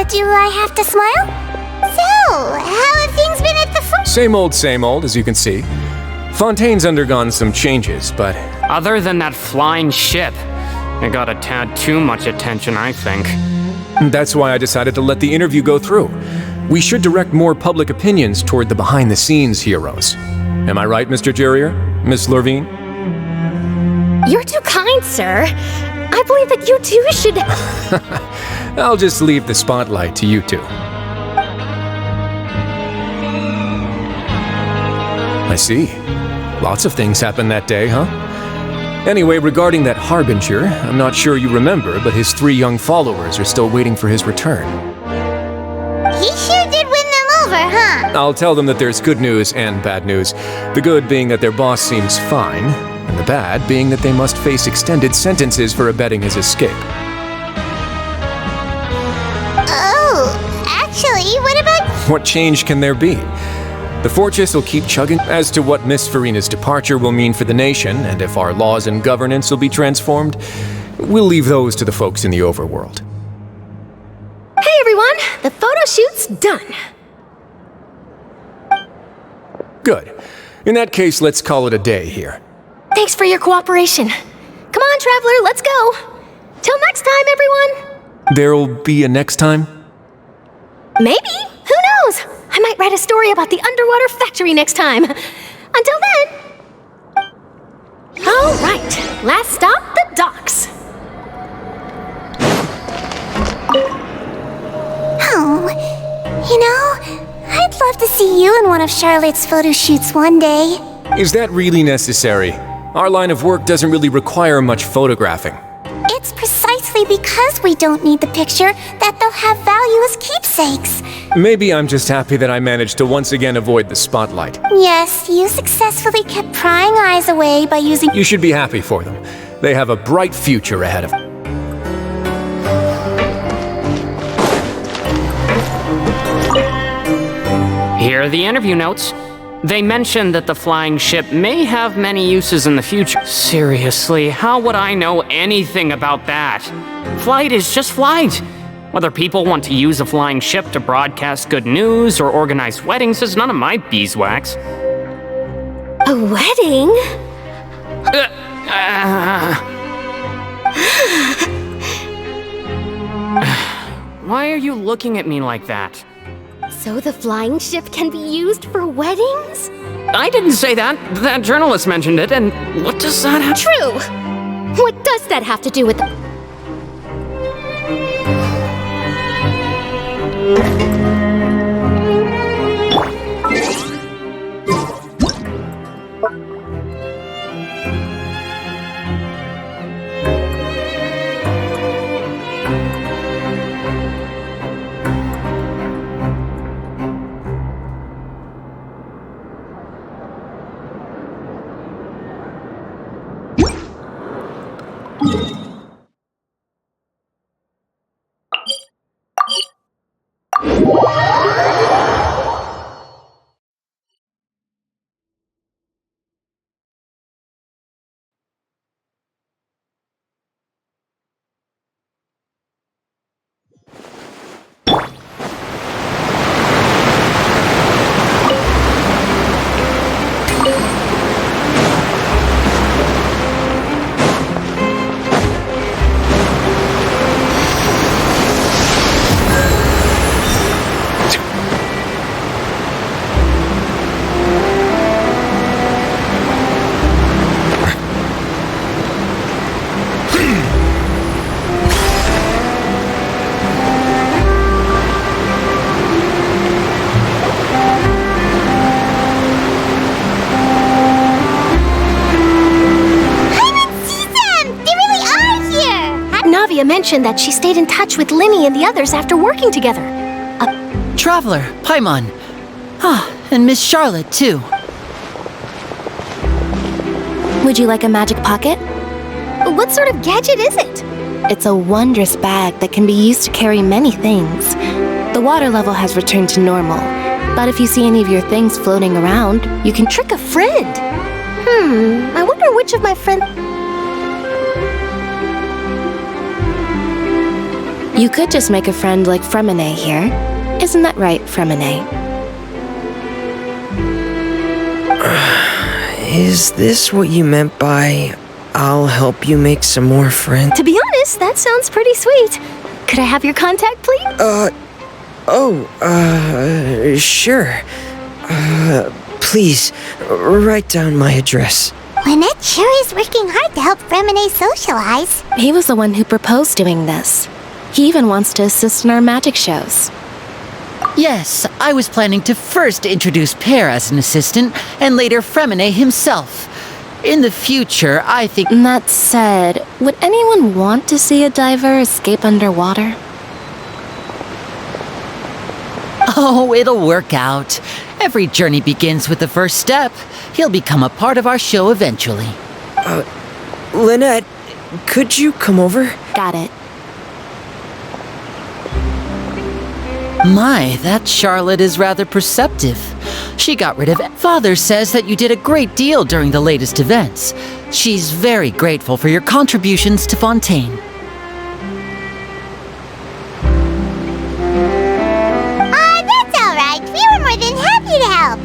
Do I have to smile? So, how have things been at the front? Same old, as you can see. Fontaine's undergone some changes, but... Other than that flying ship, it got a tad too much attention, I think. That's why I decided to let the interview go through. We should direct more public opinions toward the behind-the-scenes heroes. Am I right, Mr. Jurier? Miss Lorvine? You're too kind, sir. I believe that you two should... I'll just leave the spotlight to you two. I see. Lots of things happened that day, huh? Anyway, regarding that Harbinger, I'm not sure you remember, but his 3 young followers are still waiting for his return. He sure did win them over, huh? I'll tell them that there's good news and bad news. The good being that their boss seems fine, and the bad being that they must face extended sentences for abetting his escape. Oh, actually, what about... What change can there be? The fortress will keep chugging. As to what Miss Farina's departure will mean for the nation, and if our laws and governance will be transformed, we'll leave those to the folks in the overworld. Hey everyone, the photo shoot's done. Good. In that case, let's call it a day here. Thanks for your cooperation. Come on, Traveler, let's go. Till next time, everyone. There'll be a next time? Maybe. Who knows? I might write a story about the underwater factory next time. Until then. All right, last stop, the docks. Oh, you know, I'd love to see you in one of Charlotte's photo shoots one day. Is that really necessary? Our line of work doesn't really require much photographing. It's precisely because we don't need the picture that they'll have value as keepsakes. Maybe I'm just happy that I managed to once again avoid the spotlight. Yes, you successfully kept prying eyes away by using... You should be happy for them. They have a bright future ahead of them. Here are the interview notes. They mentioned that the flying ship may have many uses in the future. Seriously, how would I know anything about that? Flight is just flight. Whether people want to use a flying ship to broadcast good news or organize weddings is none of my beeswax. A wedding? Why are you looking at me like that? So the flying ship can be used for weddings? I didn't say that. That journalist mentioned it, and what does that have— True! What does that have to do with the— mentioned that she stayed in touch with Linny and the others after working together. Traveler, Paimon. And Miss Charlotte, too. Would you like a magic pocket? What sort of gadget is it? It's a wondrous bag that can be used to carry many things. The water level has returned to normal, but if you see any of your things floating around, you can trick a friend. I wonder which of my friends... You could just make a friend like Fremine here. Isn't that right, Fremine? Is this what you meant by, I'll help you make some more friends? To be honest, that sounds pretty sweet. Could I have your contact, please? Sure. Please, write down my address. Lynette sure is working hard to help Fremine socialize. He was the one who proposed doing this. He even wants to assist in our magic shows. Yes, I was planning to first introduce Pear as an assistant, and later Fremine himself. In the future, I think— That said, would anyone want to see a diver escape underwater? Oh, it'll work out. Every journey begins with the first step. He'll become a part of our show eventually. Lynette, could you come over? Got it. My, that Charlotte is rather perceptive. She got rid of it. Father says that you did a great deal during the latest events. She's very grateful for your contributions to Fontaine. That's all right. We were more than happy to help.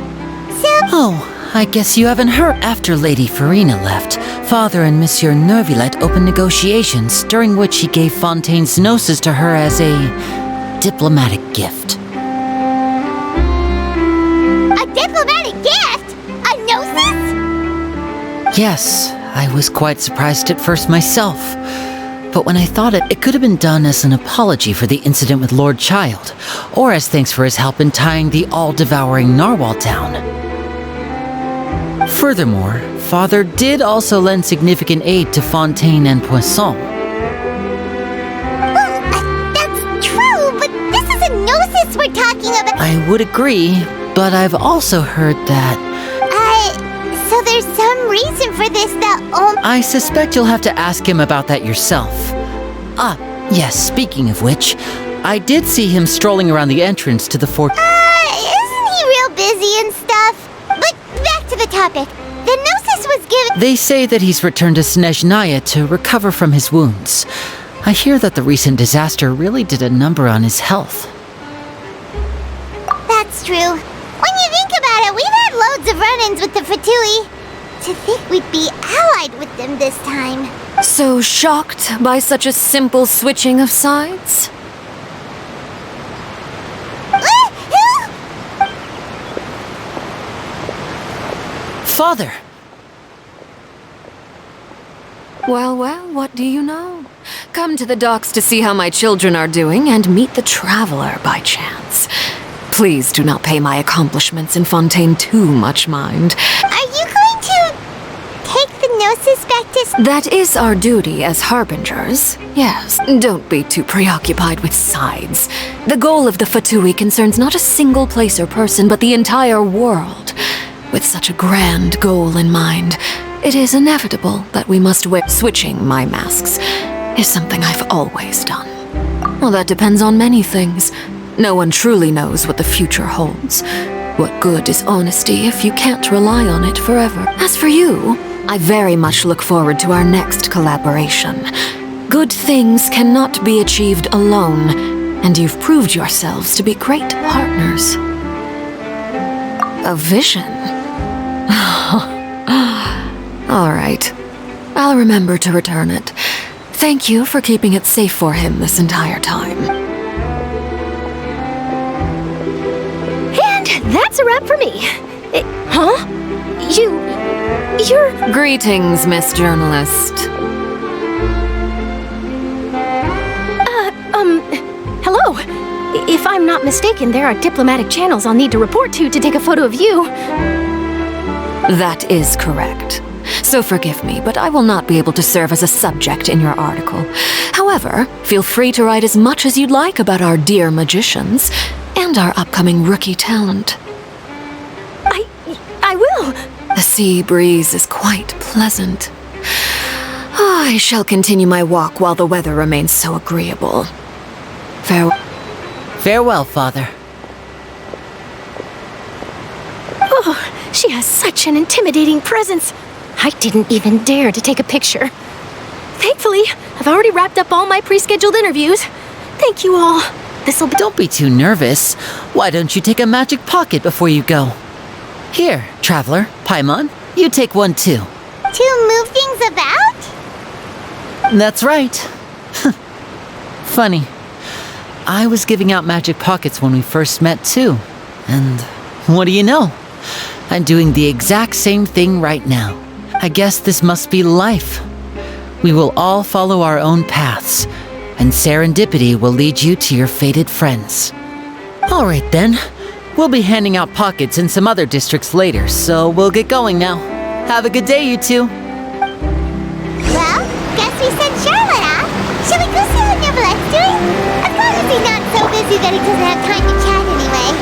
Oh, I guess you haven't heard. After Lady Farina left, Father and Monsieur Neuvillette opened negotiations, during which he gave Fontaine's gnosis to her as a diplomatic gift. A diplomatic gift? A gnosis? Yes, I was quite surprised at first myself. But when I thought it could have been done as an apology for the incident with Lord Child, or as thanks for his help in tying the all-devouring narwhal down. Furthermore, Father did also lend significant aid to Fontaine and Poisson. Gnosis we're talking about. I would agree, but I've also heard that... So there's some reason for this that I suspect you'll have to ask him about that yourself. Yes, speaking of which, I did see him strolling around the entrance to the fort... Isn't he real busy and stuff? But back to the topic. The gnosis was given... They say that he's returned to Snezhnaya to recover from his wounds. I hear that the recent disaster really did a number on his health. That's true. When you think about it, we've had loads of run-ins with the Fatui. To think we'd be allied with them this time. So shocked by such a simple switching of sides? Father! Well, well, what do you know? Come to the docks to see how my children are doing and meet the traveler by chance. Please do not pay my accomplishments in Fontaine too much mind. Are you going to take the Gnosis back to... That is our duty as harbingers. Yes, don't be too preoccupied with sides. The goal of the Fatui concerns not a single place or person, but the entire world. With such a grand goal in mind, it is inevitable that we must wear... Switching my masks is something I've always done. Well, that depends on many things. No one truly knows what the future holds. What good is honesty if you can't rely on it forever? As for you, I very much look forward to our next collaboration. Good things cannot be achieved alone, and you've proved yourselves to be great partners. A vision? All right. I'll remember to return it. Thank you for keeping it safe for him this entire time. And that's a wrap for me. Huh? You're... Greetings, Miss Journalist. Hello. If I'm not mistaken, there are diplomatic channels I'll need to report to take a photo of you. That is correct. So forgive me, but I will not be able to serve as a subject in your article. However, feel free to write as much as you'd like about our dear magicians and our upcoming rookie talent. I will. The sea breeze is quite pleasant. Oh, I shall continue my walk while the weather remains so agreeable. Farewell, Father. Oh, she has such an intimidating presence. I didn't even dare to take a picture. Thankfully, I've already wrapped up all my pre-scheduled interviews. Thank you all. This'll be... Don't be too nervous. Why don't you take a magic pocket before you go? Here, Traveler, Paimon, you take one too. To move things about? That's right. Funny. I was giving out magic pockets when we first met too. And what do you know? I'm doing the exact same thing right now. I guess this must be life. We will all follow our own paths, and serendipity will lead you to your fated friends. All right then. We'll be handing out pockets in some other districts later, so we'll get going now. Have a good day, you two. Well, guess we sent Charlotte off. Shall we go see what Neverlette's doing? As long as he's not so busy that he doesn't have time to chat anyway.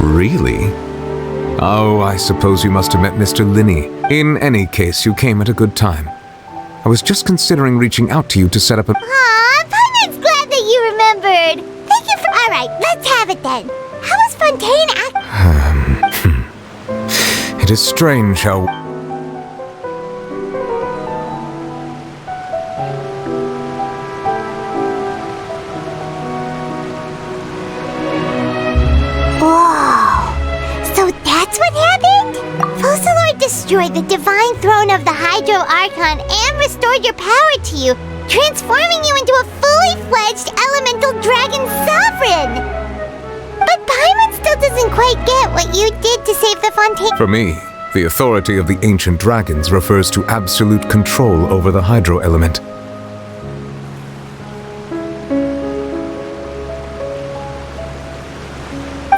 Really? Oh, I suppose you must have met Mr. Linney. In any case, you came at a good time. I was just considering reaching out to you to set up a... Aw, Paimon's glad that you remembered. Thank you for... Alright, let's have it then. How was Fontaine It is strange how... destroyed the divine throne of the Hydro Archon and restored your power to you, transforming you into a fully fledged elemental dragon sovereign! But Paimon still doesn't quite get what you did to save the Fontaine. For me, The authority of the ancient dragons refers to absolute control over the hydro element.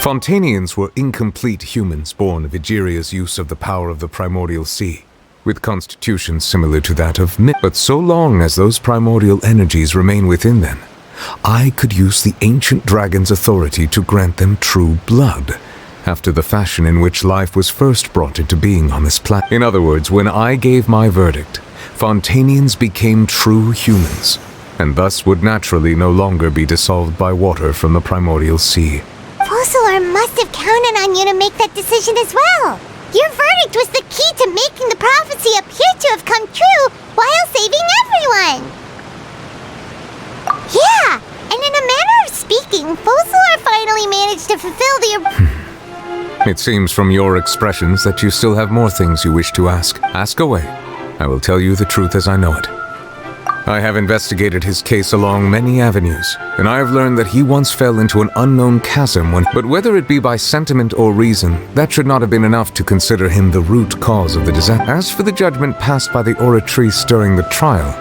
Fontanians were incomplete humans born of Egeria's use of the power of the primordial sea, with constitutions similar to that of myth. But so long as those primordial energies remain within them, I could use the ancient dragon's authority to grant them true blood, after the fashion in which life was first brought into being on this planet. In other words, when I gave my verdict, Fontanians became true humans, and thus would naturally no longer be dissolved by water from the primordial sea. Fossilor must have counted on you to make that decision as well. Your verdict was the key to making the prophecy appear to have come true while saving everyone. Yeah, and in a manner of speaking, Fossilor finally managed to fulfill the... It seems from your expressions that you still have more things you wish to ask. Ask away. I will tell you the truth as I know it. I have investigated his case along many avenues, and I have learned that he once fell into an unknown chasm but whether it be by sentiment or reason, that should not have been enough to consider him the root cause of the disaster. As for the judgment passed by the Oratrice during the trial,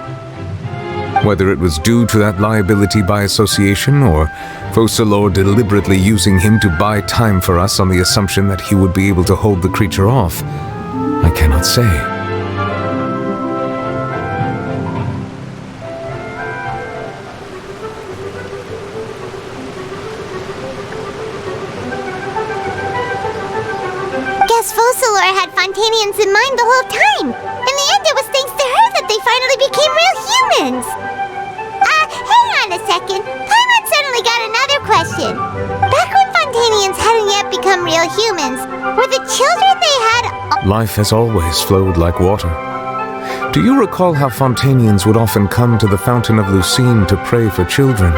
whether it was due to that liability by association or Fossilor deliberately using him to buy time for us on the assumption that he would be able to hold the creature off, I cannot say. Fossilor had Fontanians in mind the whole time. In the end, it was thanks to her that they finally became real humans. Hang on a second. Paimon suddenly got another question. Back when Fontanians hadn't yet become real humans, were the children they had... Life has always flowed like water. Do you recall how Fontanians would often come to the Fountain of Lucine to pray for children?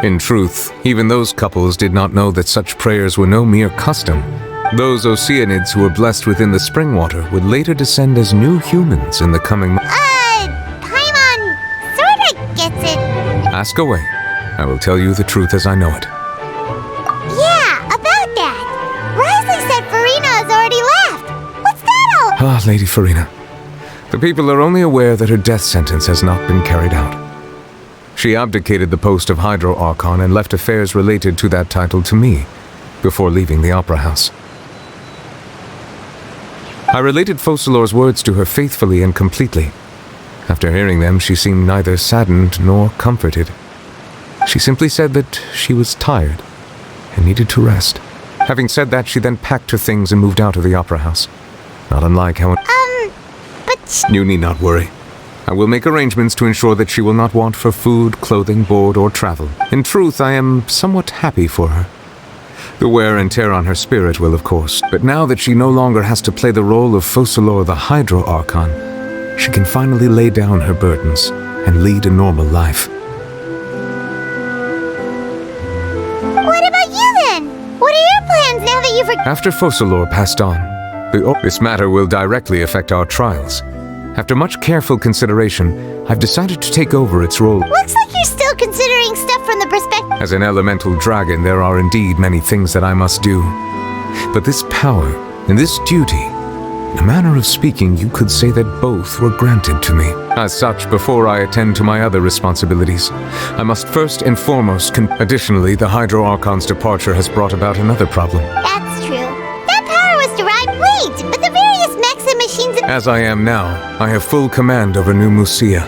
In truth, even those couples did not know that such prayers were no mere custom. Those Oceanids who were blessed within the spring water would later descend as new humans in the coming... Paimon sorta gets it. Ask away. I will tell you the truth as I know it. Yeah, about that. Risley said Farina has already left. What's that all... Ah, Lady Farina. The people are only aware that her death sentence has not been carried out. She abdicated the post of Hydro Archon and left affairs related to that title to me, before leaving the Opera House. I related Fossilor's words to her faithfully and completely. After hearing them, she seemed neither saddened nor comforted. She simply said that she was tired and needed to rest. Having said that, she then packed her things and moved out of the Opera House. Not unlike how... but... You need not worry. I will make arrangements to ensure that she will not want for food, clothing, board, or travel. In truth, I am somewhat happy for her. The wear and tear on her spirit will, of course, but now that she no longer has to play the role of Fossilor the Hydro Archon, she can finally lay down her burdens and lead a normal life. What about you then? What are your plans now that you've... After Fossilor passed on, this matter will directly affect our trials. After much careful consideration, I've decided to take over its role. Looks like you're still considering stuff from the perspective... As an elemental dragon, there are indeed many things that I must do. But this power and this duty, in a manner of speaking, you could say that both were granted to me. As such, before I attend to my other responsibilities, I must first and foremost Additionally, the Hydro Archon's departure has brought about another problem. That's true. That power was derived... Wait, but the various mechs and machines... As I am now, I have full command over New Musia,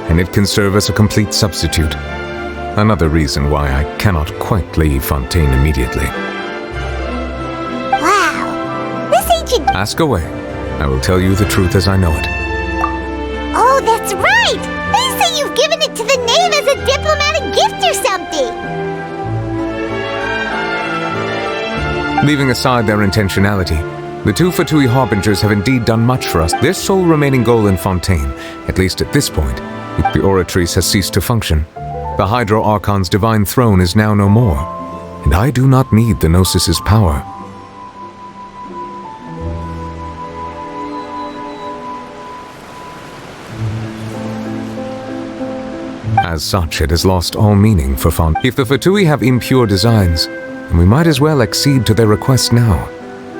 and it can serve as a complete substitute. Another reason why I cannot quite leave Fontaine immediately. Wow. This ancient... Ask away. I will tell you the truth as I know it. Oh, that's right! They say you've given it to the knave as a diplomatic gift or something! Leaving aside their intentionality, the two Fatui Harbingers have indeed done much for us. Their sole remaining goal in Fontaine, at least at this point, the Oratrice has ceased to function. The Hydro Archon's divine throne is now no more, and I do not need the Gnosis's power. As such, it has lost all meaning for Font. If the Fatui have impure designs, then we might as well accede to their request now,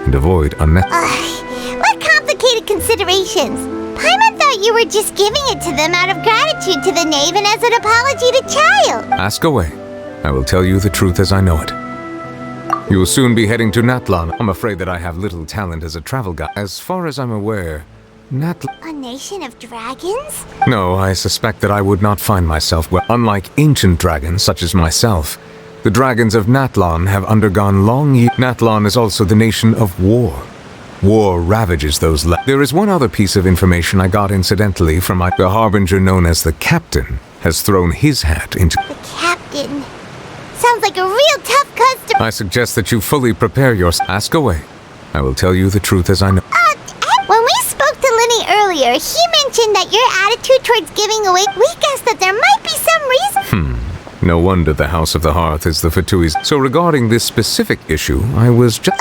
and avoid What complicated considerations? Paimon thought you were just giving it to them out of gratitude to the knave and as an apology to Child. Ask away. I will tell you the truth as I know it. You will soon be heading to Natlan. I'm afraid that I have little talent as a travel guide. As far as I'm aware, A nation of dragons? No, I suspect that I would not find myself well. Unlike ancient dragons such as myself, the dragons of Natlan have undergone long years. Natlan is also the nation of war. War ravages those There is one other piece of information I got incidentally from the harbinger known as the Captain has thrown his hat into... The Captain. Sounds like a real tough customer. I suggest that you fully prepare your... Ask away. I will tell you the truth as I know. When we spoke to Linny earlier, he mentioned that your attitude towards giving away, we guessed that there might be some reason. No wonder the House of the Hearth is the Fatui's. So regarding this specific issue, I was just...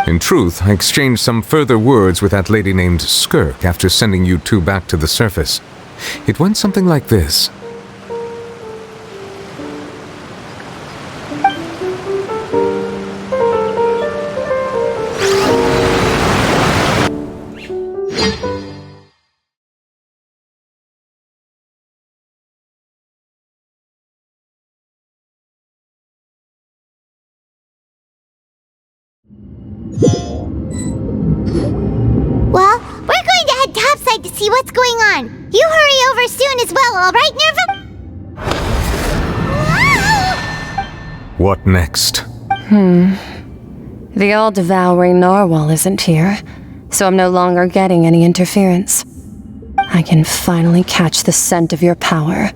In truth, I exchanged some further words with that lady named Skirk after sending you two back to the surface. It went something like this. Well, we're going to head topside to see what's going on. You hurry over soon as well, all right, Nerva? What next? The all-devouring narwhal isn't here, so I'm no longer getting any interference. I can finally catch the scent of your power,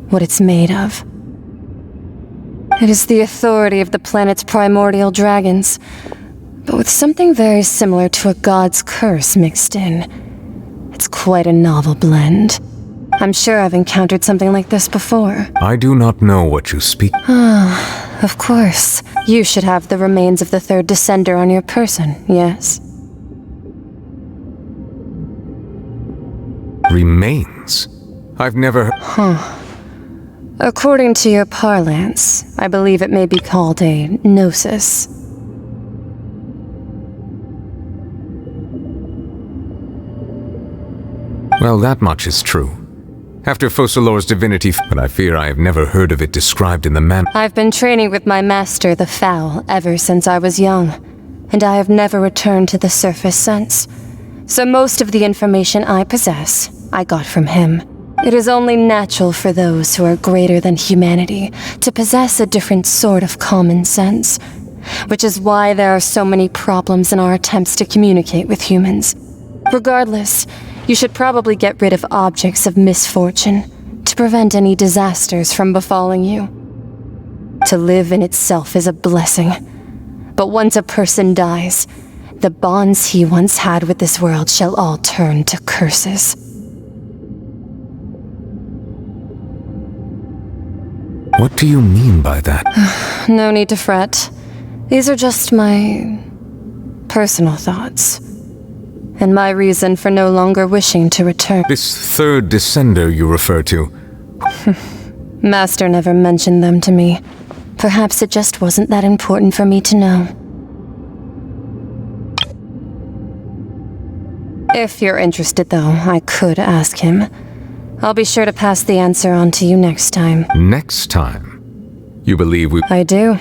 what it's made of. It is the authority of the planet's primordial dragons, but with something very similar to a god's curse mixed in. It's quite a novel blend. I'm sure I've encountered something like this before. I do not know what you speak. Of course. You should have the remains of the third descender on your person, yes? Remains? I've never... According to your parlance, I believe it may be called a gnosis. Well, that much is true. After Focalor's divinity, but I fear I have never heard of it described in the manner. I've been training with my master, the Fowl, ever since I was young, and I have never returned to the surface since. So most of the information I possess, I got from him. It is only natural for those who are greater than humanity to possess a different sort of common sense, which is why there are so many problems in our attempts to communicate with humans. Regardless, you should probably get rid of objects of misfortune to prevent any disasters from befalling you. To live in itself is a blessing, but once a person dies, the bonds he once had with this world shall all turn to curses. What do you mean by that? No need to fret. These are just my personal thoughts, and my reason for no longer wishing to return. This third descender you refer to? Master never mentioned them to me. Perhaps it just wasn't that important for me to know. If you're interested, though, I could ask him. I'll be sure to pass the answer on to you next time. Next time? You believe we... I do.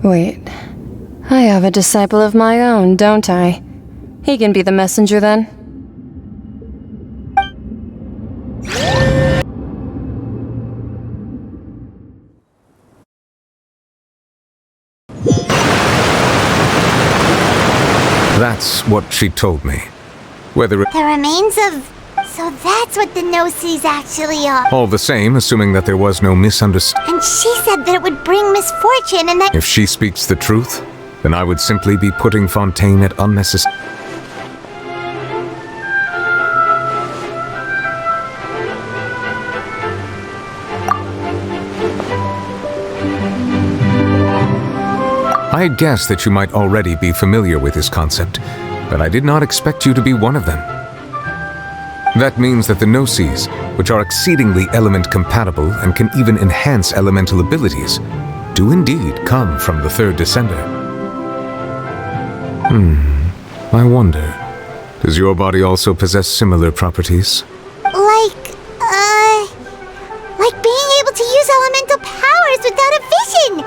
Wait. I have a disciple of my own, don't I? He can be the messenger then. That's what she told me. Whether it... The remains of... So that's what the Gnosis actually are. All the same, assuming that there was no misunderstanding. And she said that it would bring misfortune and that... If she speaks the truth, then I would simply be putting Fontaine at unnecessary... I had guessed that you might already be familiar with this concept, but I did not expect you to be one of them. That means that the Gnosis, which are exceedingly element compatible and can even enhance elemental abilities, do indeed come from the third descender. I wonder, does your body also possess similar properties? Like being able to use elemental powers without a vision!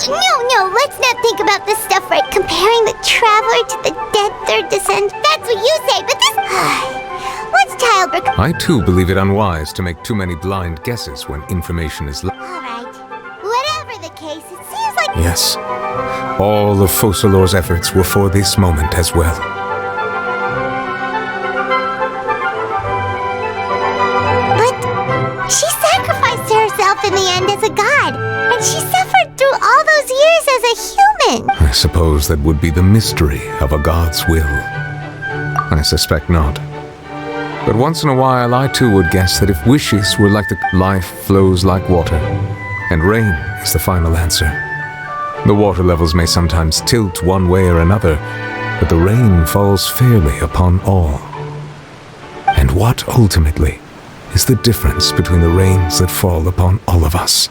No, let's not think about this stuff, right? Comparing the Traveler to the dead third descent. That's what you say, but this... What's childbirth? I too believe it unwise to make too many blind guesses when information is... Alright. Whatever the case, it seems like... Yes. All of Focalor's efforts were for this moment as well. She sacrificed herself in the end as a god, and she suffered through all those years as a human. I suppose that would be the mystery of a god's will. I suspect not. But once in a while I too would guess that if wishes were like the life flows like water, and rain is the final answer. The water levels may sometimes tilt one way or another, but the rain falls fairly upon all. And what ultimately is the difference between the rains that fall upon all of us?